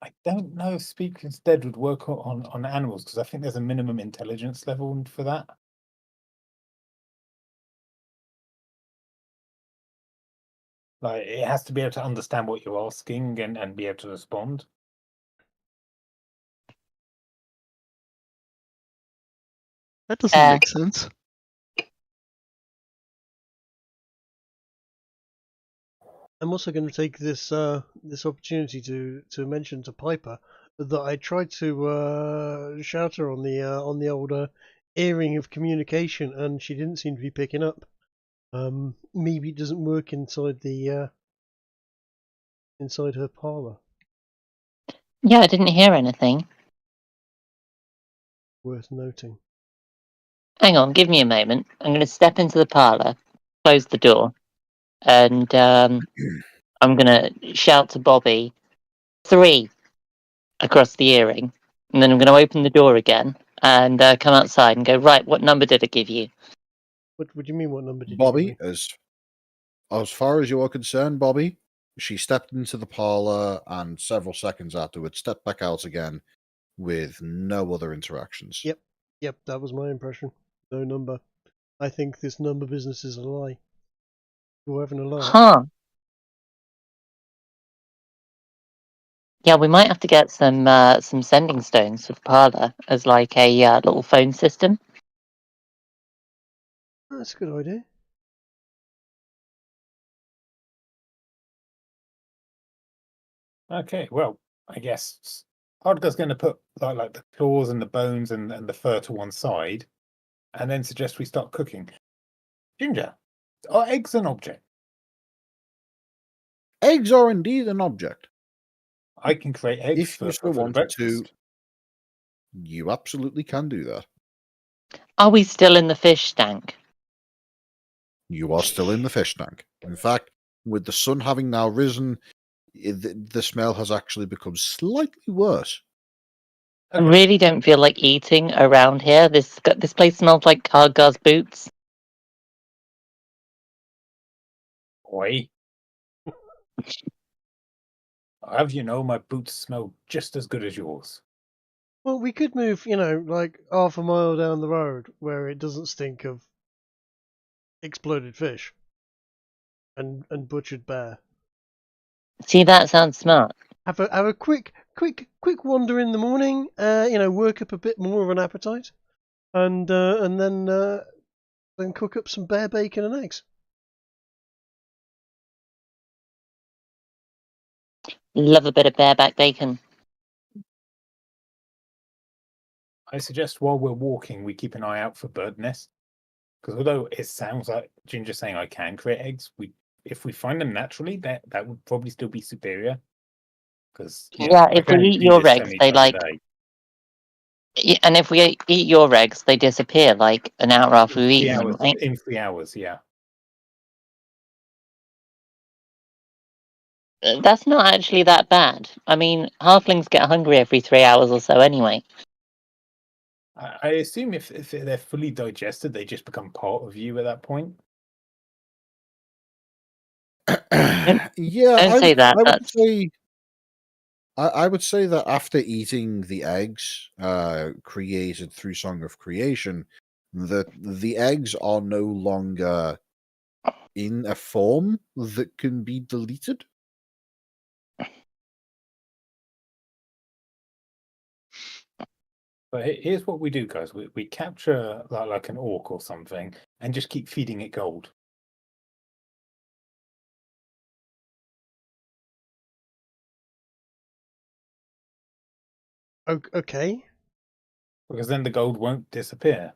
I don't know if speak with dead would work on animals, because I think there's a minimum intelligence level for that. Like, it has to be able to understand what you're asking and be able to respond. That doesn't make sense. I'm also going to take this this opportunity to mention to Piper that I tried to shout her on the old earring of communication, and she didn't seem to be picking up. Maybe it doesn't work inside the inside her parlor. Yeah, I didn't hear anything. Worth noting. Hang on, give me a moment. I'm going to step into the parlor, close the door, and I'm going to shout to Bobby, 3 across the earring, and then I'm going to open the door again and come outside and go, right, what number did it give you? What do you mean? What number did you Bobby, give me? as far as you are concerned, Bobby, she stepped into the parlor and several seconds afterwards stepped back out again with no other interactions. Yep, that was my impression. No number. I think this number business is a lie. You're having a laugh. Huh. Yeah, we might have to get some sending stones for the parlor as like a little phone system. That's a good idea. Okay, well, I guess Hardgar's going to put like the claws and the bones and the fur to one side, and then suggest we start cooking. Ginger, are eggs an object? Eggs are indeed an object. I can create eggs If you for still the wanted breakfast. to, you absolutely can do that. Are we still in the fish tank? You are still in the fish tank. In fact, with the sun having now risen, the smell has actually become slightly worse. I really don't feel like eating around here. This place smells like Hardgar's boots. Oi. I'll have you know, my boots smell just as good as yours. Well, we could move, like half a mile down the road where it doesn't stink of exploded fish and butchered bear. See, that sounds smart. Have a quick wander in the morning. Work up a bit more of an appetite, and then cook up some bear bacon and eggs. Love a bit of bareback bacon. I suggest while we're walking, we keep an eye out for bird nests. Because although it sounds like Ginger's saying I can create eggs, if we find them naturally, that would probably still be superior. Because Yeah, if we eat your eggs, they and if we eat your eggs, they disappear like an hour after we eat them, right? In 3 hours, yeah. That's not actually that bad. I mean, halflings get hungry every 3 hours or so anyway. I assume if they're fully digested, they just become part of you at that point. Yeah, Don't say that. I would say that after eating the eggs created through Song of Creation, that the eggs are no longer in a form that can be deleted. But here's what we do, guys. We capture like an orc or something and just keep feeding it gold. Okay. Because then the gold won't disappear.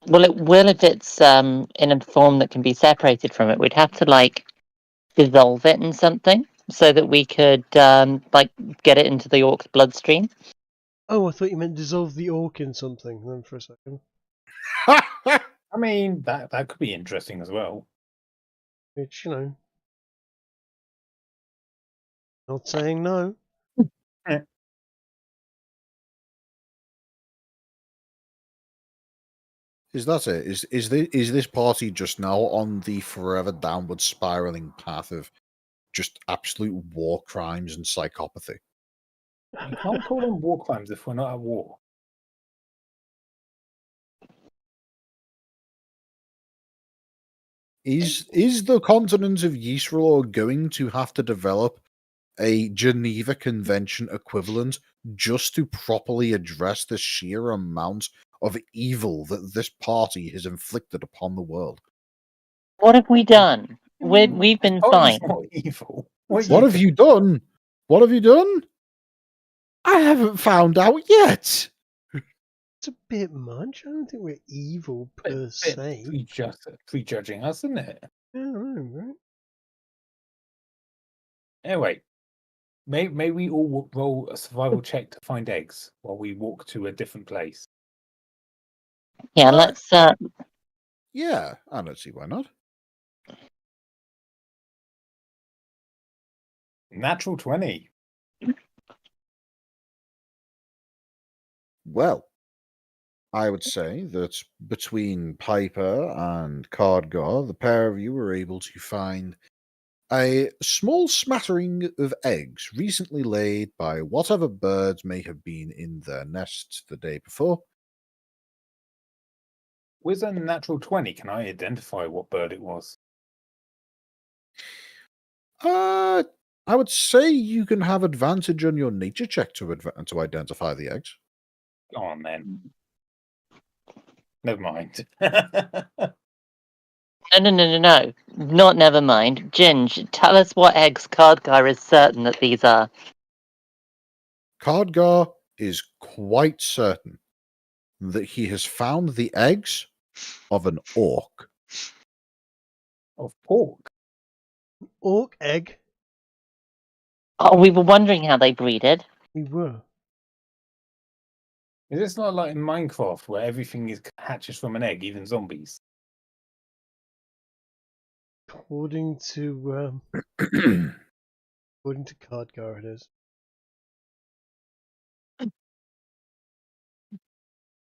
Well, it will if it's in a form that can be separated from it. We'd have to like dissolve it in something so that we could like get it into the orc's bloodstream. Oh, I thought you meant dissolve the orc in something. Then for a second, I mean, that could be interesting as well. which not saying no. Is that it? Is this party just now on the forever downward spiraling path of just absolute war crimes and psychopathy? You can't call them war crimes if we're not at war. Is the continent of Yisrael going to have to develop a Geneva Convention equivalent just to properly address the sheer amount of evil that this party has inflicted upon the world? What have we done? We've been Party's fine. not evil. What have you done? What have you done? I haven't found out yet. It's a bit much. I don't think we're evil per se. Prejudging us, isn't it? Yeah, I know, right? Anyway, may we all roll a survival check to find eggs while we walk to a different place? Yeah, What? let's. Yeah, I don't see why not. Natural 20. Well, I would say that between Piper and Cardgar, the pair of you were able to find a small smattering of eggs recently laid by whatever birds may have been in their nests the day before. With a natural 20, can I identify what bird it was? I would say you can have advantage on your nature check to identify the eggs. Go on then. Never mind. No. Not never mind. Ginge, tell us what eggs Cardgar is certain that these are. Cardgar is quite certain that he has found the eggs of an orc. Of pork. Orc egg. Oh, we were wondering how they breeded. We were. Is this not like in Minecraft where everything hatches from an egg, even zombies? According to Cardgar, it is.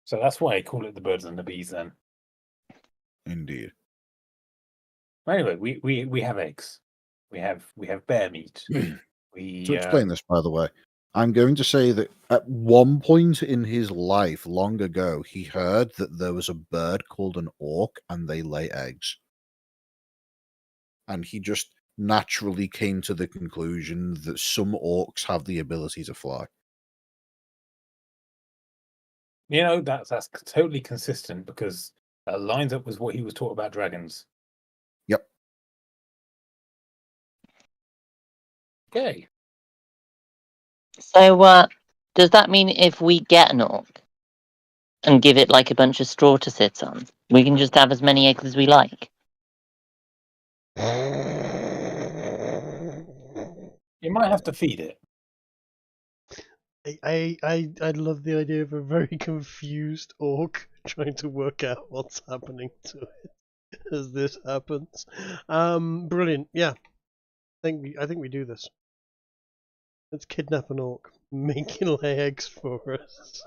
So that's why I call it the birds and the bees then. Indeed. Anyway, we have eggs. We have bear meat. To explain this, by the way, I'm going to say that at one point in his life, long ago, he heard that there was a bird called an orc and they lay eggs. And he just naturally came to the conclusion that some orcs have the ability to fly. You know, that's totally consistent because that lines up with what he was taught about dragons. Yep. Okay. So, does that mean if we get an orc and give it like a bunch of straw to sit on, we can just have as many eggs as we like? You might have to feed it. I love the idea of a very confused orc trying to work out what's happening to it as this happens. Brilliant. Yeah. I think we do this. Let's kidnap an orc. Make it lay eggs for us.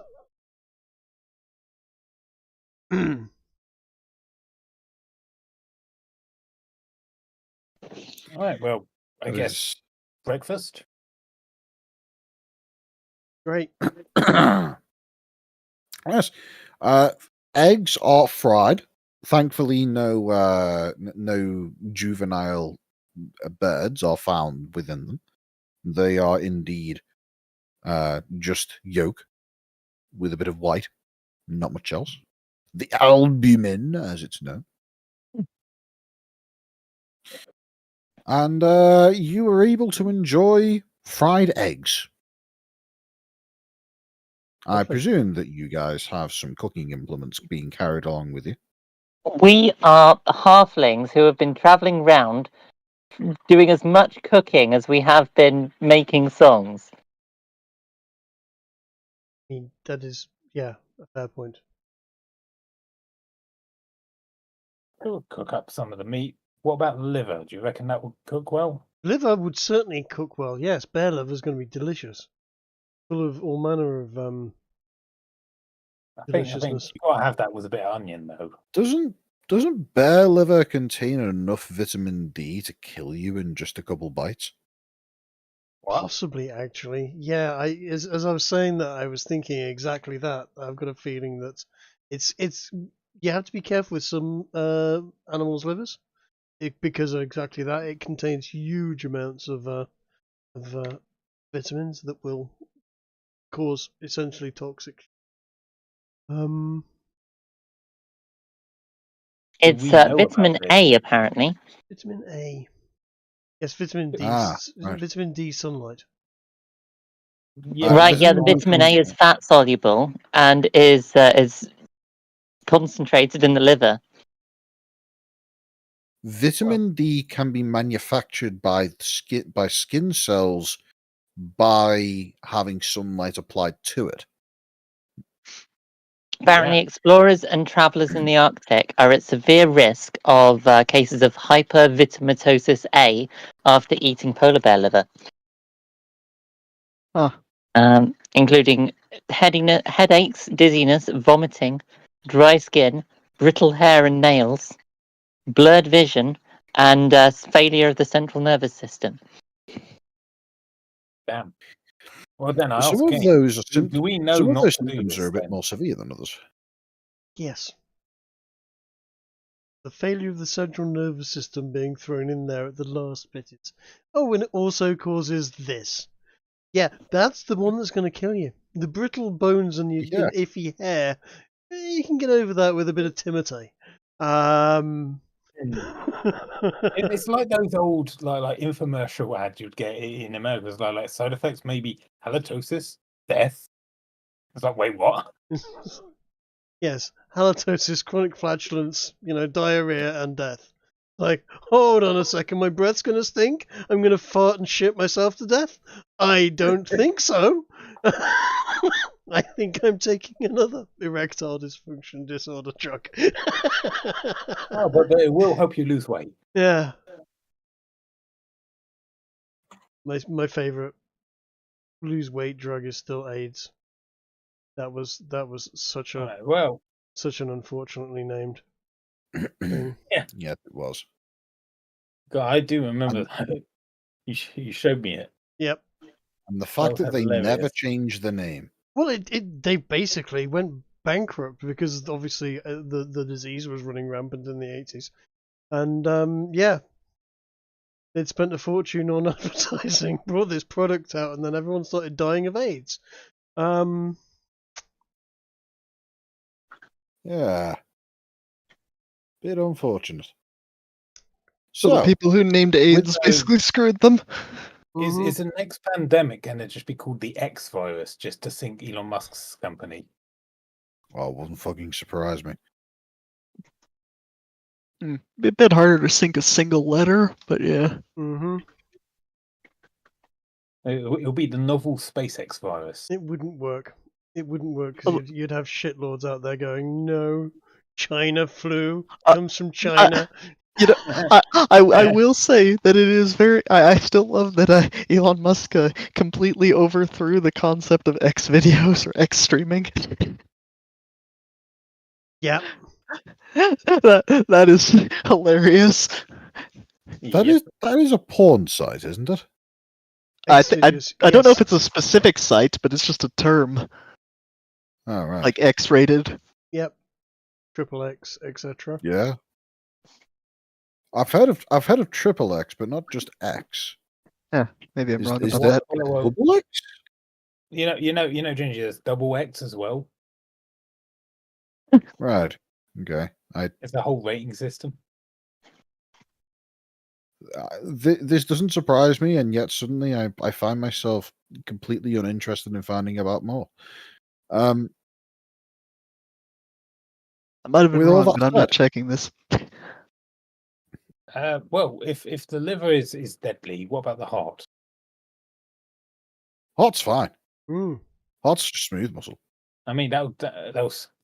All right. Well, I That guess is- breakfast. Great. Yes. Eggs are fried. Thankfully, no juvenile birds are found within them. They are indeed just yolk with a bit of white, not much else. The albumin, as it's known. And you were able to enjoy fried eggs. I Lovely. presume that you guys have some cooking implements being carried along with you. We are halflings who have been travelling round doing as much cooking as we have been making songs. I mean, that is, yeah, a fair point. We'll cook up some of the meat. What about the liver? Do you reckon that will cook well? Liver would certainly cook well. Yes, bear liver is going to be delicious. Full of all manner of I think deliciousness. you gotta have that with a bit of onion though. Doesn't bear liver contain enough vitamin D to kill you in just a couple bites? What? Possibly, actually. Yeah, as I was saying that, I was thinking exactly that. I've got a feeling that it's you have to be careful with some animals' livers because of exactly that. It contains huge amounts of vitamins that will cause essentially toxic. It's we know vitamin about A, apparently. Vitamin A. Yes, vitamin D. Right. Vitamin D sunlight. Yeah, Right, yeah, the vitamin D vitamin A is comes- fat soluble and is concentrated in the liver. Vitamin D can be manufactured by skin cells by having sunlight applied to it. Apparently, Yeah. explorers and travellers in the Arctic are at severe risk of cases of hypervitaminosis A after eating polar bear liver, Huh. including headaches, dizziness, vomiting, dry skin, brittle hair and nails, blurred vision, and failure of the central nervous system. Damn. Well then, I Some ask of King, those do we know some of not those to do symptoms this are a bit then? more severe than others. Yes. The failure of the central nervous system being thrown in there at the last bit. And it also causes this. Yeah, that's the one that's going to kill you. The brittle bones and your Yeah. iffy hair. You can get over that with a bit of Timotei. It's like those old like infomercial ads you'd get in America. It's like side effects, maybe halitosis, death. It's like, wait, what? Yes, halitosis, chronic flatulence, diarrhea and death. Like, hold on a second, my breath's gonna stink? I'm gonna fart and shit myself to death? I don't think so. I think I'm taking another erectile dysfunction disorder drug. Oh, but it will help you lose weight. Yeah. My favorite lose weight drug is still AIDS. That was such Well, such an unfortunately named thing. yeah, Yeah, it was. God, I do remember that. You showed me it. Yep. And the fact was that they never hilarious. changed the name. Well, they basically went bankrupt because obviously the disease was running rampant in the 80s, and yeah, they'd spent a fortune on advertising, brought this product out, and then everyone started dying of AIDS. Yeah. Bit unfortunate. So the people who named AIDS those- basically screwed them. Is the next pandemic going to just be called the X virus just to sink Elon Musk's company? Well, it wouldn't fucking surprise me. Be a bit harder to sink a single letter, but yeah. Mm-hmm. It'll be the novel SpaceX virus. It wouldn't work. It wouldn't work because you'd have shitlords out there going, no, China flu comes from China. You know, I will say that it is very. I still love that Elon Musk completely overthrew the concept of X videos or X streaming. Yeah. That is hilarious. That is a porn site, isn't it? I X-Videos, don't know yes. if it's a specific site, but it's just a term Oh right. like X-rated. Yep. Triple X, etc. Yeah. I've heard of triple X, but not just X. Yeah, maybe I'm wrong Is about there that. double X? You know, Ginger, there's double X as well. Right. Okay. It's the whole rating system. This doesn't surprise me, and yet suddenly I find myself completely uninterested in finding out more. I might have been With all wrong, that but I'm said, not checking this. Well, if the liver is deadly, what about the heart? heart's fine. Mm. Heart's just smooth muscle. I mean, that'll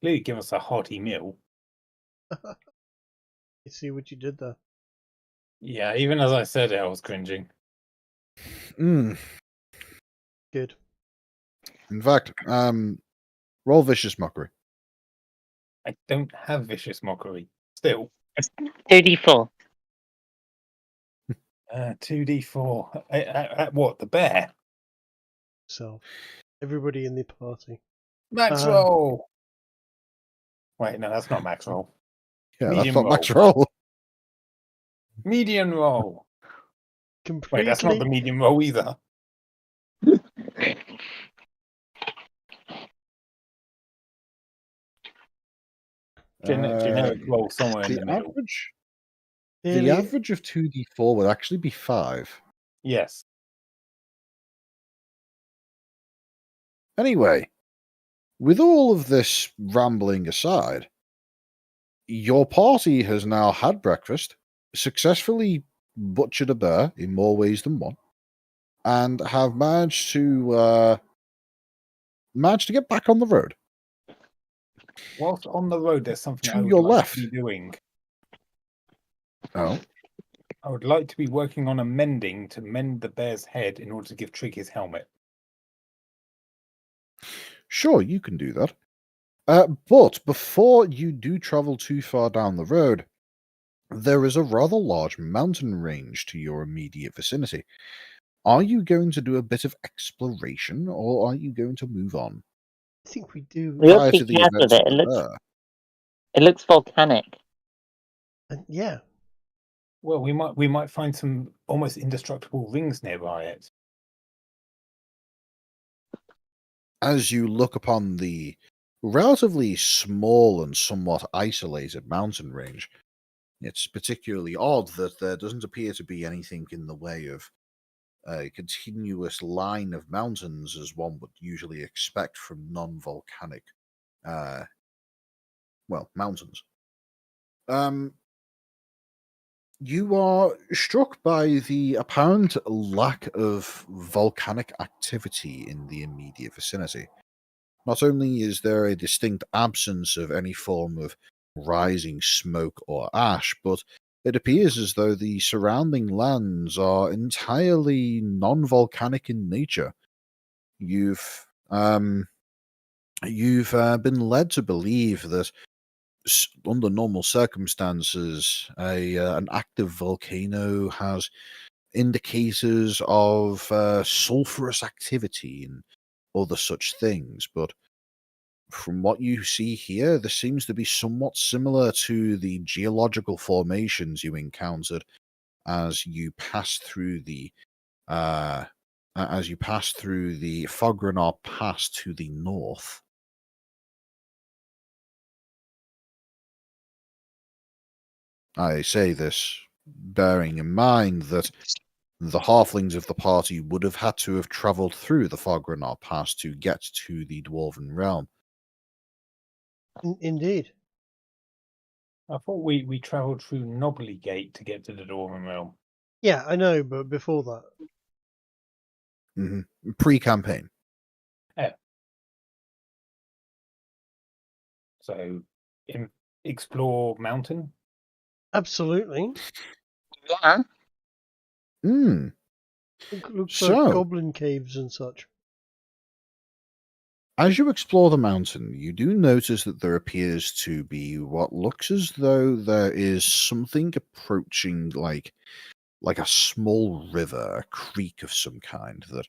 clearly give us a hearty meal. You see what you did there. Yeah, even as I said it, I was cringing. Mm. Good. In fact, roll vicious mockery. I don't have vicious mockery. Still, 2d4. 2d4. At what? The bear? So, everybody in the party. Max roll. Wait, no, that's not max roll. Yeah, Medium that's not max roll. roll. Medium roll. Completely. Wait, that's not the medium roll either. Generic roll somewhere in the middle. The average of 2d4 would actually be 5. Yes. Anyway, with all of this rambling aside, your party has now had breakfast, successfully butchered a bear in more ways than one, and have managed to get back on the road. Whilst on the road, there's something To I would your like left. to be doing. Oh, I would like to be working on a mending to mend the bear's head in order to give Trig his helmet. sure, you can do that. But before you do travel too far down the road, there is a rather large mountain range to your immediate vicinity. Are you going to do a bit of exploration, or are you going to move on I think we do. We prior got to the GPS events with of it. the bear? It looks volcanic. Yeah. Well, we might find some almost indestructible rings nearby it. As you look upon the relatively small and somewhat isolated mountain range, it's particularly odd that there doesn't appear to be anything in the way of a continuous line of mountains as one would usually expect from non-volcanic, mountains. You are struck by the apparent lack of volcanic activity in the immediate vicinity. Not only is there a distinct absence of any form of rising smoke or ash, but it appears as though the surrounding lands are entirely non-volcanic in nature. You've been led to believe that under normal circumstances, an active volcano has indicators of sulfurous activity and other such things, but from what you see here, this seems to be somewhat similar to the geological formations you encountered as you pass through the Fogrenar Pass to the north. I say this bearing in mind that the halflings of the party would have had to have travelled through the Fogrenar Pass to get to the Dwarven realm. Indeed. I thought we travelled through Knobbly Gate to get to the Dwarven realm. Yeah, I know, but before that. Mm-hmm. Pre-campaign. Yeah. So, explore mountain. Absolutely. Yeah. Hmm. Looks like So, goblin caves and such. as you explore the mountain, you do notice that there appears to be what looks as though there is something approaching like a small river, a creek of some kind that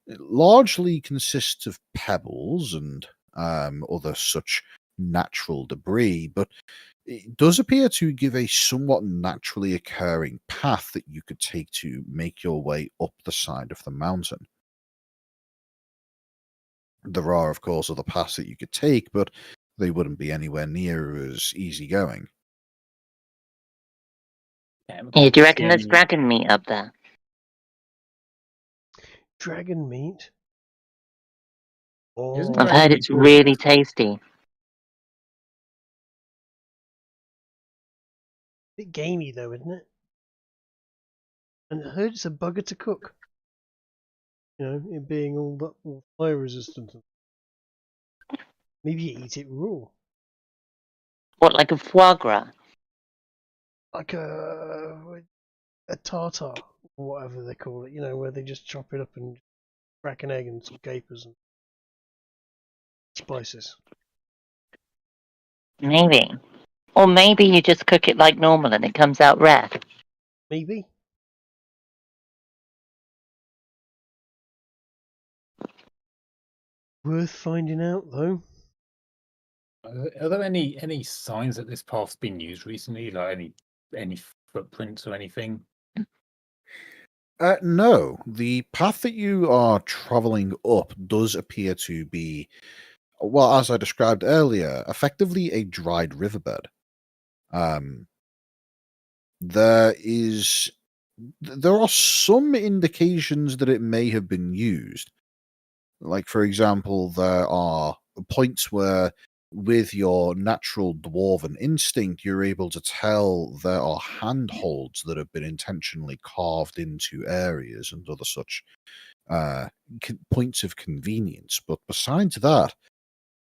largely consists of pebbles and other such natural debris, but it does appear to give a somewhat naturally occurring path that you could take to make your way up the side of the mountain. There are, of course, other paths that you could take, but they wouldn't be anywhere near as easygoing. Yeah, Yeah, do you reckon see there's any- dragon meat up there? Dragon meat. Isn't I've Oh, dragon heard meat it's poisonous? really tasty. bit gamey though, isn't it? And I heard it's a bugger to cook. You know, it being all fire resistant. Maybe you eat it raw, What, like a foie gras? like a tartar or whatever they call it. You know, where they just chop it up and crack an egg and some capers and spices. Maybe. Or maybe you just cook it like normal and it comes out rare. Maybe. Worth finding out though. Are there any signs that this path's been used recently? Like any footprints or anything? No, the path that you are traveling up does appear to be, well, as I described earlier, effectively a dried riverbed. Um, there is, there are some indications that it may have been used. Like, for example, there are points where, with your natural dwarven instinct, you're able to tell there are handholds that have been intentionally carved into areas and other such points of convenience. But besides that,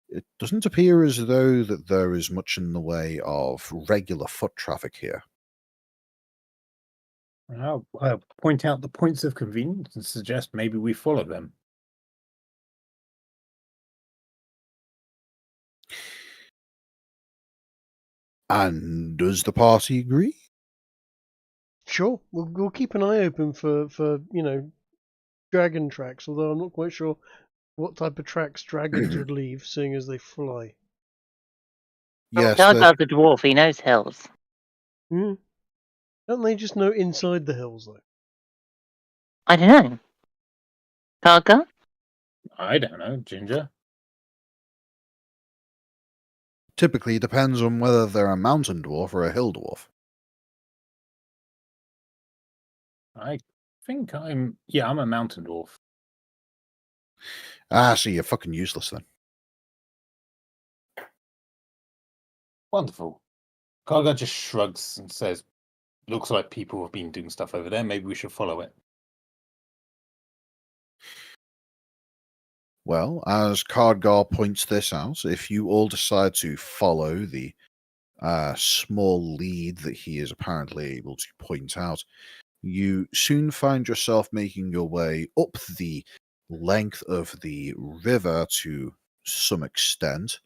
it doesn't appear as though that there is much in the way of regular foot traffic here. I'll point out the points of convenience and suggest maybe we follow them. And does the party agree? Sure, we'll keep an eye open for dragon tracks. Although I'm not quite sure what type of tracks dragons would leave, seeing as they fly. Yes, Gargoyle's a dwarf, he knows hills. Hmm. Don't they just know inside the hills though? I don't know. Gargoyle? I don't know, Ginger. typically depends on whether they're a mountain dwarf or a hill dwarf. I think I'm a mountain dwarf. Ah, so you're fucking useless then. Wonderful. Karga just shrugs and says, "Looks like people have been doing stuff over there. Maybe we should follow it." Well, as Cardgar points this out, if you all decide to follow the small lead that he is apparently able to point out, you soon find yourself making your way up the length of the river to some extent,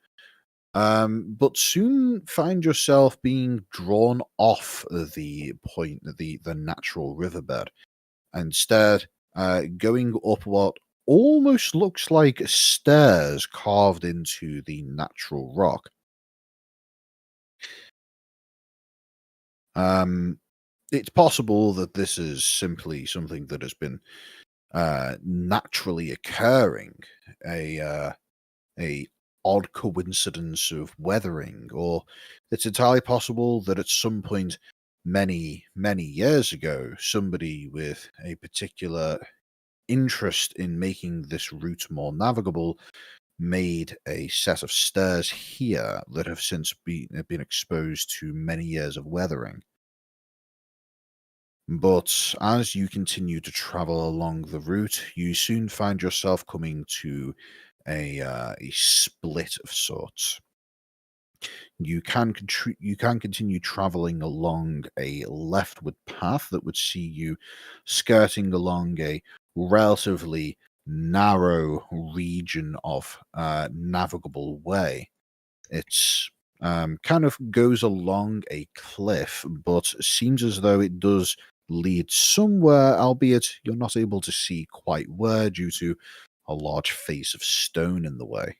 but soon find yourself being drawn off the point, the natural riverbed. Instead, going up what almost looks like stairs carved into the natural rock. It's possible that this is simply something that has been naturally occurring, a odd coincidence of weathering, or it's entirely possible that at some point many years ago, somebody with a particular interest in making this route more navigable made a set of stairs here that have since been exposed to many years of weathering. But as you continue to travel along the route, you soon find yourself coming to a split of sorts. You can continue traveling along a leftward path that would see you skirting along a relatively narrow region of navigable way. It's kind of goes along a cliff, but seems as though it does lead somewhere, albeit you're not able to see quite where due to a large face of stone in the way.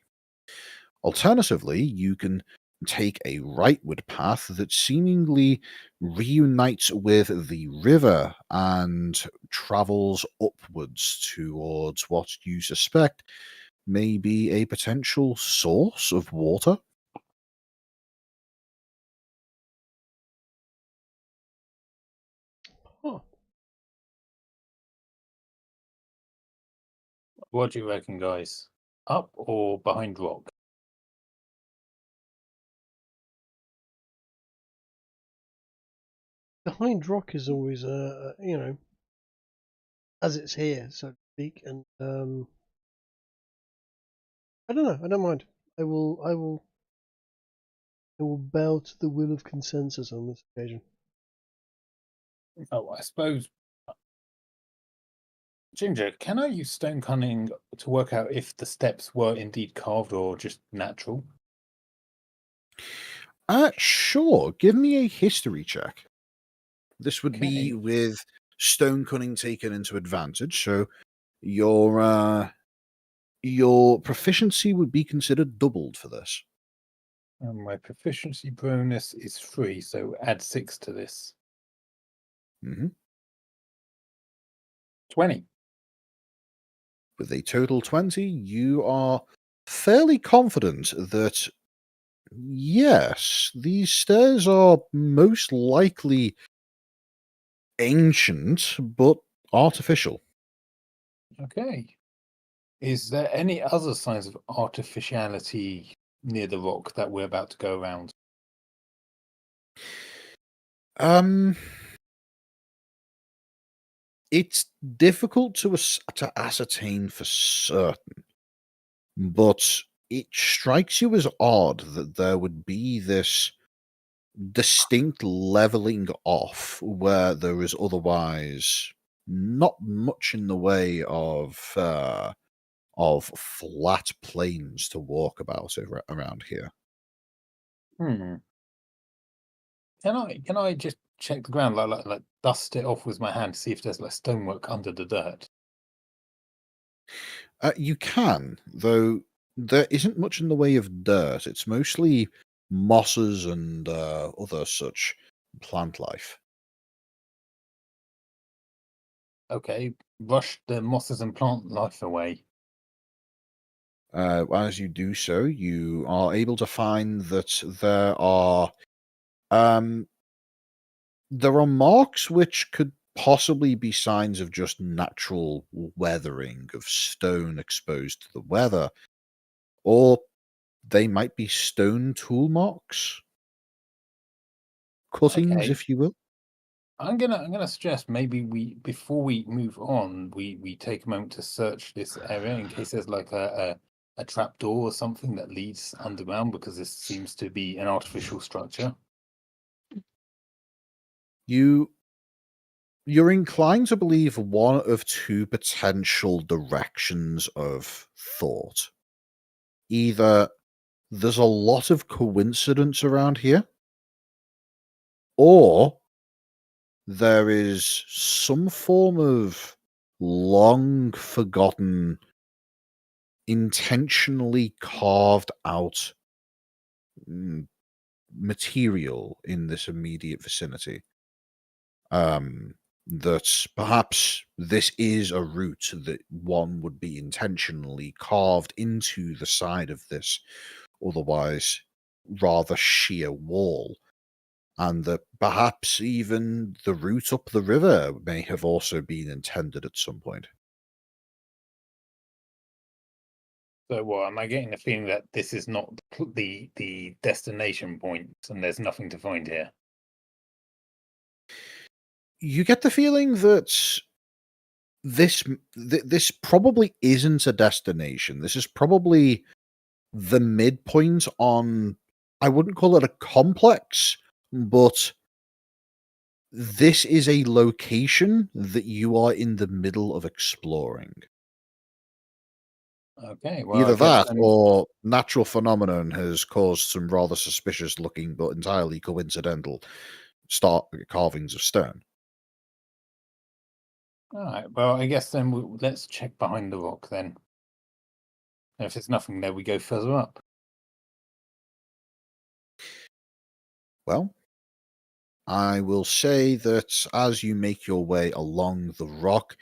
Alternatively, you can take a rightward path that seemingly reunites with the river and travels upwards towards what you suspect may be a potential source of water. Huh. What do you reckon, guys? Up or behind rock? Behind rock is always as it's here, so to speak, and I don't know. I don't mind. I will bow to the will of consensus on this occasion. Oh, I suppose. Ginger, can I use stone cunning to work out if the steps were indeed carved or just natural? Sure. Give me a history check. This would be Okay. with stone cunning taken into advantage, so your proficiency would be considered doubled for this. And my proficiency bonus is 3, so add 6 to this. hmm 20. With a total 20, you are fairly confident that, yes, these stairs are most likely ancient, but artificial. Okay. Is there any other signs of artificiality near the rock that we're about to go around? It's difficult to ascertain for certain, but it strikes you as odd that there would be this distinct leveling off where there is otherwise not much in the way of flat plains to walk about around here. Hmm. Can I just check the ground, like dust it off with my hand to see if there's like stonework under the dirt? You can, though there isn't much in the way of dirt. It's mostly mosses and other such plant life. Okay, brush the mosses and plant life away. As you do so, you are able to find that um, there are marks which could possibly be signs of just natural weathering of stone exposed to the weather, or they might be stone tool marks, cuttings, Okay. if you will. I'm gonna suggest maybe before we move on, we take a moment to search this area in case there's like a trap door or something that leads underground, because this seems to be an artificial structure. You're inclined to believe one of two potential directions of thought. Either there's a lot of coincidence around here, or there is some form of long forgotten, intentionally carved out material in this immediate vicinity. That perhaps this is a route that one would be intentionally carved into the side of this otherwise rather sheer wall, and that perhaps even the route up the river may have also been intended at some point. So what, am I getting the feeling that this is not the destination point and there's nothing to find here? You get the feeling that this probably isn't a destination. This is probably the midpoint on I wouldn't call it a complex, but this is a location that you are in the middle of exploring. Okay, well, I Either guess that then, or natural phenomenon has caused some rather suspicious looking but entirely coincidental carvings of stone. all right. Well, I guess then let's check behind the rock then. And if there's nothing there, we go further up. Well, I will say that as you make your way along the rock,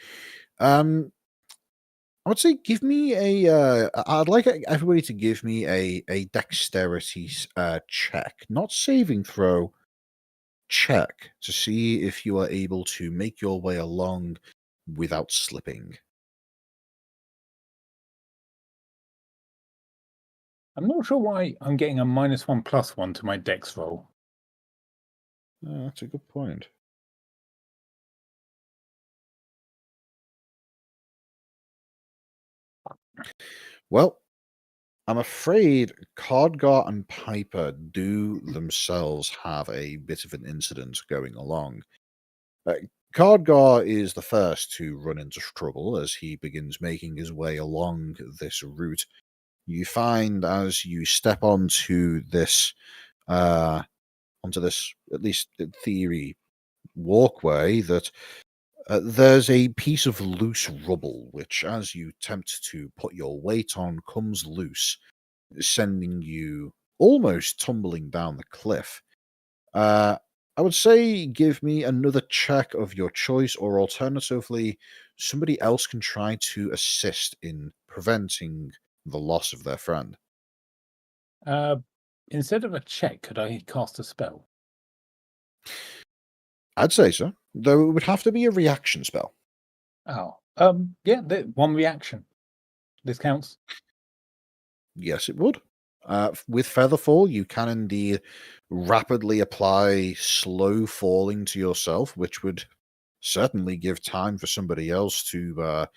I would say give me a. I'd like everybody to give me a dexterity check, not saving throw, check to see if you are able to make your way along without slipping. I'm not sure why I'm getting a -1/+1 to my dex roll. That's a good point. Well, I'm afraid Cardgar and Piper do themselves have a bit of an incident going along. Cardgar is the first to run into trouble as he begins making his way along this route. You find as you step onto this, at least in theory, walkway, that there's a piece of loose rubble, which, as you attempt to put your weight on, comes loose, sending you almost tumbling down the cliff. I would say give me another check of your choice, or alternatively, somebody else can try to assist in preventing the loss of their friend. Instead of a check, could I cast a spell? I'd say so, though it would have to be a reaction spell. Oh, yeah, one reaction. This counts. Yes, it would. With Featherfall, you can indeed rapidly apply slow falling to yourself, which would certainly give time for somebody else to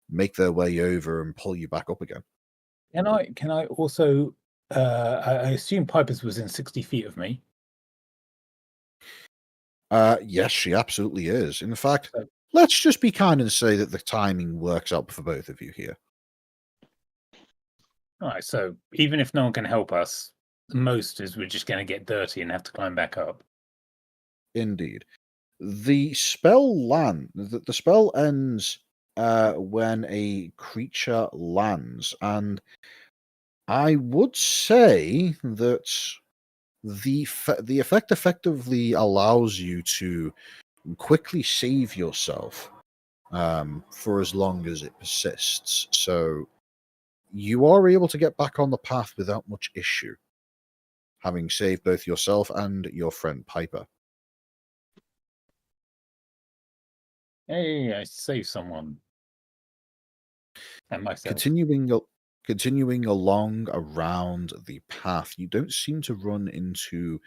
make their way over and pull you back up again. Can I also? I assume Piper's within 60 feet of me. Yes, she absolutely is. In fact, So, let's just be kind and say that the timing works out for both of you here. all right. So even if no one can help us, the most is we're just going to get dirty and have to climb back up. Indeed. The spell ends when a creature lands, and I would say that the effect effectively allows you to quickly save yourself for as long as it persists. So you are able to get back on the path without much issue, having saved both yourself and your friend Piper. Hey, I saved someone and myself. Continuing along around the path, you don't seem to run into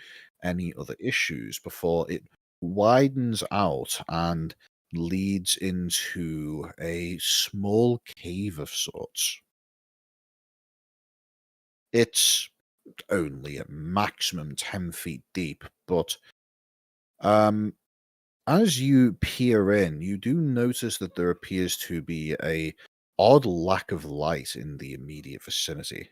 any other issues before it widens out and leads into a small cave of sorts. It's only a maximum 10 feet deep, but as you peer in, you do notice that there appears to be a odd lack of light in the immediate vicinity.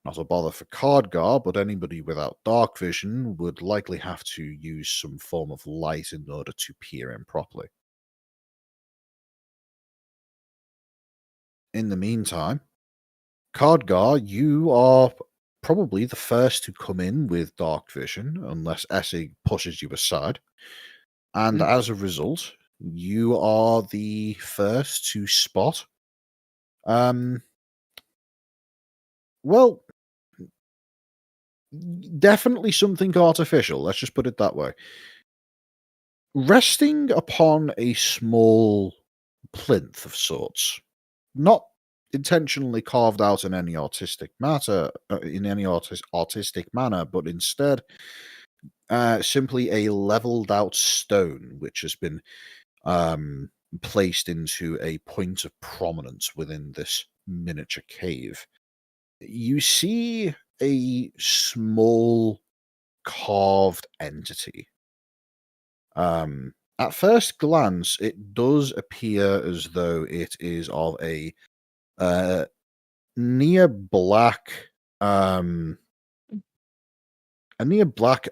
Not a bother for Cardgar, but anybody without dark vision would likely have to use some form of light in order to peer in properly. In the meantime, Cardgar, you are probably the first to come in with dark vision, unless Essig pushes you aside. And as a result, you are the first to spot. Well, definitely something artificial. Let's just put it that way. Resting upon a small plinth of sorts, not intentionally carved out in any artistic matter, artistic manner, but instead simply a leveled out stone which has been placed into a point of prominence within this miniature cave. You see a small carved entity. At first glance, it does appear as though it is of a near black,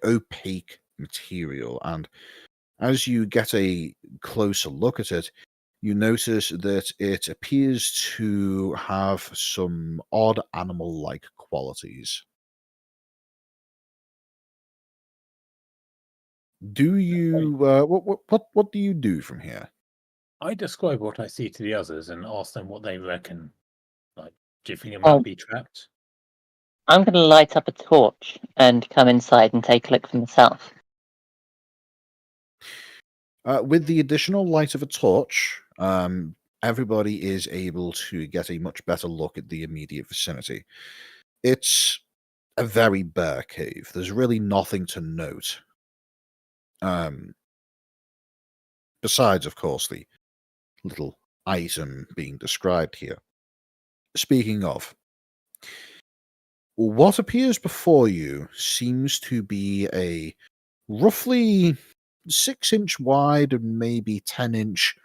opaque material, and as you get a closer look at it, you notice that it appears to have some odd animal-like qualities. Do you what do you do from here? I describe what I see to the others and ask them what they reckon. Like, do you think it Oh. might be trapped? I'm going to light up a torch and come inside and take a look for myself. With the additional light of a torch, everybody is able to get a much better look at the immediate vicinity. It's a very bare cave. There's really nothing to note. Besides, of course, the little item being described here. Speaking of, what appears before you seems to be a roughly 6-inch wide and maybe 10-inch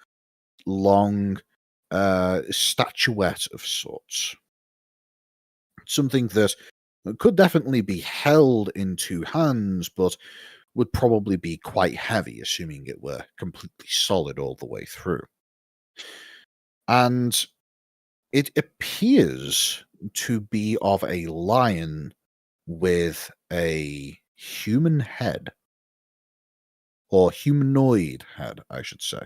long statuette of sorts. Something that could definitely be held in two hands, but would probably be quite heavy, assuming it were completely solid all the way through. And it appears to be of a lion with a human head. Or humanoid head, I should say.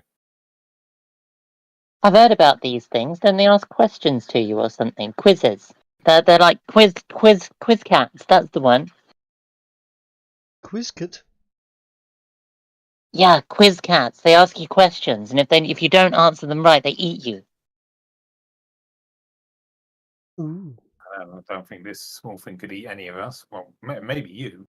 I've heard about these things. Don't they ask questions to you or something? Quizzes. They're like quiz cats. That's the one. Quizkit? Yeah, quiz cats. They ask you questions, and if you don't answer them right, they eat you. Ooh. I don't think this small thing could eat any of us. Well, maybe you.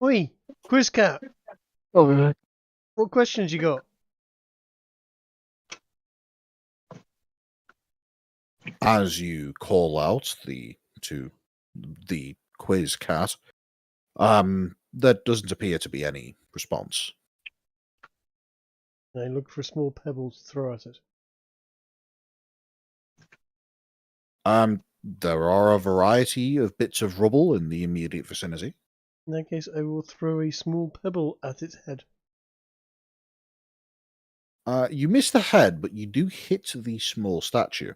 Oi, Quizcat, Oh, what questions you got? As you call out to the quiz cat, there doesn't appear to be any response. I look for a small pebble to throw at it. There are a variety of bits of rubble in the immediate vicinity. In that case, I will throw a small pebble at its head. You miss the head, but you do hit the small statue.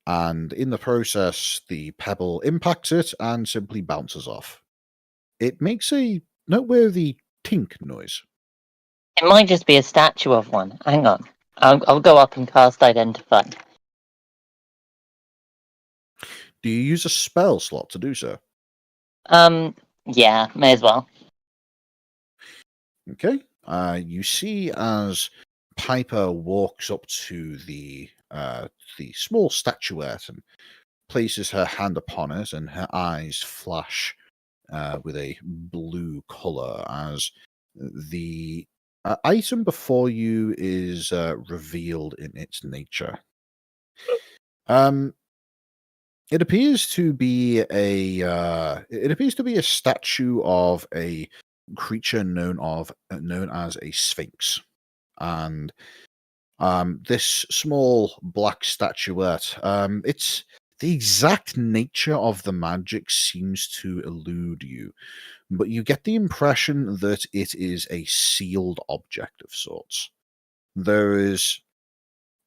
And in the process, the pebble impacts it and simply bounces off. It makes a noteworthy tink noise. It might just be a statue of one. Hang on. I'll go up and cast Identify. Do you use a spell slot to do so? Yeah, may as well. Okay. You see as Piper walks up to the small statuette and places her hand upon it, and her eyes flash with a blue color as the item before you is revealed in its nature. It appears to be a statue of a creature known as a sphinx, and this small black statuette, it's the exact nature of the magic seems to elude you, but you get the impression that it is a sealed object of sorts. There is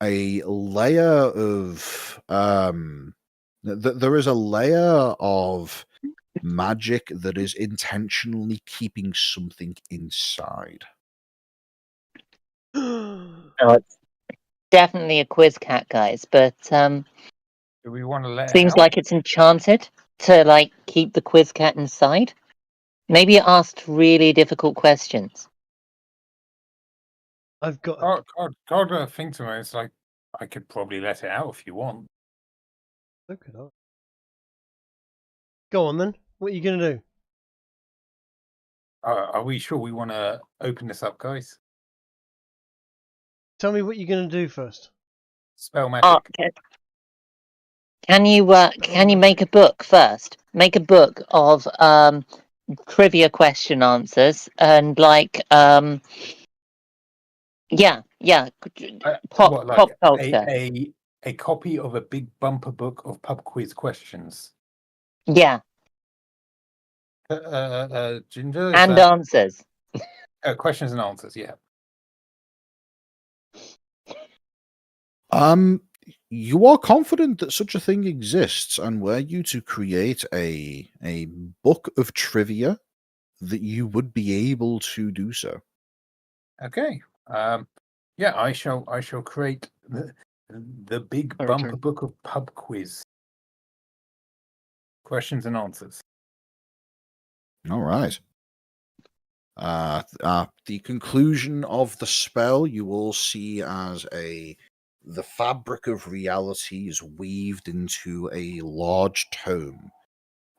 a layer of there is a layer of magic that is intentionally keeping something inside. Oh, it's definitely a quiz cat, guys, but Do we want to let it seems out? like it's enchanted to keep the quiz cat inside. Maybe it asked really difficult questions. I've got. God, think to me, it's like I could probably let it out if you want. So could I. Go on then. What are you gonna do? Are we sure we want to open this up, guys? tell me what you're going to do first. Spell magic. Oh, can you make a book first? Make a book of trivia question answers and What, like pop culture. a copy of a big bumper book of pub quiz questions? Yeah, Ginger, is and that answers. questions and answers? Yeah. You are confident that such a thing exists, and were you to create a book of trivia, that you would be able to do so. Okay. Yeah, I shall create the big My bumper return. book of pub quiz questions and answers. All right. The conclusion of the spell you will see as the fabric of reality is weaved into a large tome,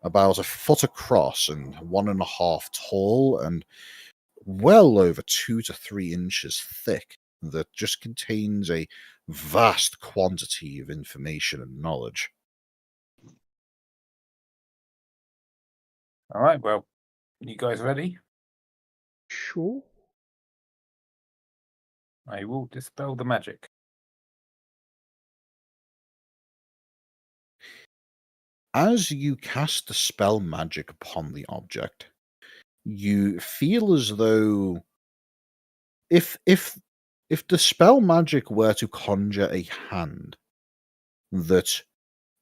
about 1 foot across and 1.5 tall, and well over 2 to 3 inches thick, that just contains a vast quantity of information and knowledge. All right. Well, you guys ready? Sure. I will dispel the magic. As you cast the spell magic upon the object, you feel as though if the spell magic were to conjure a hand that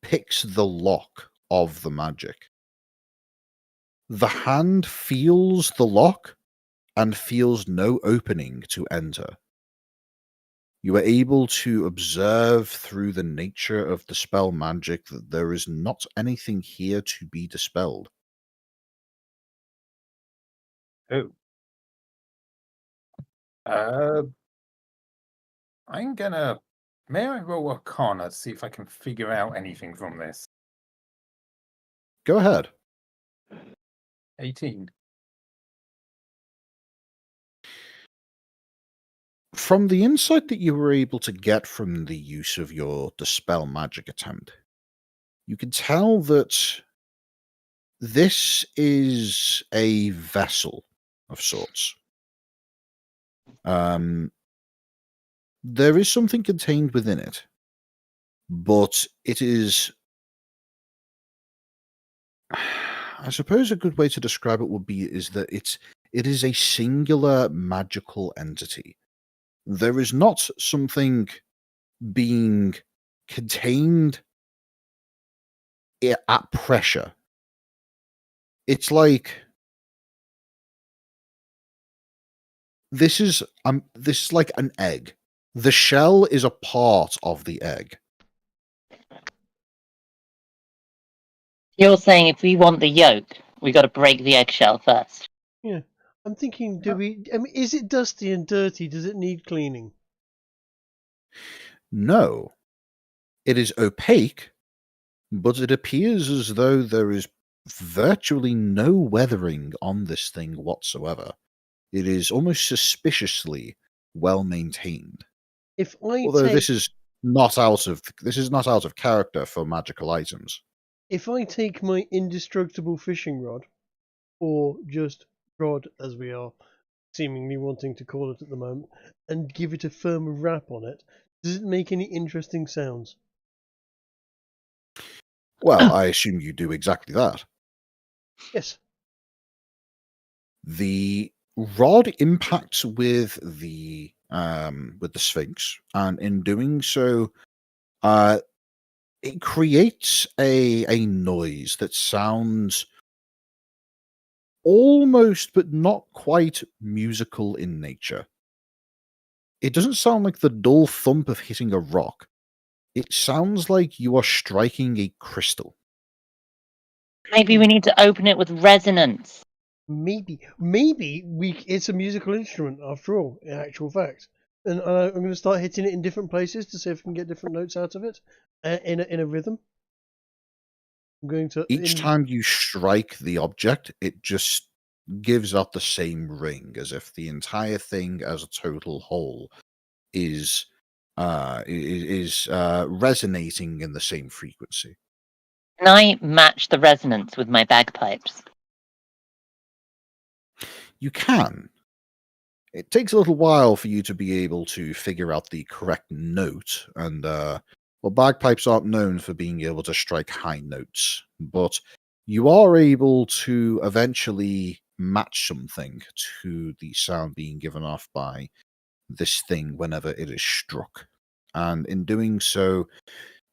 picks the lock of the magic, the hand feels the lock and feels no opening to enter. You are able to observe through the nature of the spell magic that there is not anything here to be dispelled. Oh. I'm gonna. May I roll Arcana to see if I can figure out anything from this? Go ahead. 18. From the insight that you were able to get from the use of your dispel magic attempt, you can tell that this is a vessel of sorts. There is something contained within it, but it is, I suppose a good way to describe it would be is that it is a singular magical entity. There is not something being contained at pressure. It's like this is like an egg. The shell is a part of the egg. You're saying if we want the yolk, we got to break the eggshell first. Yeah. I'm thinking, is it dusty and dirty? Does it need cleaning? No. It is opaque, but it appears as though there is virtually no weathering on this thing whatsoever. It is almost suspiciously well maintained. Although this is not out of character for magical items. If I take my indestructible fishing rod, or just rod as we are seemingly wanting to call it at the moment, and give it a firm wrap on it, does it make any interesting sounds? Well, I assume you do exactly that. Yes. The rod impacts with the Sphinx, and in doing so, it creates a noise that sounds almost but not quite musical in nature. It doesn't sound like the dull thump of hitting a rock. It sounds like you are striking a crystal. Maybe we need to open it with resonance. Maybe it's a musical instrument after all, in actual fact. And I'm going to start hitting it in different places to see if I can get different notes out of it in a rhythm. I'm going to Each time you strike the object, it just gives out the same ring, as if the entire thing as a total whole is resonating in the same frequency. Can I match the resonance with my bagpipes? You can. It takes a little while for you to be able to figure out the correct note, and bagpipes aren't known for being able to strike high notes, but you are able to eventually match something to the sound being given off by this thing whenever it is struck. And in doing so,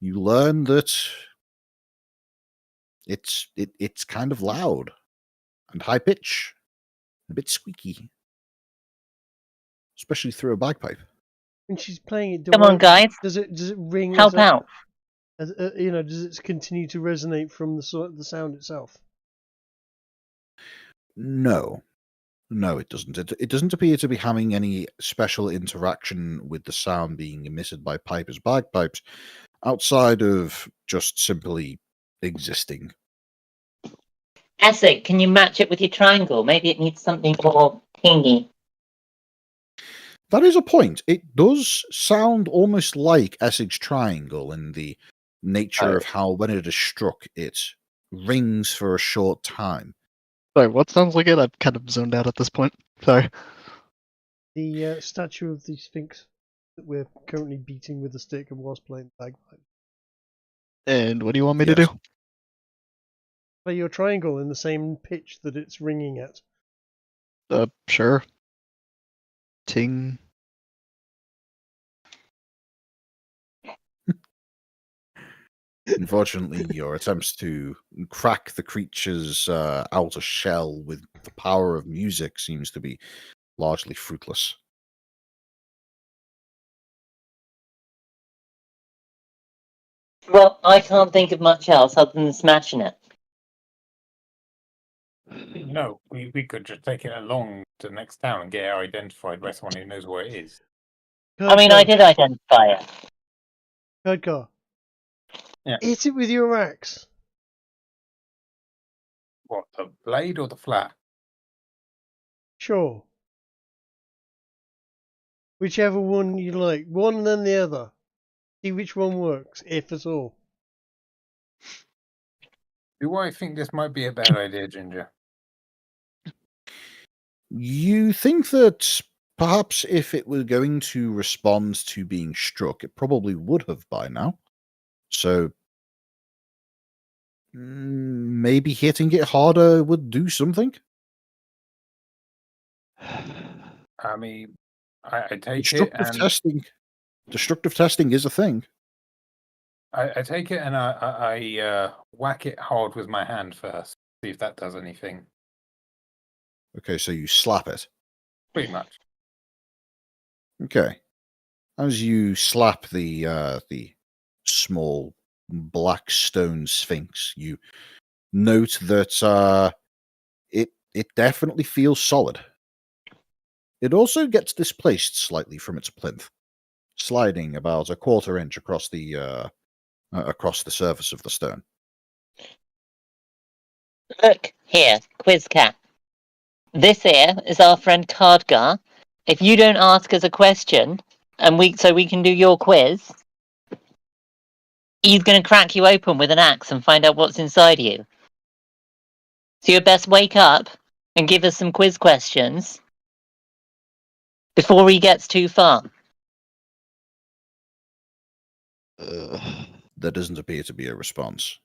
you learn that it's kind of loud and high pitch, a bit squeaky, especially through a bagpipe. When she's playing it, Come on, guys. does it ring? Help out. Does it continue to resonate from the sound itself? No, it doesn't. It doesn't appear to be having any special interaction with the sound being emitted by pipers' bagpipes, outside of just simply existing. Essig, can you match it with your triangle? Maybe it needs something more kingy. That is a point. It does sound almost like Essig's triangle in the nature of how, when it is struck, it rings for a short time. Sorry, what sounds like it? I've kind of zoned out at this point. Sorry. The statue of the Sphinx that we're currently beating with a stick and was playing bagpipe. And what do you want me to do? Play your triangle in the same pitch that it's ringing at. Sure. Ting. Unfortunately, your attempts to crack the creature's outer shell with the power of music seems to be largely fruitless. Well, I can't think of much else other than smashing it. No, we could just take it along to the next town and get it identified by someone who knows where it is. I mean, I did identify it. Khadgar. Yeah. Hit it with your axe. What, the blade or the flat? Sure. Whichever one you like. One and then the other. See which one works, if at all. Do I think this might be a bad idea, Ginger? You think that perhaps if it were going to respond to being struck, it probably would have by now. So maybe hitting it harder would do something? I mean, I take it and... Destructive testing is a thing. I take it and I whack it hard with my hand first, see if that does anything. Okay, so you slap it. Pretty much. Okay. As you slap the small black stone sphinx, you note that it definitely feels solid. It also gets displaced slightly from its plinth, sliding about a quarter inch across the surface of the stone. Look here, Quiz Cat. This here is our friend Khadgar. If you don't ask us a question, so we can do your quiz, he's going to crack you open with an axe and find out what's inside you. So you best wake up and give us some quiz questions before he gets too far. There doesn't appear to be a response.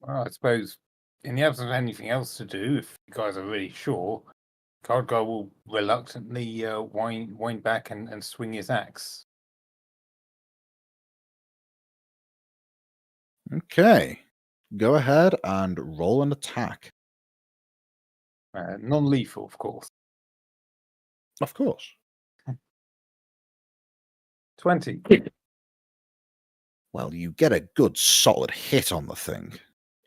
Well, I suppose in the absence of anything else to do, if you guys are really sure, Khadgar will reluctantly wind back and swing his axe. Okay. Go ahead and roll an attack. Non-lethal, of course. Of course. 20. Well, you get a good solid hit on the thing,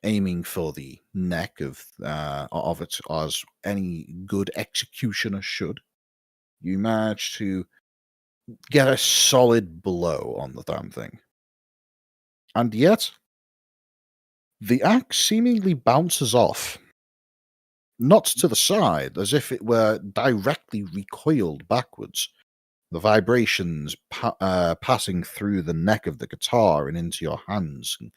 aiming for the neck of it as any good executioner should. You manage to get a solid blow on the damn thing. And yet, the axe seemingly bounces off, not to the side, as if it were directly recoiled backwards. The vibrations passing through the neck of the guitar and into your hands, and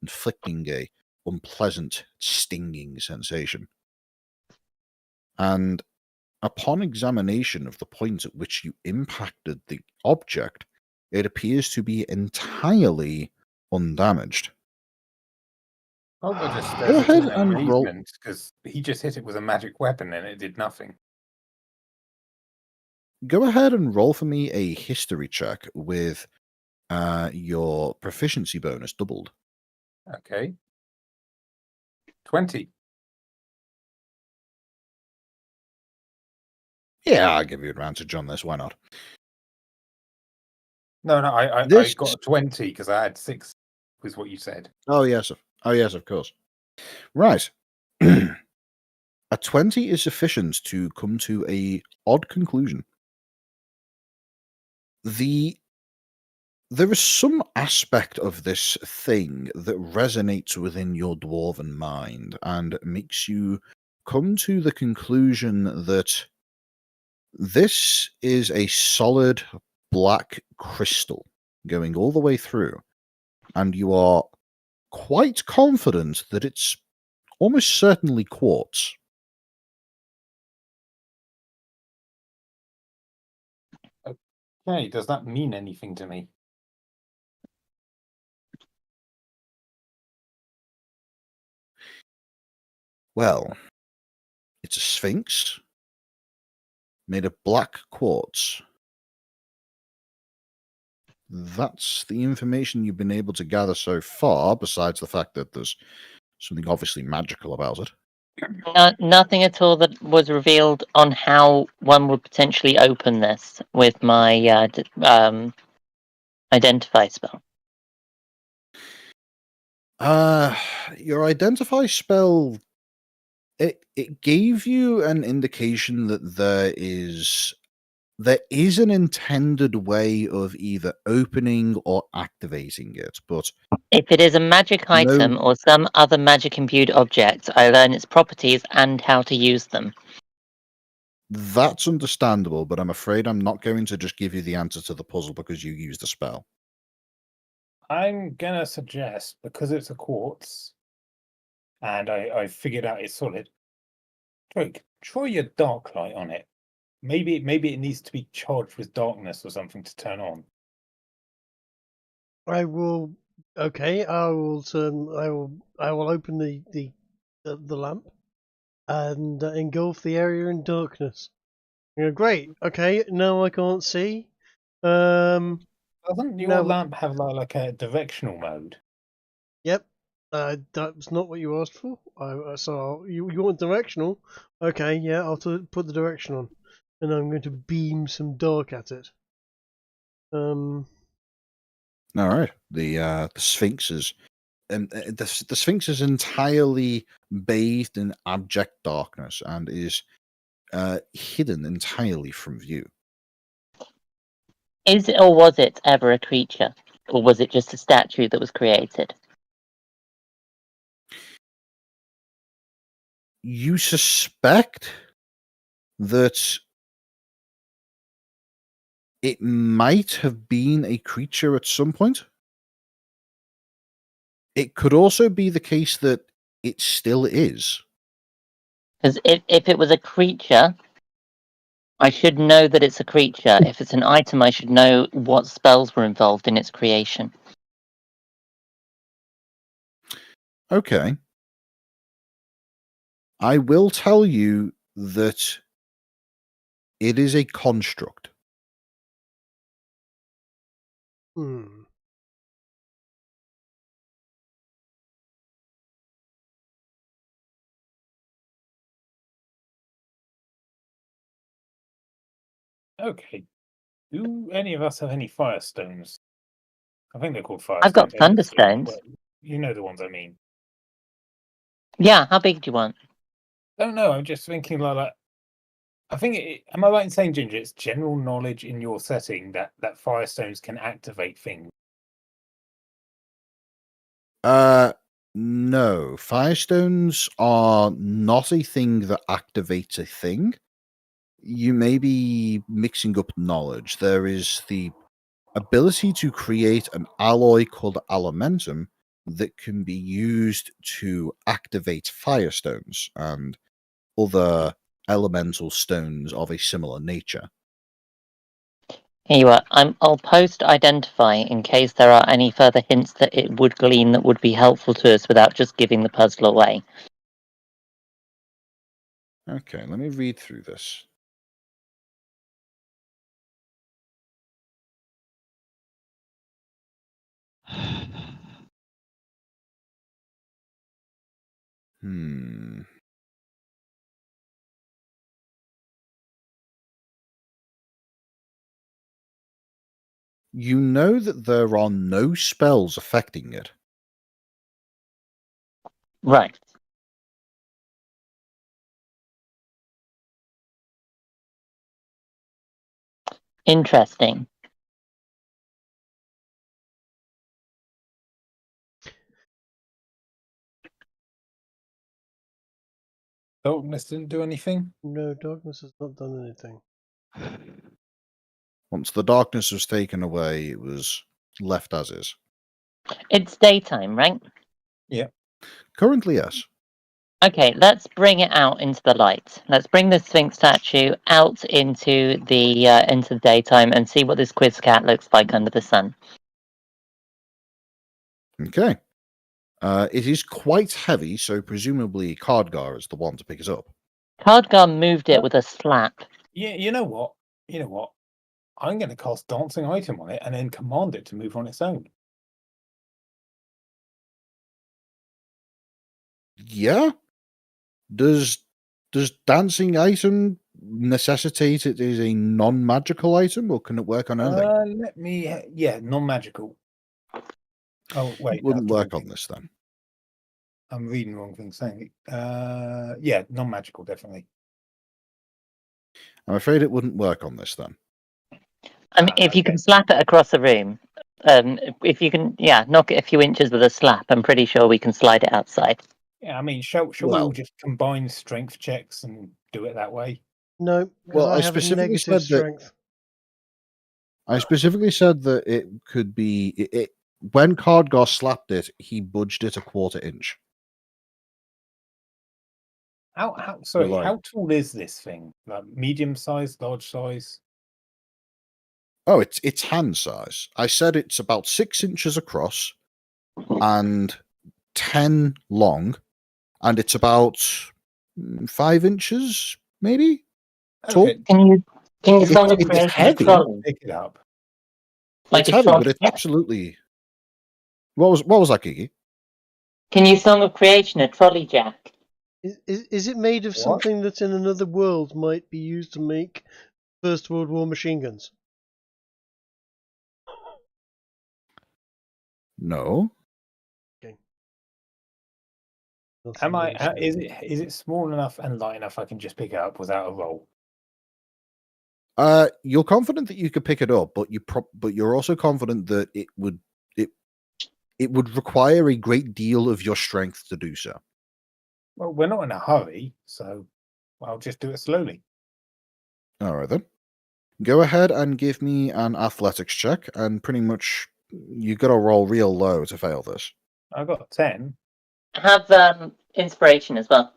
inflicting a unpleasant, stinging sensation. And upon examination of the point at which you impacted the object, it appears to be entirely undamaged. Olga just Go stares at it ahead in and roll. amazement because he just hit it with a magic weapon and it did nothing. Go ahead and roll for me a history check with your proficiency bonus doubled. Okay. 20. Yeah, I'll give you advantage on this. Why not? No, I This- got 20 because I had 6, was what you said. Oh yes, of course. Right. A 20 is sufficient to come to a odd conclusion. There is some aspect of this thing that resonates within your dwarven mind and makes you come to the conclusion that this is a solid black crystal going all the way through, and you are quite confident that it's almost certainly quartz. Okay, does that mean anything to me? Well, it's a sphinx made of black quartz. That's the information you've been able to gather so far, besides the fact that there's something obviously magical about it. Nothing at all that was revealed on how one would potentially open this with my identify spell. Your identify spell, it gave you an indication that there is an intended way of either opening or activating it, but If it is a magic item or some other magic imbued object, I learn its properties and how to use them. that's understandable, but I'm afraid I'm not going to just give you the answer to the puzzle because you used a spell. I'm gonna suggest, because it's a quartz, and I figured out it's solid. Drake, try your dark light on it. Maybe it needs to be charged with darkness or something to turn on. I will. Okay, I will turn. I will open the lamp and engulf the area in darkness. Great. Okay, now I can't see. Doesn't your No. lamp have like a directional mode? Yep. That's not what you asked for. So you want directional? Okay, yeah. I'll put the direction on, and I'm going to beam some dark at it. All right. The Sphinx is, the Sphinx is entirely bathed in abject darkness and is hidden entirely from view. Is it or was it ever a creature? Or was it just a statue that was created? You suspect that it might have been a creature at some point. It could also be the case that it still is. Because if it was a creature, I should know that it's a creature. If it's an item, I should know what spells were involved in its creation. Okay. I will tell you that it is a construct. Hmm. Okay. Do any of us have any firestones? I think they're called firestones. I've got thunderstones. Well, you know the ones I mean. Yeah, how big do you want? I don't know. I'm just thinking like I think. Am I right in saying, Ginger? It's general knowledge in your setting that firestones can activate things. No, firestones are not a thing that activates a thing. You may be mixing up knowledge. There is the ability to create an alloy called elementum that can be used to activate firestones and other elemental stones of a similar nature. Here you are. I'll post identify in case there are any further hints that it would glean that would be helpful to us without just giving the puzzle away. Okay, let me read through this. Hmm. You know that there are no spells affecting it. Right. Interesting. Darkness didn't do anything. No, darkness has not done anything. Once the darkness was taken away, it was left as is. It's daytime, right? Currently, yes. Okay, let's bring it out into the light. Let's bring the Sphinx statue out into the daytime and see what this quiz cat looks like under the sun. Okay. It is quite heavy, so presumably Cardgar is the one to pick it up. Cardgar moved it with a slap. Yeah, you know what? I'm going to cast dancing item on it and then command it to move on its own. Yeah? Does dancing item necessitate it is a non-magical item, or can it work on anything? Non-magical. Oh wait, It wouldn't that's the wrong work on thing. this then. I'm reading the wrong thing. Saying, non-magical, definitely. I'm afraid it wouldn't work on this then. I mean, if you can slap it across a room, if you can, knock it a few inches with a slap, I'm pretty sure we can slide it outside. Yeah, I mean, shall we all just combine strength checks and do it that way? No, because Well, I I have a specifically negative said that. strength. I specifically said that it could be it when Cardgar slapped it, he budged it a quarter inch. How like- how tall is this thing? Like medium size, large size? Oh, it's hand size. I said it's about 6 inches across and 10 long, and it's about 5 inches, maybe. Tall. Okay, Can you It's- song a it's creation a heavy. trolley? pick it up. Like It's a heavy, trolley? but it's absolutely. What was that, Kiki? Can you song of creation a trolley jack? Is it made of What? something that in another world might be used to make First World War machine guns? No. Am I? Is it small enough and light enough I can just pick it up without a roll? You're confident that you could pick it up, but you're also confident that it would require a great deal of your strength to do so. Well, we're not in a hurry, so I'll just do it slowly. All right then. Go ahead and give me an athletics check, and pretty much you got to roll real low to fail this. I got 10. Have inspiration as well.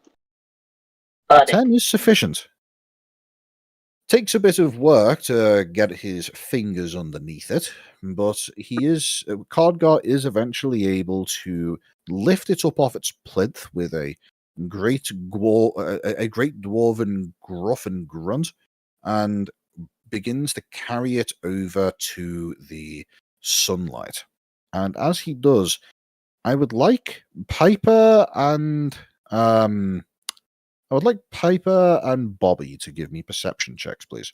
Bardic. 10 is sufficient. Takes a bit of work to get his fingers underneath it, but Cardgar is eventually able to lift it up off its plinth with a great dwarven gruff and grunt, and begins to carry it over to the sunlight. And as he does, I would like Piper and Bobby to give me perception checks, please.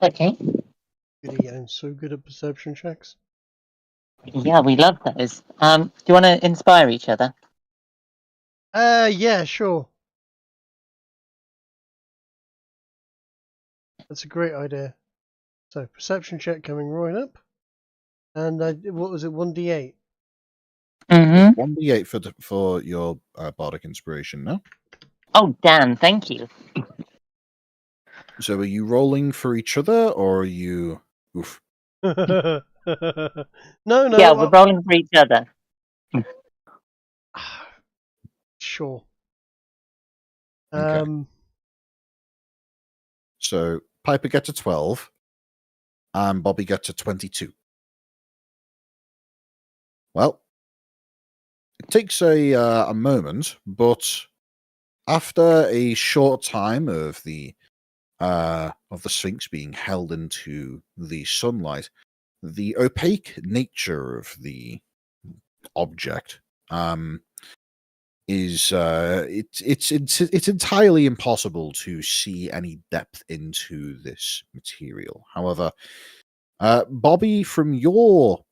Okay. Goody, I'm so good at perception checks. Yeah, we love those. Do you want to inspire each other? Yeah, sure. That's a great idea. So, perception check coming right up. And what was it, 1d8? Mm-hmm. 1d8 for your bardic inspiration now. Oh, Dan, thank you. So are you rolling for each other, or are you... Oof. No, Yeah, we're rolling for each other. Sure. Okay. So Piper gets a 12, and Bobby gets a 22. Well, it takes a moment, but after a short time of the Sphinx being held into the sunlight, the opaque nature of the object is it's entirely impossible to see any depth into this material. However, Bobby, from your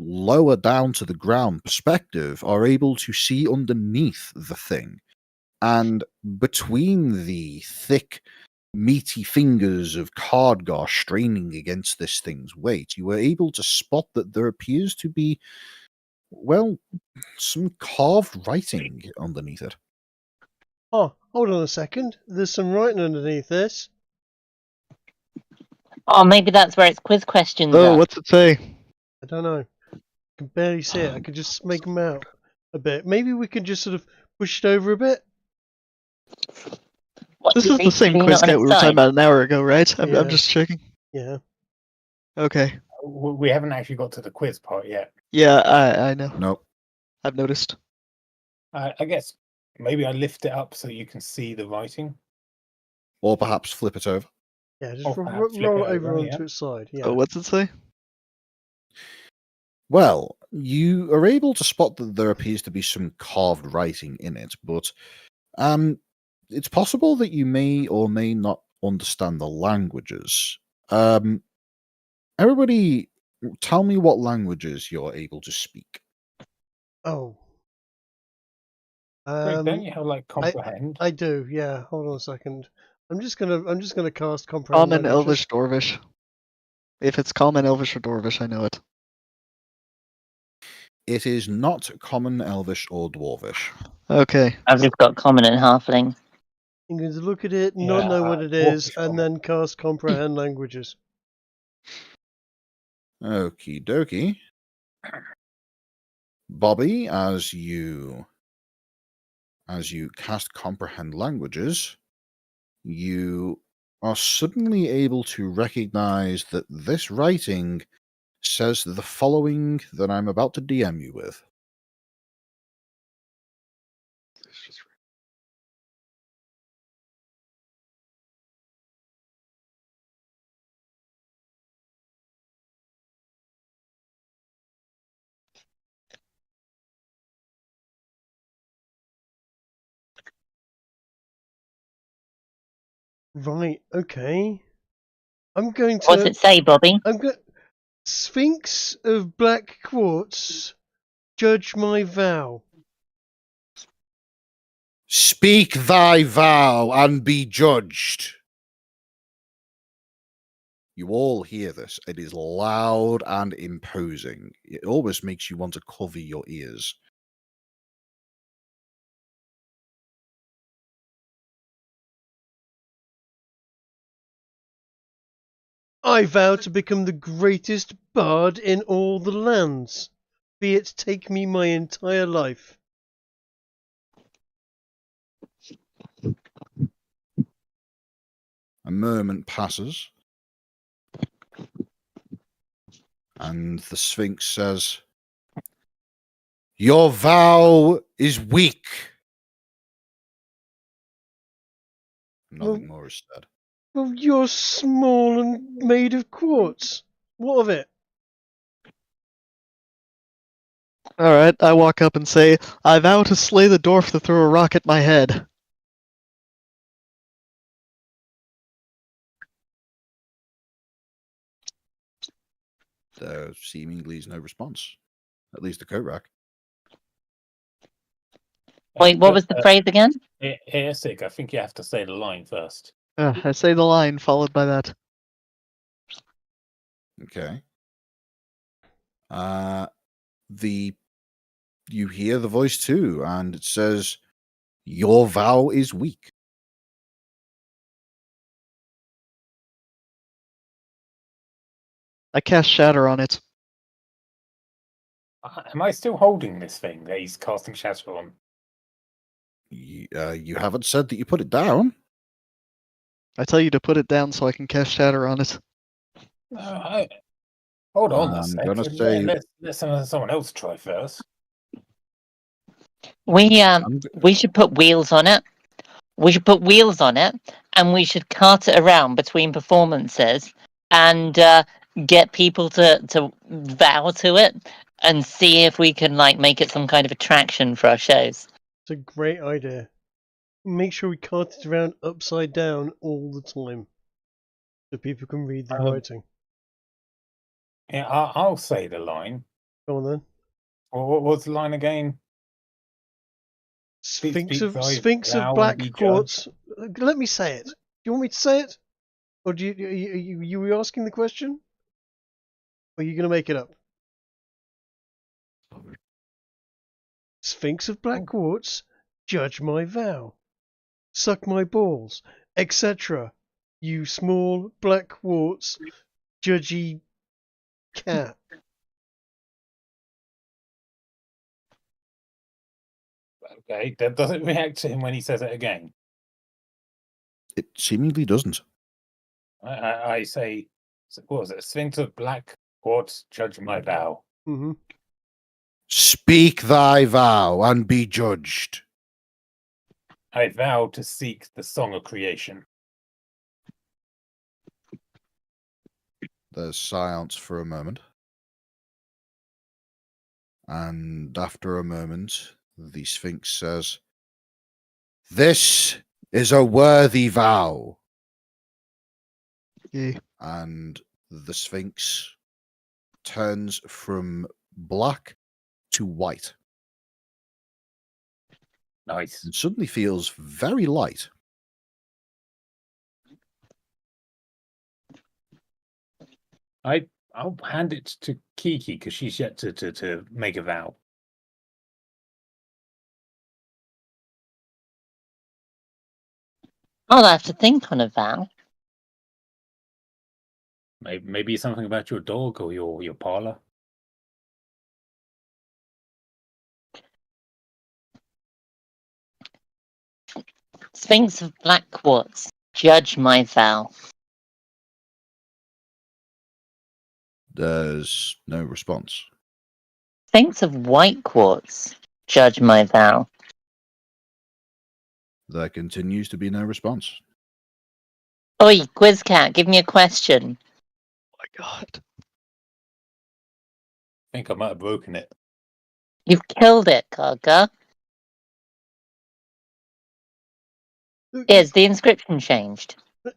lower down to the ground perspective, are able to see underneath the thing, and between the thick meaty fingers of Cardgar straining against this thing's weight, you were able to spot that there appears to be, well, some carved writing underneath it. Oh, hold on a second. There's some writing underneath this. Oh, maybe that's where its quiz questions Oh, are. what's it say? I don't know. I can barely see it. I could just make them out a bit. Maybe we can just sort of push it over a bit. What, This do is the same you quiz not on scout we its were talking side? about an hour ago, right? I'm Yeah. just checking. Yeah. Okay. We haven't actually got to the quiz part yet. Yeah, I know. Nope. I've noticed. I guess maybe I lift it up so you can see the writing. Or perhaps flip it over. Yeah, just Or perhaps flip roll it it over over, onto yeah. its side. Yeah. Oh, what's it say? Well, you are able to spot that there appears to be some carved writing in it, but it's possible that you may or may not understand the languages. Everybody, tell me what languages you're able to speak. Oh. Greg, don't you have like comprehend? I do. Yeah. Hold on a second. I'm just gonna cast comprehend Common, languages. Elvish, Dwarvish. If it's Common, Elvish, or Dwarvish, I know it. It is not common, elvish, or dwarvish. Okay. I've just got common and halfling. I'm going to look at it, not Yeah, know what it is, dwarfish and common. then cast comprehend languages. Okie dokie. Bobby, as you cast comprehend languages, you are suddenly able to recognize that this writing says the following that I'm about to DM you with. Right. Okay. I'm going What's to. it say, Bobby? I'm going. Sphinx of black quartz. Judge my vow. Speak thy vow and be judged. You all hear this. It is loud and imposing. It almost makes you want to cover your ears. I vow to become the greatest bard in all the lands, be it take me my entire life. A moment passes, and the Sphinx says, "Your vow is weak." Nothing more is said. Well, you're small and made of quartz. What of it? Alright, I walk up and say, I vow to slay the dwarf that threw a rock at my head. There seemingly is no response. At least the Coatrack. Wait, what was the phrase again? Airsick, I think you have to say the line first. I say the line, followed by that. Okay. The you hear the voice too, and it says, "Your vow is weak." I cast Shatter on it. Am I still holding this thing that he's casting shatter on? You haven't said that you put it down. I tell you to put it down so I can cast Shatter on it. Hold on a I'm second. gonna say Let's someone else try first. We should put wheels on it. We should put wheels on it, and we should cart it around between performances and get people to vow to it and see if we can like make it some kind of attraction for our shows. It's a great idea. Make sure we cart it around upside down all the time, so people can read the writing. Yeah, I'll say the line. Go on then. What was the line again? Sphinx of vow black and be quartz. Let me say it. Do you want me to say it, or do you were asking the question, or are you going to make it up? Sphinx of black quartz, judge my vow, suck my balls, etc. You small black quartz, judgy cat. Okay, that doesn't react to him when he says it again. it seemingly doesn't. I say, what was it? Sphinx of black quartz, judge my vow. Mm-hmm. Speak thy vow and be judged. I vow to seek the song of creation. There's silence for a moment. And after a moment, the Sphinx says, "This is a worthy vow." Yeah. And the Sphinx turns from black to white Nice. and suddenly feels very light. I'll hand it to Kiki because she's yet to make a vow. I'll have to think on a vow. Maybe something about your dog or your parlor. Sphinx of black quartz, judge my vow. There's no response. Sphinx of white quartz, judge my vow. There continues to be no response. Oi, Quizcat, give me a question. Oh my god. I think I might have broken it. You've killed it, Karga. Is the inscription changed?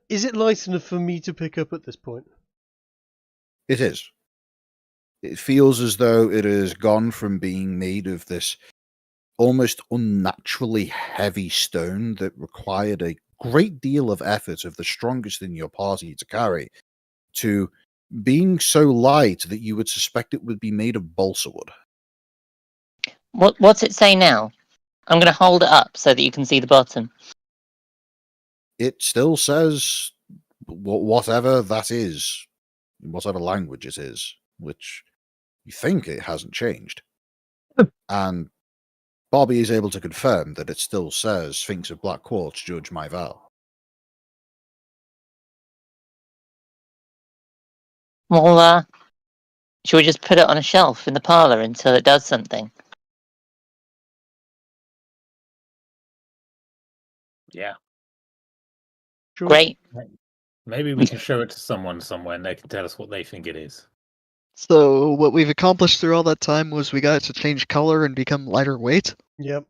Is it light enough for me to pick up at this point? It is. It feels as though it has gone from being made of this almost unnaturally heavy stone that required a great deal of effort of the strongest in your party to carry, to being so light that you would suspect it would be made of balsa wood. What's it say now? I'm going to hold it up so that you can see the bottom. It still says whatever that is, whatever language it is, which you think it hasn't changed. And Bobby is able to confirm that it still says Sphinx of Black Quartz, judge my vow. Well, should we just put it on a shelf in the parlor until it does something? Yeah. Sure. Great. Maybe we can show it to someone somewhere and they can tell us what they think it is. So what we've accomplished through all that time was we got it to change color and become lighter weight. Yep.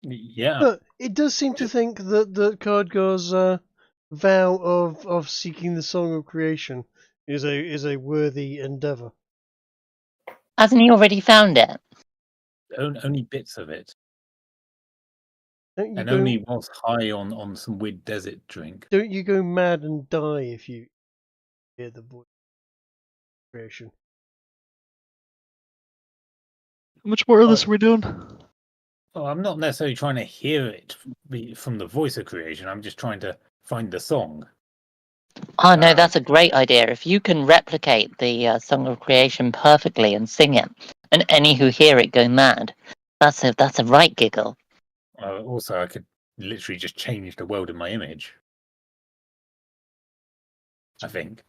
Yeah. But it does seem to think that Cardgar's vow of seeking the song of creation is a worthy endeavor. Hasn't he already found it? Only bits of it. Don't you And go, only was high on some weird desert drink. don't you go mad and die if you hear the voice of creation? How much more of this are we doing? Oh, I'm not necessarily trying to hear it from the voice of creation. I'm just trying to find the song. Oh no, that's a great idea. If you can replicate the Song of Creation perfectly and sing it, and any who hear it go mad, that's a right giggle. Also, I could literally just change the world in my image. I think.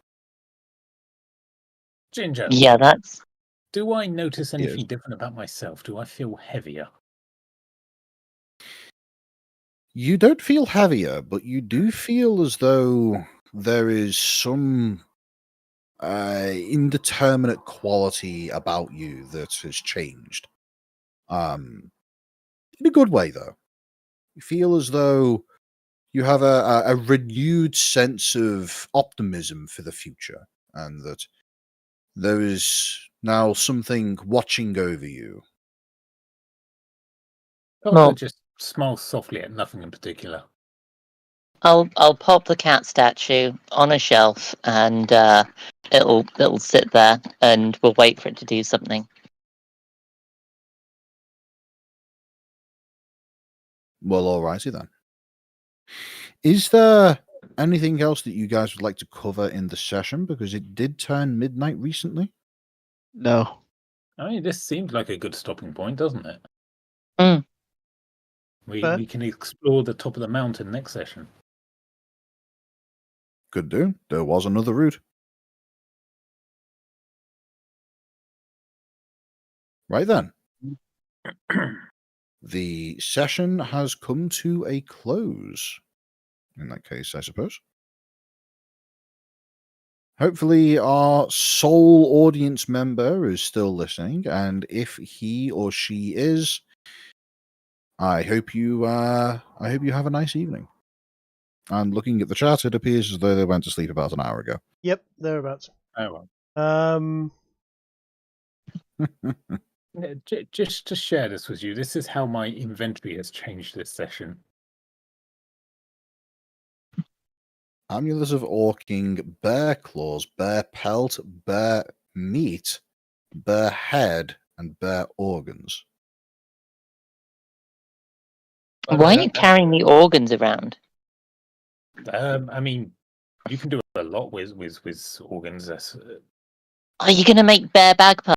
Ginger. Yeah, that's. Do I notice anything Yes. different about myself? Do I feel heavier? You don't feel heavier, but you do feel as though there is some indeterminate quality about you that has changed. In a good way, though. You feel as though you have a renewed sense of optimism for the future, and that there is now something watching over you. Coulter just smiles softly at nothing in particular. I'll pop the cat statue on a shelf, and it'll sit there, and we'll wait for it to do something. Well, alrighty then. Is there anything else that you guys would like to cover in the session? Because it did turn midnight recently. No. I mean, this seems like a good stopping point, doesn't it? Mm. We can explore the top of the mountain next session. Could do. There was another route. Right then. The session has come to a close. In that case, I suppose. Hopefully, our sole audience member is still listening, and if he or she is, I hope you have a nice evening. And looking at the chat, it appears as though they went to sleep about an hour ago. Yep, thereabouts. Oh well. Just to share this with you, this is how my inventory has changed this session. Amulets of Orking, bear claws, bear pelt, bear meat, bear head, and bear organs. Why are you carrying the organs around? I mean, you can do a lot with organs. Are you going to make bear bagpipes?